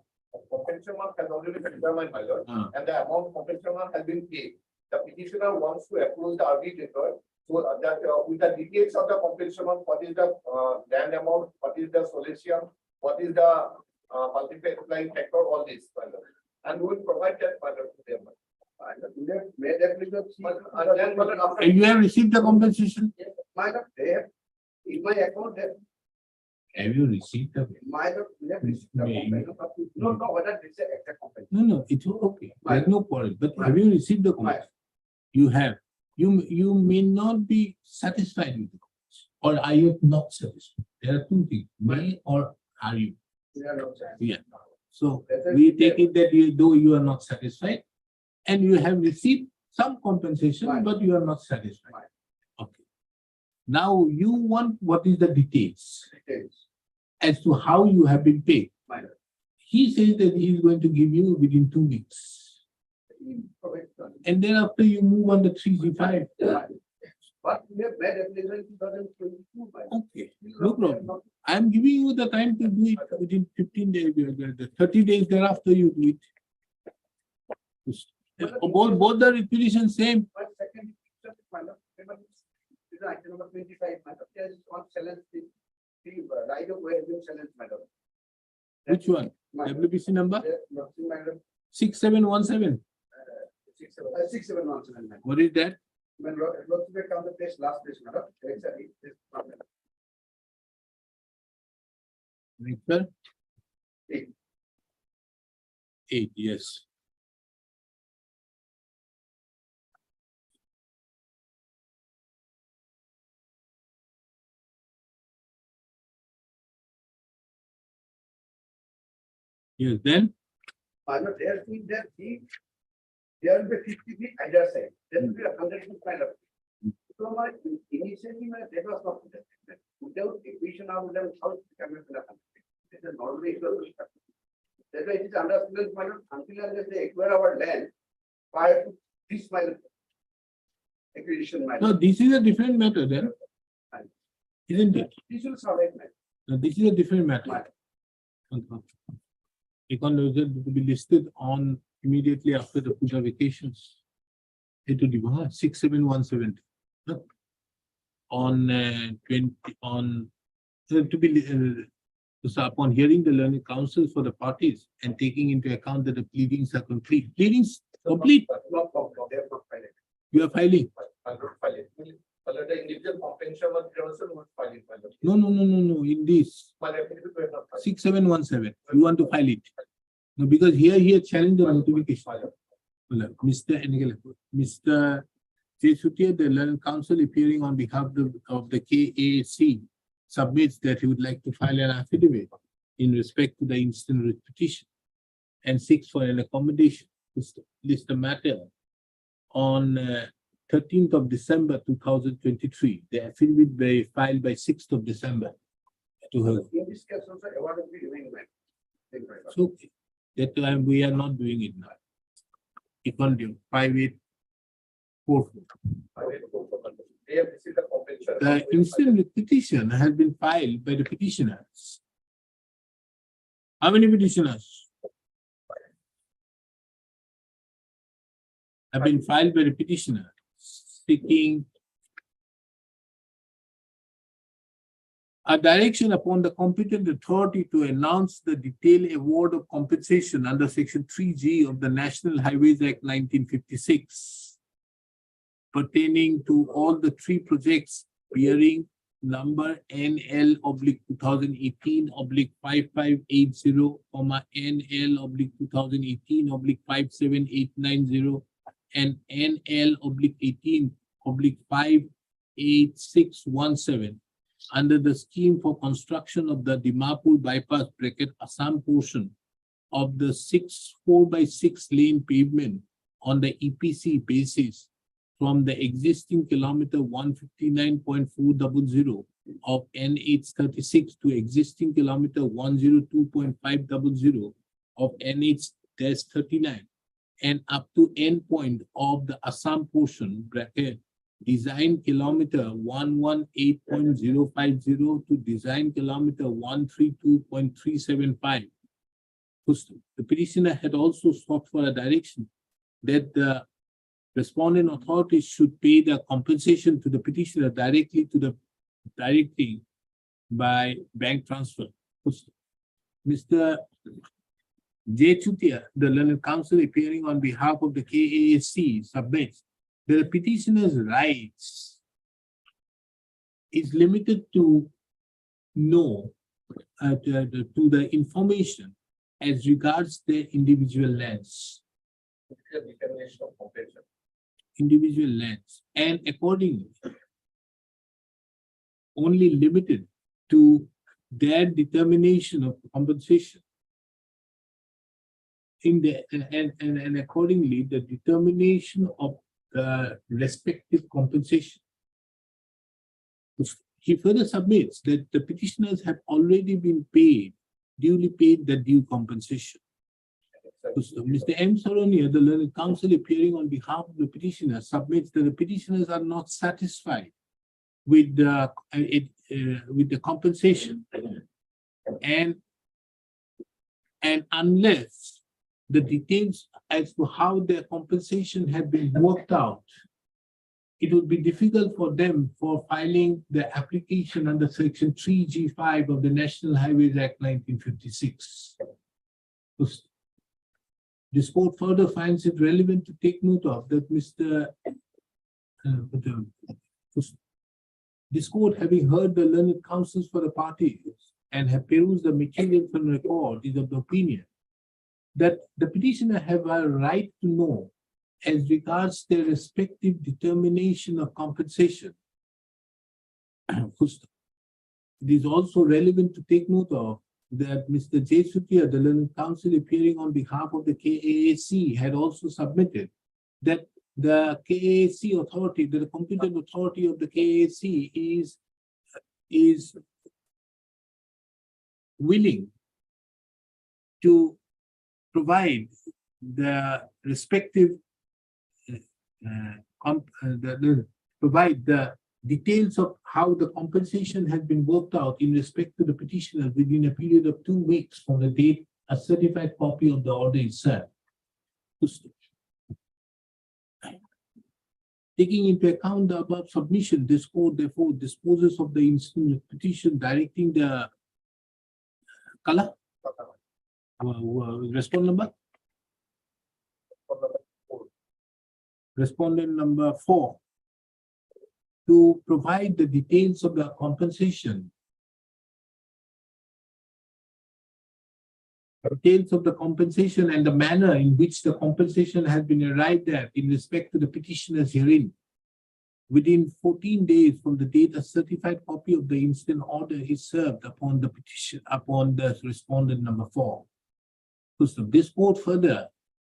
compensation amount has already been determined, my lord, Ah. and the amount of compensation amount has been paid. The petitioner wants to approve the arbitrator, so that with the details of the compensation amount, what is the land amount, what is the solicitation, what is the multiplying factor, all this, my lord. And we will provide that, my lord, to them. We have made application. And then, my lord, after. And you have received the compensation? My lord, they have, in my account, they Have you received the? my lord, we have received the Maybe. compensation. No, whether this is exact compensation. No, it's okay. There's no quarrel, but have you received the compensation? You have. You may not be satisfied with the compensation, or are you not satisfied? There are two things, may or are you? We are not saying. Yeah. So we take it that though you are not satisfied and you have received some compensation, Right. but you are not satisfied. Right. Okay. Now you want what is the details Details. as to how you have been paid. My lord. He says that he is going to give you within 2 weeks. And thereafter you move on the 3G5. But we have made application 2022. my lord. Okay, no problem. I am giving you the time to do it within 15 days, the 30 days thereafter you do it. Both the requisition same. But second, my lord, remember, this is item number 25, my lord. There is one challenge, the right of way has been challenged, my lord. Which one? WBC number Madam, 6717. 6717, madam. What is that? When lots of come the place, last place, madam. Exactly. Victor? Eight. 8, yes. Yes, then Madam, there will be 50 feet either side. There will be 100 feet kind of. So my initially my that was not protected. Without equation or without house coming to the country. It's a normal issue. That's why it is understood, madam, until unless they acquire our land prior to this mile acquisition. no, Madam. this is a different matter then, isn't it? This will solve it, madam. No, this is a different matter. Madam. Econ result to be listed on immediately after the Puja vacations. It will be 6717. Huh? On 20 on to be so upon hearing the learned counsel for the parties and taking into account that the pleadings are complete. Pleadings complete. Not, they are not filed. You are filing. I'm not filing. The individual comprehension was also not filing. No. In this My affidavit were not filed. 6717, you want to file it. No, because here challenge the notification. Mr. Jesutia, the learned counsel appearing on behalf of the KAC submits that he would like to file an affidavit in respect to the instant writ petition and seeks for an accommodation. List the matter on 13th of December 2023. The affidavit be filed by 6th of December to her. In this case also, award will be remaining, madam. Thank you very much. So that time we are not doing it now. Econ due 5844. They have received the comprehension. The instant writ petition has been filed by the petitioners. How many petitioners? Have been filed by the petitioner seeking a direction upon the competent authority to announce the detailed award of compensation under Section 3G of the National Highways Act 1956 pertaining to all the 3 projects bearing number NL/2018/5580, NL/2018/57890 and NL/18/58617 under the scheme for construction of the Dimapur bypass Assam portion of the 4x6 lane pavement on the EPC basis from the existing kilometer 159.400 of NH36 to existing kilometer 102.500 of NH-39 and up to end point of the Assam portion design kilometer 118.050 to design kilometer 132.375. The petitioner had also sought for a direction that the respondent authorities should pay the compensation to the petitioner directly by bank transfer. Mr. J. Chutia, the learned counsel appearing on behalf of the KAC, submits that the petitioner's rights is limited to know to the information as regards their individual lands. The determination of comprehension. Individual lands, and accordingly only limited to their determination of compensation in the and accordingly the determination of the respective compensation. He further submits that the petitioners have already been duly paid the due compensation. Mr. M. Saronia, the learned counsel appearing on behalf of the petitioner, submits that the petitioners are not satisfied with the compensation, and unless the details as to how their compensation had been worked out, it would be difficult for them for filing the application under Section 3G5 of the National Highways Act 1956. This court further finds it relevant to take note of that this court, having heard the learned counsels for the parties and have perused the material from the record, is of the opinion that the petitioner have a right to know as regards their respective determination of compensation. It is also relevant to take note of that Mr. J. Sutia, the learned counsel appearing on behalf of the KAAC, had also submitted that the KAAC authority, the competent authority of the KAAC is willing to provide the respective provide the details of how the compensation has been worked out in respect to the petitioner within a period of 2 weeks from the date a certified copy of the order is served. Taking into account the above submission, this court therefore disposes of the instant petition directing the color respondent number. Respondent number 4 to provide the details of the compensation. Details of the compensation and the manner in which the compensation has been arrived at in respect to the petitioner's hearing within 14 days from the date a certified copy of the instant order is served upon the petition upon the respondent number 4. So this court further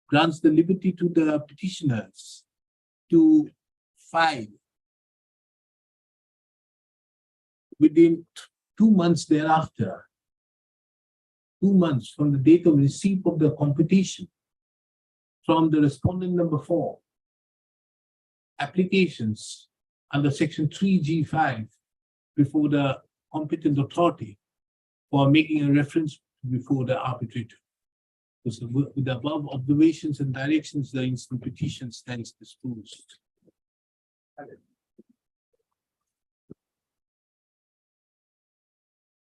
grants the liberty to the petitioners to file within 2 months thereafter, 2 months from the date of receipt of the computation from the respondent number 4, applications under section 3G5 before the competent authority for making a reference before the arbitrator. So with the above observations and directions, the instant petition stands disposed.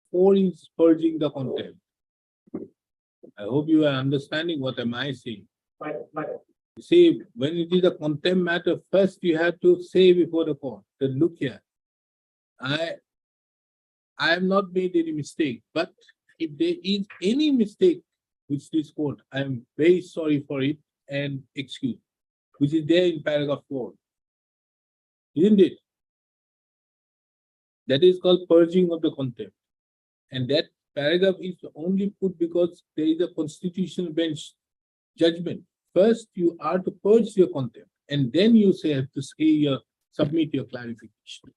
Four is purging the contempt. I hope you are understanding what am I saying. You see, when it is a contempt matter, first you have to say before the court that look here, I have not made any mistake, but if there is any mistake which this court, I am very sorry for it and excuse, which is there in paragraph 4. Isn't it? That is called purging of the contempt. And that paragraph is only put because there is a constitutional bench judgment. First, you are to purge your contempt, and then you have to submit your clarification.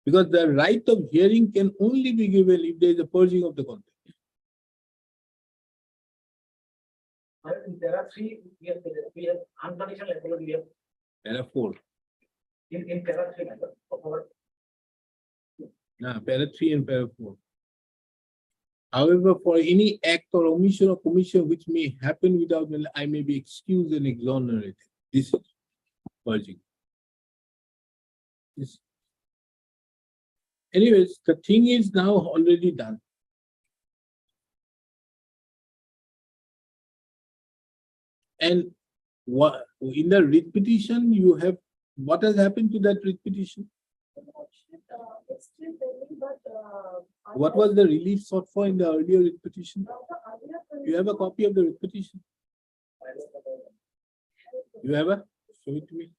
Because the right of hearing can only be given if there is a purging of the contempt. There are three, we have unconditional liability, we have There are 4. in there are 3 members. Para 3 and para 4. However, for any act or omission or commission which may happen without, I may be excused and exonerated. This is purging. This. Anyways, the thing is now already done. And what in the writ petition you have, what has happened to that writ petition? It's still pending, but. What was the relief sought for in the earlier writ petition? You have a copy of the writ petition? You have a? Show it to me.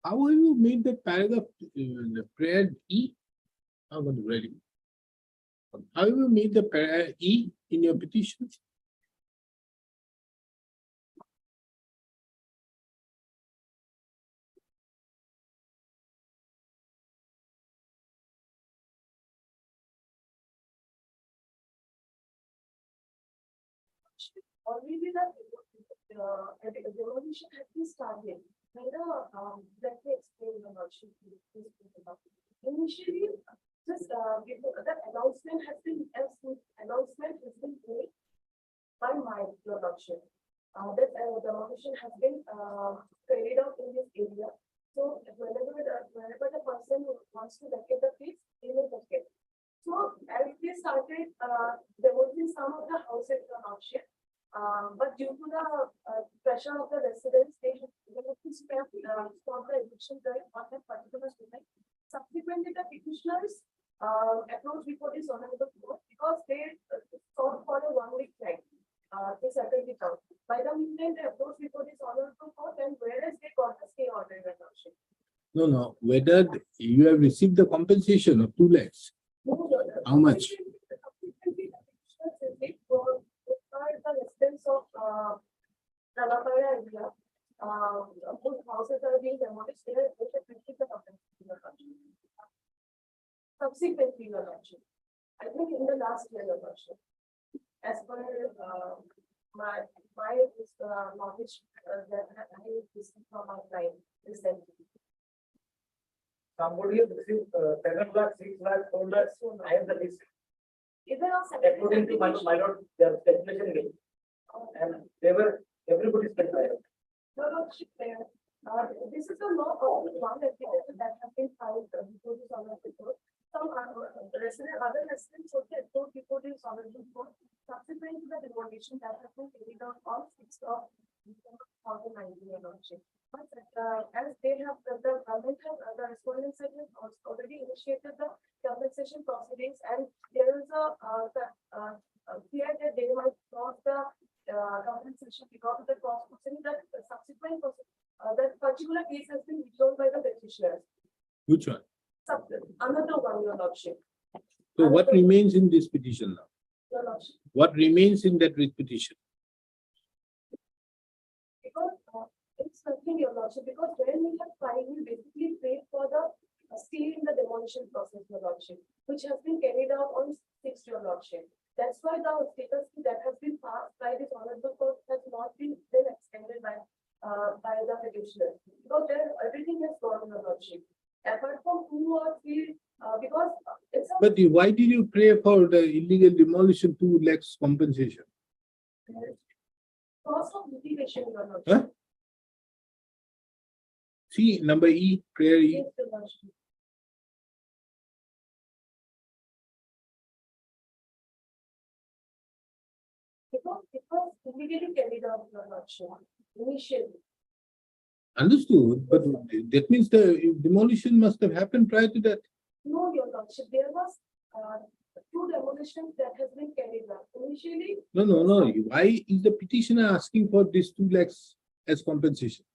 How have you made the paragraph the prayer E? I'm going to read it. How have you made the prayer E in your petition? already the demolition has been started. Let me explain the lordship. Initially, just before that announcement has been made by my lordship. That demolition has been carried out in this area. So whenever the person who wants to vacate the place, they will vacate. So as they started demolishing some of the houses in the township, but due to the pressure of the residents, they have to stop the eviction drive on that particular street. Subsequently, the petitioners approached before this honorable court because they sought for a 1 week time to settle it out. By the meantime, they approached before this honorable court, and whereas they got a stay order in the township. No, whether you have received the compensation of 2 lakhs. How much? The residents of Nalapaya area, whose houses are being demolished, they have received the compensation. Subsequently, your lordship, I think in the last year, your lordship, as per my knowledge that I received from my client recently. Somebody has received 7 lakh, 6 lakh, 4 lakh, so I have the list. Even on According to my lord, their speculation rate. And everybody speculated. Your lordship, this is a law of one application that has been filed before this honorable court. Some other residents also approached before this honorable court. Subsequent to the demolition that has been carried out on 6th of December 2019, your lordship. But as they have, the government have, the respondents have already initiated the compensation proceedings, and there is a fear that they might cross the compensation because of the cross proceeding that subsequent that particular case has been withdrawn by the petitioners. Which one? Another one, your lordship. So what remains in this petition now? Your lordship. What remains in that petition? Because it's nothing, your lordship, because when we have filed, we basically paid for the stay in the demolition process, your lordship, which has been carried out on 6th, your lordship. That's why the status that has been passed by this honorable court has not been then extended by the petitioner. Because there everything has gone, your lordship. Apart from 2 or 3, because it's a But why did you pray for the illegal demolition 2 lakhs compensation? cost of litigation, your lordship. Huh? See, number E, prayer E. Yes, your lordship. Because immediately carried out, your lordship, initially. Understood, but that means the demolition must have happened prior to that. No, your lordship, there was 2 demolitions that has been carried out. Initially, No. Why is the petitioner asking for this 2 lakhs as compensation?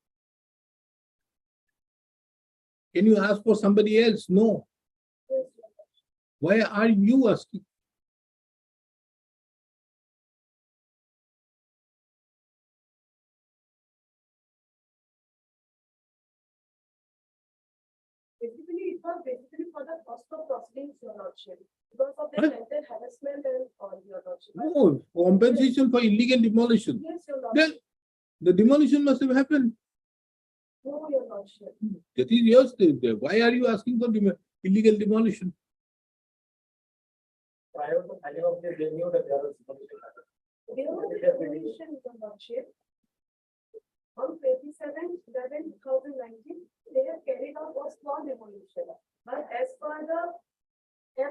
Can you ask for somebody else? No. yes, your lordship. Why are you asking? Basically, it was basically for the cost of proceedings, your lordship, because of the Huh? mental harassment and all, your lordship. No, compensation for illegal demolition. Yes, your Then lordship. the demolition must have happened. No, your lordship. That is yours. Why are you asking for illegal demolition? Prior to filing of this, they knew that there was demolition. There was a demolition, your lordship. On 27/11/2019, they have carried out a small demolition. But as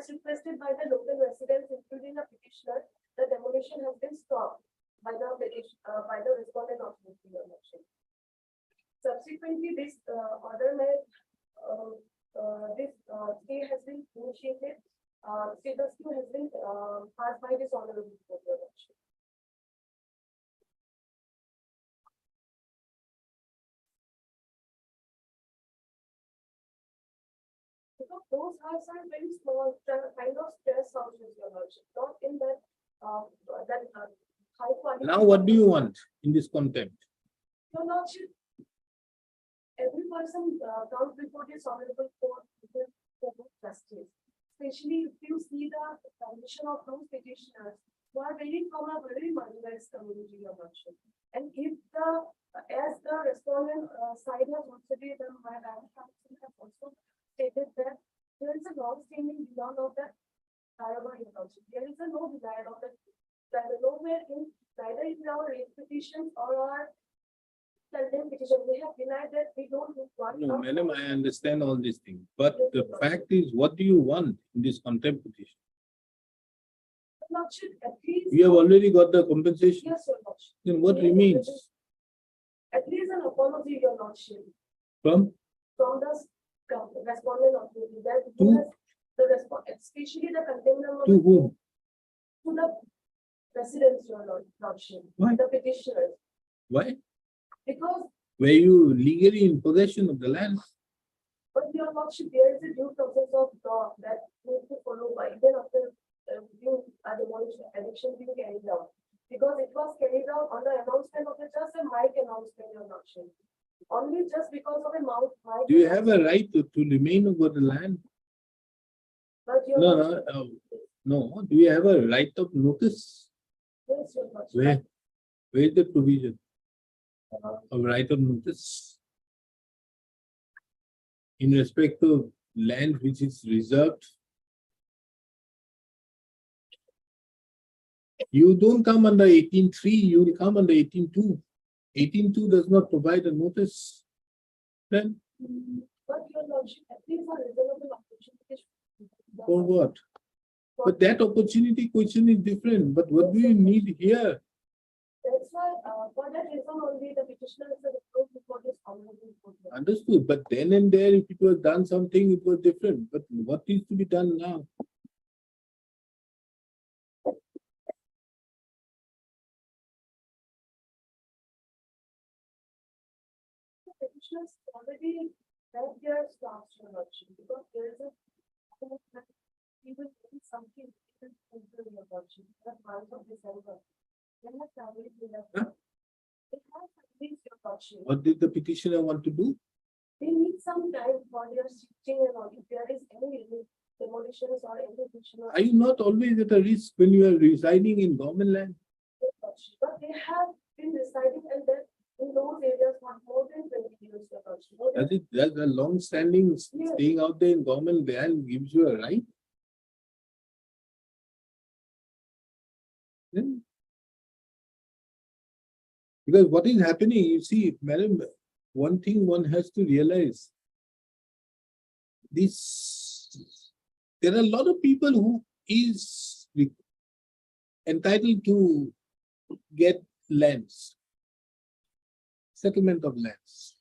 requested by the local residents, including the petitioner, the demolition has been stopped by the respondent of the demolition. Subsequently, this order may, this stay has been initiated, status quo has been passed by this honorable court, your lordship. Because those houses are very small, kind of stress houses, your lordship, not in that, high quality. Now, what do you want in this contempt? Your lordship, every person comes before this honorable court with justice. Especially if you see the condition of those petitioners who are very from a very marginalized community, Your Lordship. And if the, as the respondent side has also been, my land council has also stated that there is a long-standing demand of that dialogue, Your Lordship. There is a no desire of that nowhere in neither in our rate petitions or our contempt petition, we have denied that we don't want. No, madam, I understand all these things, but the fact is, what do you want in this contempt petition? Your Lordship, at least. You have already got the compensation, Yes, Your Lordship. then what remains At least an apology, Your Lordship, from? from the respondent of that To? who has the response, especially the contempt number. To whom? To the residents, Your Lordship. Why? The petitioners, Why? because, Were you legally in possession of the land? but Your Lordship, there is a due process of law that needs to follow by even after you are demolished, eviction being carried out. Because it was carried out on the announcement of the just a mic announcement, Your Lordship. Only just because of a mouth mic. Do you have a right to remain over the land? But Your No, Lordship. no. Do you have a right of notice? Yes, Your Lordship. Where is the provision of right of notice? In respect to land which is reserved. You don't come under 18.3, you will come under 18.2. 18.2 does not provide a notice. Then But Your Lordship, at least a reasonable opportunity. for what? But that opportunity question is different. But what do you need here? That's why, for that reason only the petitioner is approved before this honorable court. Understood. But then and there, if it was done something, it was different. But what needs to be done now? Petitioners already have their staff, Your Lordship, because there is a. Even something. Your Lordship, the month of December. They have family dinner. Huh? They have families, Your Lordship. What did the petitioner want to do? They need some time for their shifting and all, if there is any demolitions or any additional. Are you not always at a risk when you are residing in government land? But they have been residing and then in those areas for more than 20 years. Your Lordship. More than- Does a long-standing Yes. staying out there in government land gives you a right? Then- Because what is happening, you see, madam, one thing one has to realize. There are a lot of people who is entitled to get lands. Settlement of lands.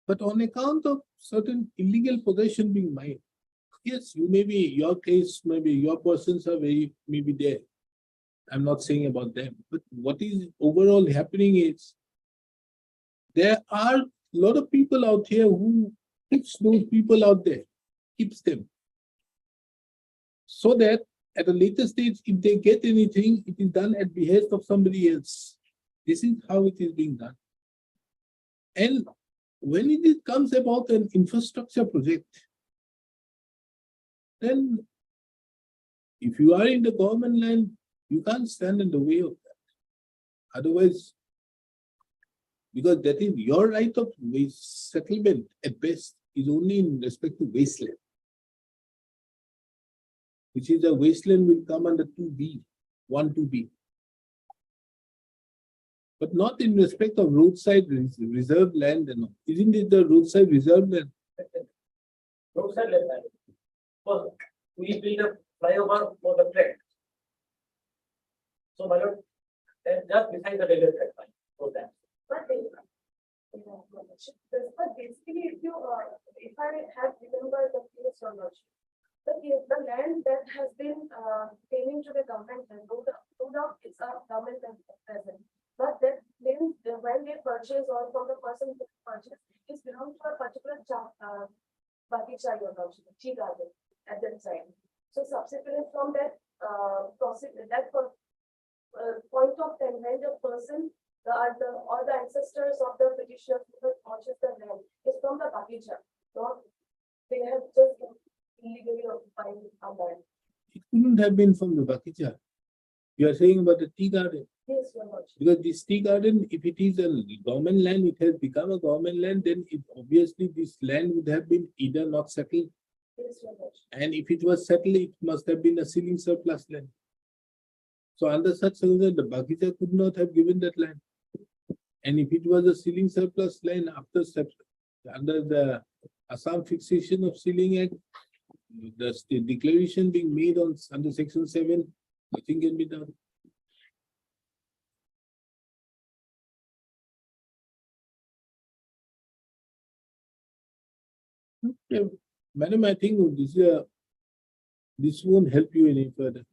But on account of certain illegal possession being made, yes, you may be, your case, maybe your persons are maybe there. I'm not saying about them, but what is overall happening is there are a lot of people out here who keeps those people out there, keeps them. So that at a later stage, if they get anything, it is done at behest of somebody else. This is how it is being done. And when it comes about an infrastructure project, then if you are in the government land, you can't stand in the way of that. Otherwise, because that is your right of settlement at best is only in respect to wasteland. Which is a wasteland will come under 2B, 1-2B. But not in respect of roadside reserved land and all. Isn't it the roadside reserved land? Roadside land. First, we build a flyover for the track. So, my lord, then just beside the railway track line, for that. But basically, if I have remembered the case or not, the land that has been came to the government, and no doubt it's a government land at present. But that means when they purchase or from the person who purchase, it belongs to a particular Bagicha or tea garden at that time. So subsequently from that process, that point of time when the person or the ancestors of the petitioner who purchased the land is from the Bagicha. So they have just illegally occupied our land. It couldn't have been from the Bakicha. You are saying about the tea garden. Yes, Your Lordship. Because this tea garden, if it is a government land, it has become a government land, then it obviously this land would have been either not settled, Yes, Your Lordship. and if it was settled, it must have been a ceiling surplus land. So under such circumstances, the Bagicha could not have given that land. And if it was a ceiling surplus land under the Assam Fixation of Ceiling Act, the declaration being made on under Section 7, nothing can be done. Okay. Madam, I think this won't help you any further.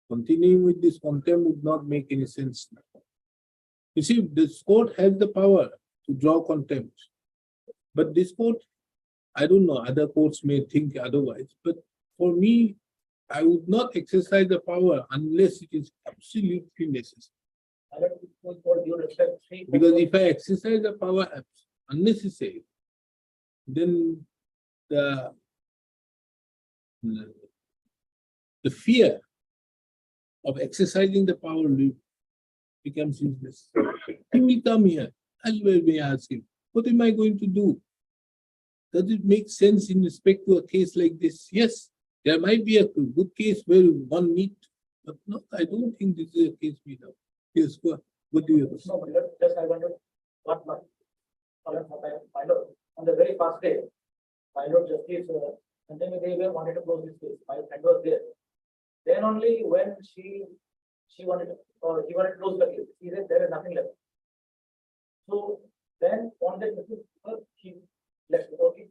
Continuing with this contempt would not make any sense. You see, this court has the power to draw contempt. But this court, I don't know, other courts may think otherwise, but for me, I would not exercise the power unless it is absolutely necessary. I don't think with all due respect, Because if I exercise the power unnecessary, then the fear of exercising the power becomes useless. He will come here. As well may ask him, what am I going to do? Does it make sense in respect to a case like this? Yes, there might be a good case where one need, but no, I don't think this is a case we have. Yes, what do you have? No, but just I wonder what my lord, on the very first day, my lord justice, and then they were wanted to close this case. My friend was there. Then only when she wanted to, or he wanted to close the case, he said there is nothing left. So then on that, he left. Okay.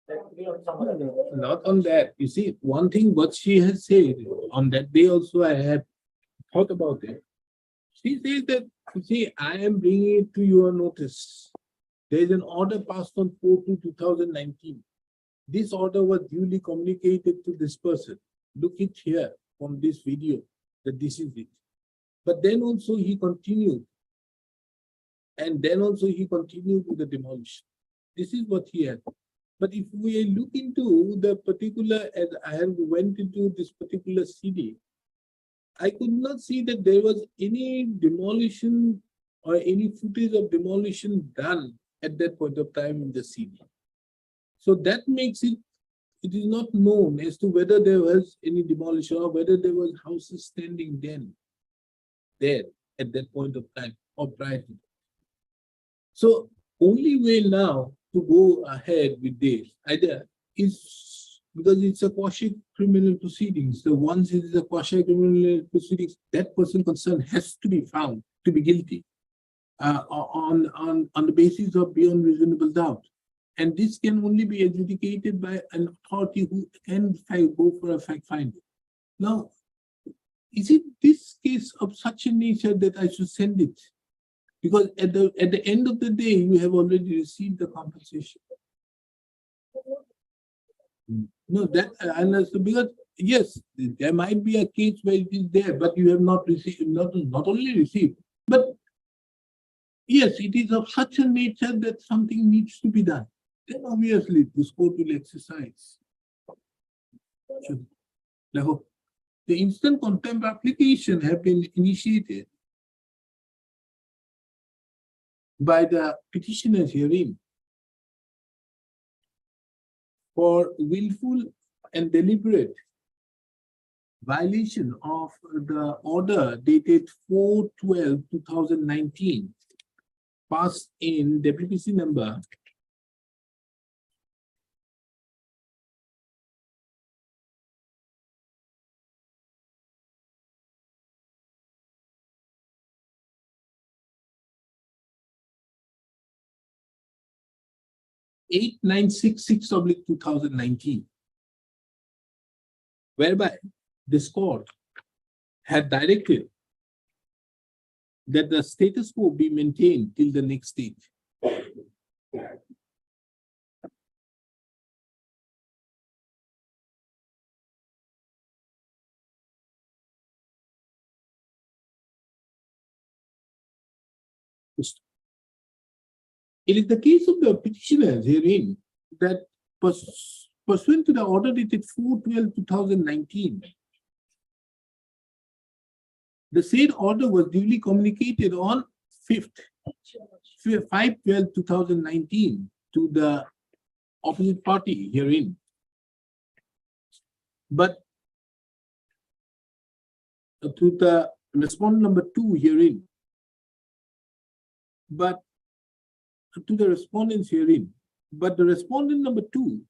That will be on some other day. Not on that. You see, one thing what she has said on that day also, I have thought about it. She says that, you see, I am bringing it to your notice. There is an order passed on 4/2/2019. This order was duly communicated to this person. Look it here from this video that this is it. But then also he continued. And then also he continued with the demolition. This is what he had. But if we look into the particular, as I have went into this particular CD, I could not see that there was any demolition or any footage of demolition done at that point of time in the CD. So that makes it is not known as to whether there was any demolition or whether there was houses standing then, there at that point of time or prior to that. So only way now to go ahead with this either is because it's a quasi-criminal proceedings. So once it is a quasi-criminal proceedings, that person concerned has to be found to be guilty on the basis of beyond reasonable doubt. And this can only be adjudicated by an authority who can go for a fact finding. Now, is it this case of such a nature that I should send it? Because at the end of the day, you have already received the compensation. No, that I understand, because yes, there might be a case where it is there, but you have not received, not only received, but yes, it is of such a nature that something needs to be done. Then obviously this court will exercise. Now, the instant contempt application have been initiated by the petitioners herein for willful and deliberate violation of the order dated 4/12/2019, passed in WPC number 8966/2019, whereby this court had directed that the status quo be maintained till the next stage. It is the case of the petitioners herein that pursuant to the order dated 4/12/2019, the said order was duly communicated on 5/12/2019 to the opposite party herein. But to the respondent number 2 herein, but to the respondents herein, but the respondent number 2,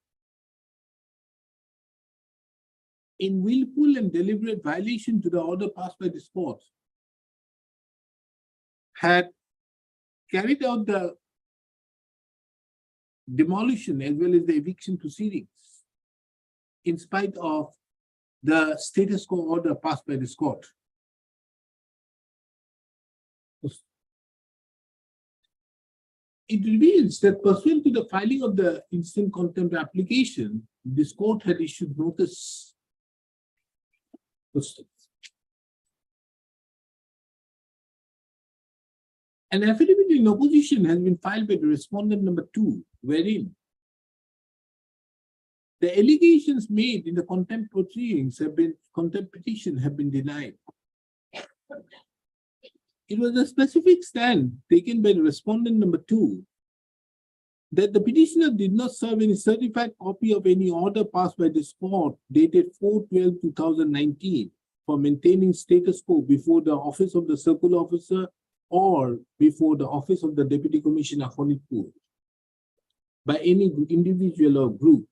in willful and deliberate violation to the order passed by this court, had carried out the demolition as well as the eviction proceedings in spite of the status quo order passed by this court. It reveals that pursuant to the filing of the instant contempt application, this court had issued notice. An affidavit in opposition has been filed by the respondent number 2, wherein the allegations made in the contempt proceedings contempt petition have been denied. It was a specific stand taken by the respondent number 2 that the petitioner did not serve any certified copy of any order passed by this court dated 4/12/2019 for maintaining status quo before the office of the circle officer or before the office of the Deputy Commissioner Honipur by any individual or group.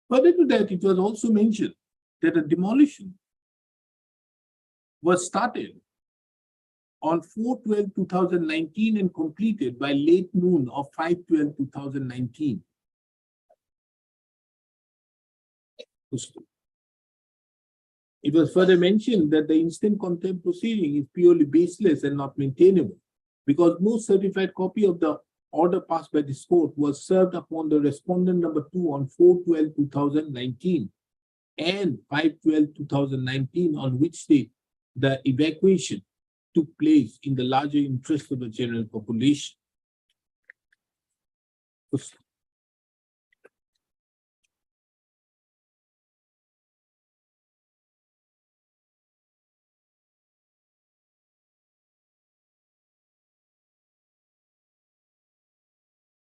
Further to that, it was also mentioned that a demolition was started on 4/12/2019 and completed by late noon of 5/12/2019. It was further mentioned that the instant contempt proceeding is purely baseless and not maintainable because no certified copy of the order passed by this court was served upon the respondent number 2 on 4/12/2019 and 5/12/2019, on which date the evacuation took place in the larger interest of the general population.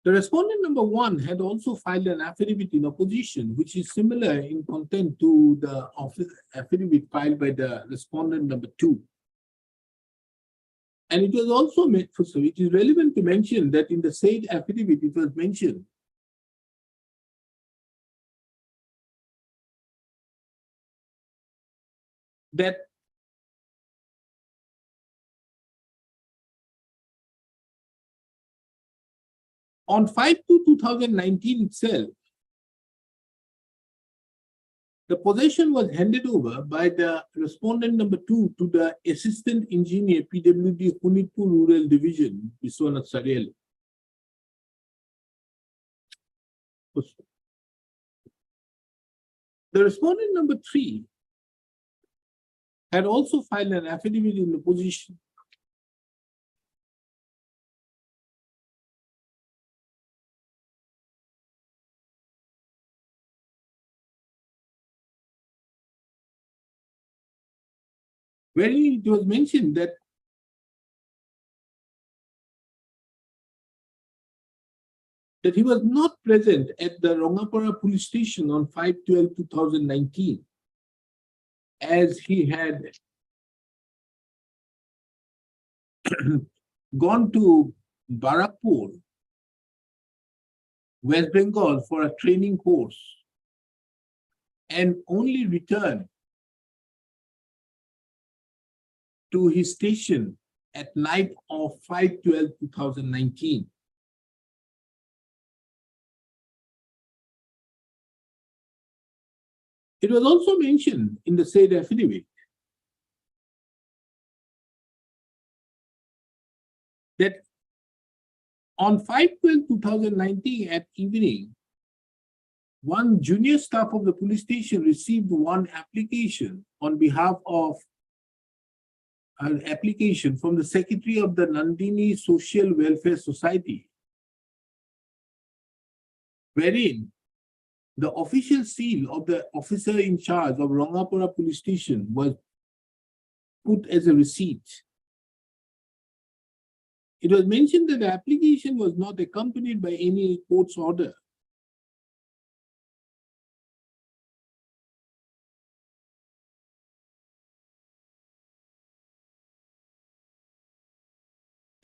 The respondent number 1 had also filed an affidavit in opposition, which is similar in content to the affidavit filed by the respondent number 2. And it was also made, so it is relevant to mention that in the said affidavit, it was mentioned that on 5/2/2019 itself, the possession was handed over by the respondent number 2 to the Assistant Engineer, PWD Honipur Rural Division, Biswanath Sarel. The respondent number 3 had also filed an affidavit in opposition wherein it was mentioned that he was not present at the Rangapara police station on 5/12/2019, as he had gone to Barakpur, West Bengal for a training course and only returned to his station at night of 5/12/2019. It was also mentioned in the said affidavit that on 5/12/2019 at evening, one junior staff of the police station received one application on behalf of an application from the Secretary of the Nandini Social Welfare Society, wherein the official seal of the officer in charge of Rangapura Police Station was put as a receipt. It was mentioned that the application was not accompanied by any court's order.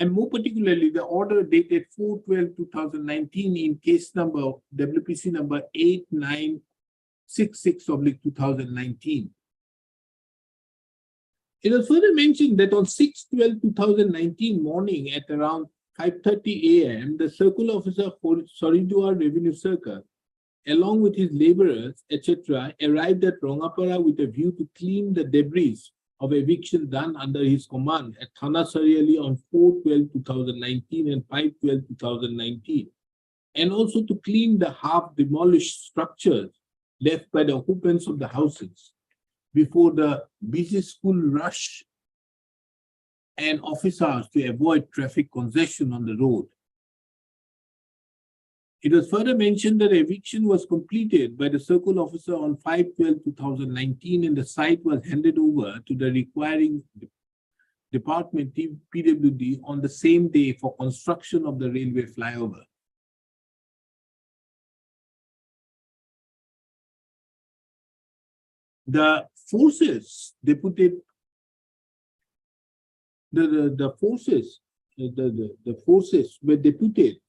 And more particularly, the order dated 4/12/2019 in case number WPC number 8966/2019. It was further mentioned that on 6/12/2019 morning at around 5:30 a.m., the circle officer for Saridua Revenue Circle, along with his laborers, etc., arrived at Rangapura with a view to clean the debris of eviction done under his command at Thana Sariali on 4/12/2019 and 5/12/2019, and also to clean the half-demolished structures left by the occupants of the houses before the busy school rush and office hours to avoid traffic congestion on the road. It was further mentioned that eviction was completed by the circle officer on 5/12/2019 and the site was handed over to the requiring department PWD on the same day for construction of the railway flyover. The forces deputed, the forces were deputed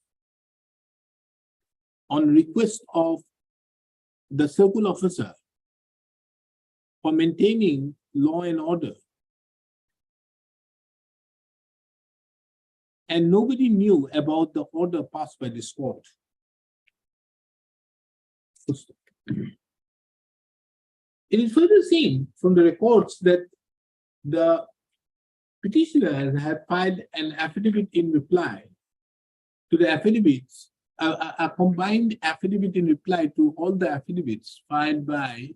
on request of the circle officer for maintaining law and order. And nobody knew about the order passed by this court. It is further seen from the records that the petitioner had filed an affidavit in reply to the affidavits, a combined affidavit in reply to all the affidavits filed by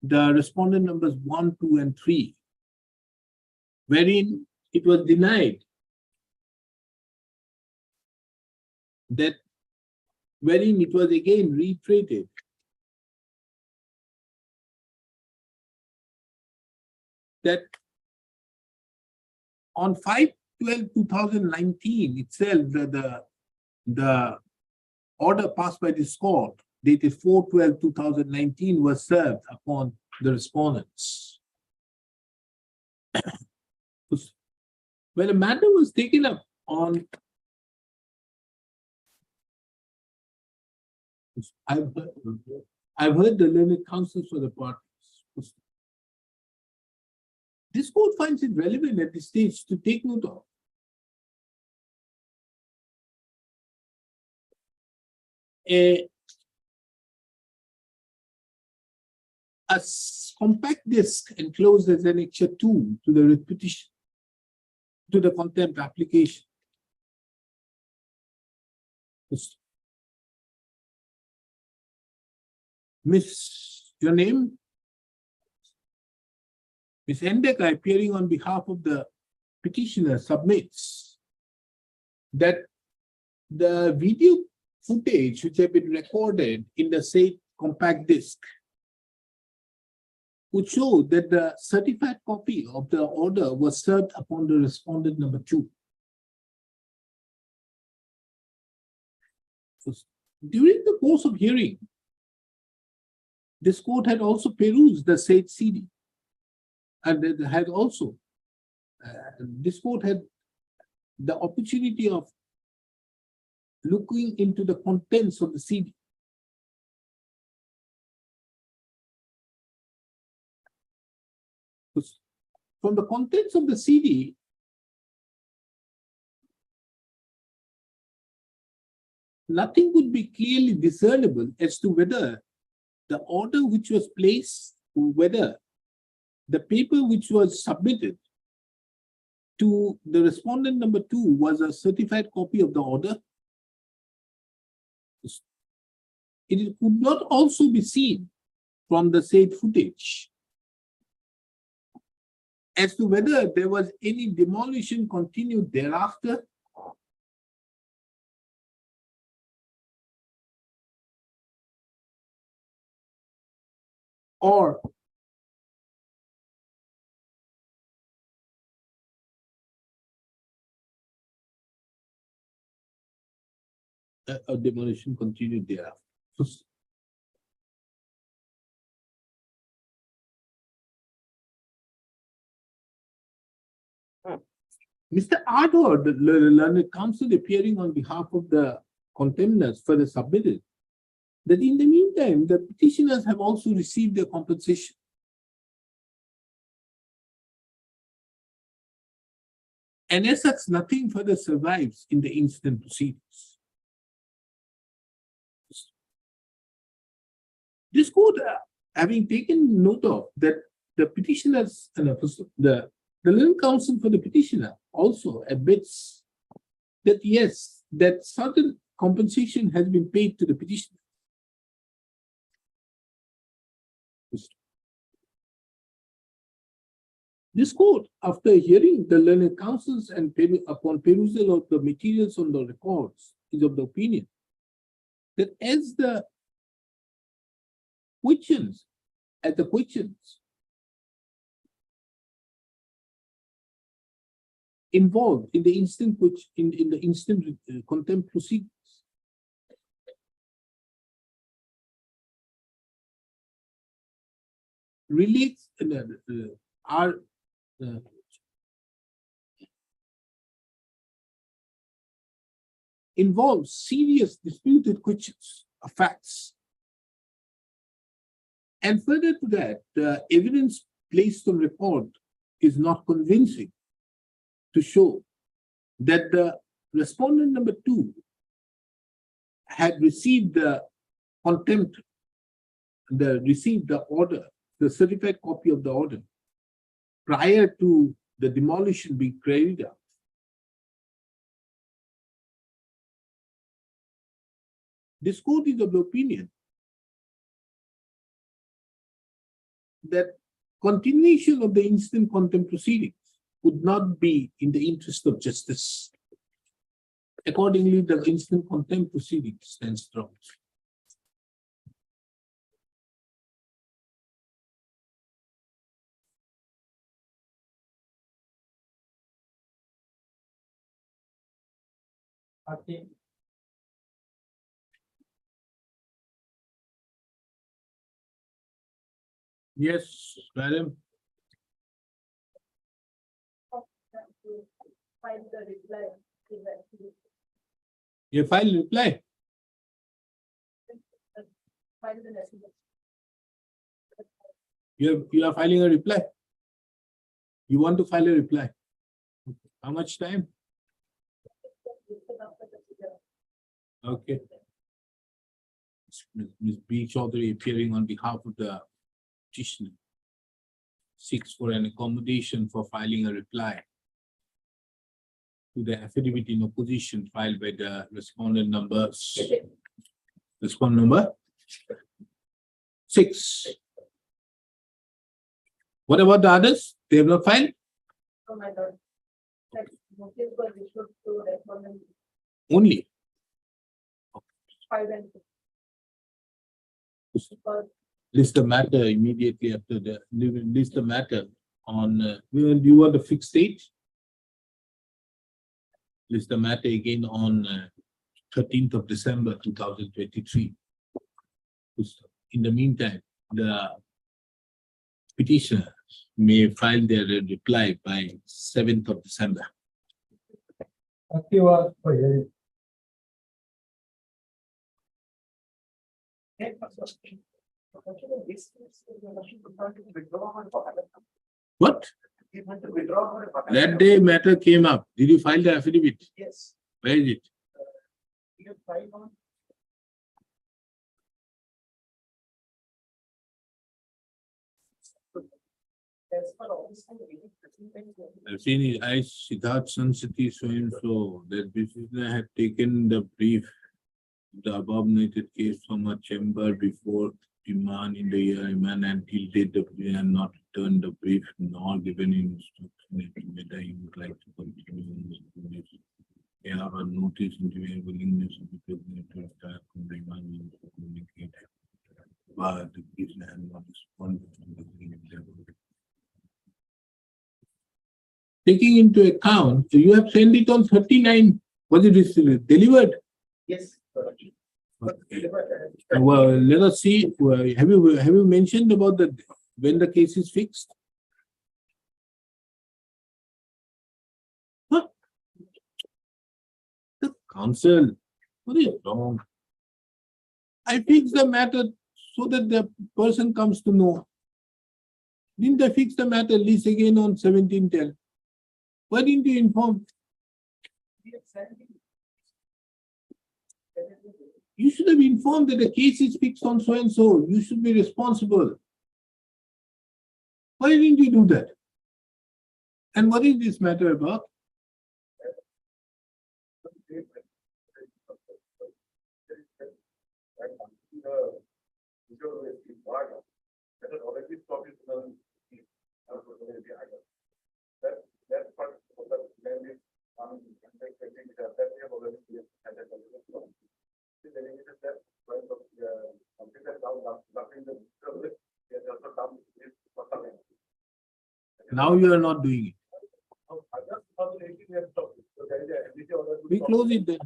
the respondent numbers 1, 2, and 3, wherein it was denied that, wherein it was again reiterated that on 5/12/2019 itself, the order passed by this court dated 4/12/2019 was served upon the respondents. When a matter was taken up on, I've heard the learned counsels for the parties. This court finds it relevant at this stage to take note of a compact disc enclosed as Annexure 2 to the petition, to the contempt application. Miss, your name? Ms. Endeka, appearing on behalf of the petitioner, submits that the video footage which have been recorded in the said compact disc would show that the certified copy of the order was served upon the respondent number 2. So, during the course of hearing, this court had also perused the said CD. And it had also, this court had the opportunity of looking into the contents of the CD. From the contents of the CD, nothing would be clearly discernible as to whether the order which was placed, whether the paper which was submitted to the respondent number 2 was a certified copy of the order. It could not also be seen from the said footage as to whether there was any demolition continued thereafter. Or a demolition continued thereafter. Mr. Ardor, the learned counsel appearing on behalf of the contemners, further submitted that in the meantime, the petitioners have also received their compensation. And as such, nothing further survives in the instant proceedings. This court, having taken note of that, the petitioners, the learned counsel for the petitioner also admits that yes, that certain compensation has been paid to the petitioner. This court, after hearing the learned counsels and upon perusal of the materials on the records, is of the opinion that as the questions involved in the instant contempt proceedings relates involves serious disputed questions of facts. And further to that, the evidence placed on record is not convincing to show that the respondent number 2 had received the contempt, received the order, the certified copy of the order prior to the demolition being carried out. This court is of the opinion that continuation of the instant contempt proceedings would not be in the interest of justice. Accordingly, the instant contempt proceedings stands dropped. Yes, madam. Find the reply. You file reply. Find the message. You are filing a reply. You want to file a reply. How much time? Okay. Ms. B. Chaudhary appearing on behalf of the petitioner seeks for an accommodation for filing a reply to the affidavit in opposition filed by the respondent number 6. What about the others? They have not filed? Oh my God. That's motive was issued to respondent Only. 5 and 6. Because List the matter immediately after the list the matter on. Do you want a fixed date? List the matter again on 13th of December 2023. In the meantime, the petitioner may file their reply by 7th of December. What? That day matter came up. Did you file the affidavit? Yes. Where is it? You can try on. As per obviously, I've seen it. I, Siddharth Sansati, so and so, that petitioner had taken the brief, the above noted case from a chamber before demand in the year, man, until date the petitioner not returned the brief nor given instruction as to whether he would like to continue in this position. There are a notice into a willingness of the prisoner to retire from the environment to communicate. But the prisoner had not responded to the level. Taking into account, you have sent it on 39. Was it delivered? Yes. Okay. Well, let us see. Have you mentioned about the when the case is fixed? Huh? The council, what is wrong? I fixed the matter so that the person comes to know. Didn't I fix the matter at least again on 1710? Why didn't you inform? You should have informed that the case is fixed on so and so. You should be responsible. Why didn't you do that? And what is this matter about? Now you are not doing it. We close it then.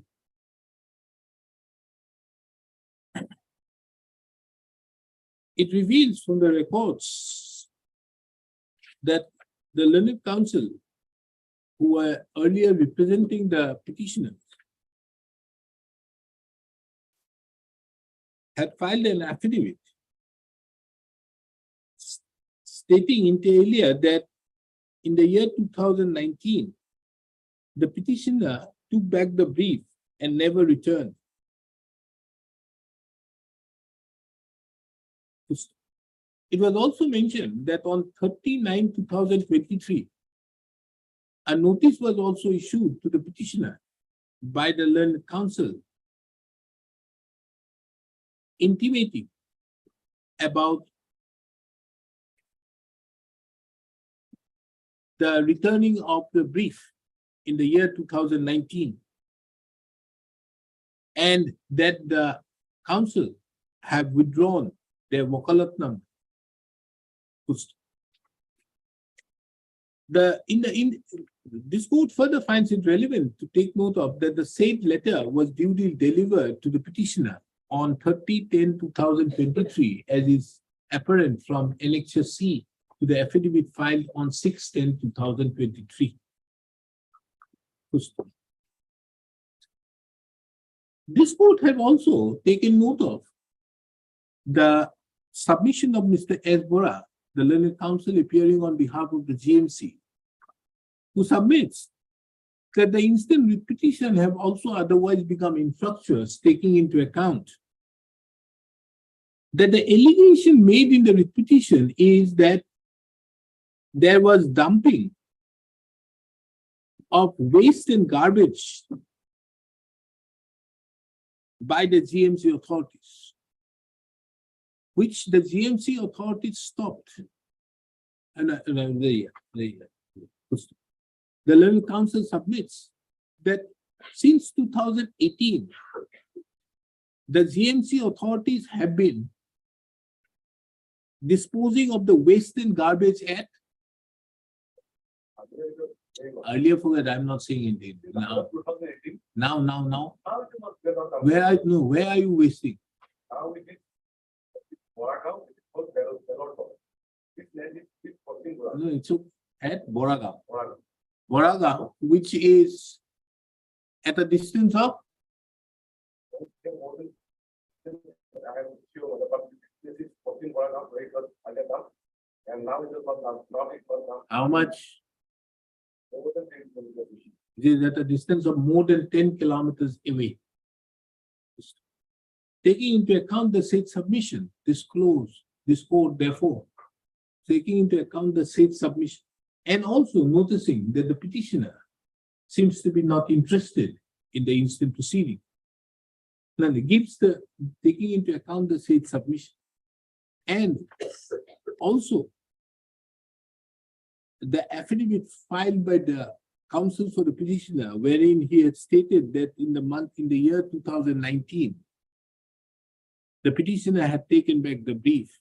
It reveals from the records that the learned counsel who were earlier representing the petitioners had filed an affidavit stating inter alia that in the year 2019, the petitioner took back the brief and never returned. It was also mentioned that on 30/9/2023, a notice was also issued to the petitioner by the learned counsel intimating about the returning of the brief in the year 2019, and that the council have withdrawn their wakalatnam. This court further finds it relevant to take note of that the said letter was duly delivered to the petitioner on 30/10/2023, as is apparent from Annexure C to the affidavit filed on 6/10/2023. This court have also taken note of the submission of Mr. S. Bora, the learned counsel appearing on behalf of the GMC, who submits that the instant writ petition have also otherwise become infructuous, taking into account that the allegation made in the writ petition is that there was dumping of waste and garbage by the GMC authorities, which the GMC authorities stopped. The learned counsel submits that since 2018, the GMC authorities have been disposing of the waste and garbage at earlier. Forget, I'm not saying indeed. Now. Where are you wasting? No, it's at Boragaon. Boragaon, which is at a distance of how much? It is at a distance of more than 10 kilometers away. Taking into account the said submission, this court therefore, taking into account the said submission, and also noticing that the petitioner seems to be not interested in the instant proceeding. Now, it gives taking into account the said submission, and also the affidavit filed by the counsel for the petitioner, wherein he had stated that in the year 2019, the petitioner had taken back the brief.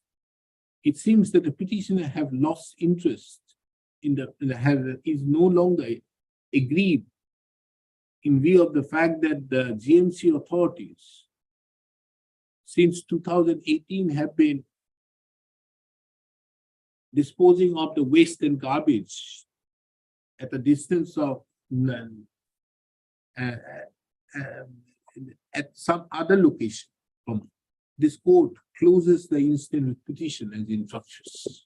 It seems that the petitioner have lost interest is no longer agreed in view of the fact that the GMC authorities since 2018 have been disposing of the waste and garbage at a distance of at some other location. This court closes the instant petition as infructuous.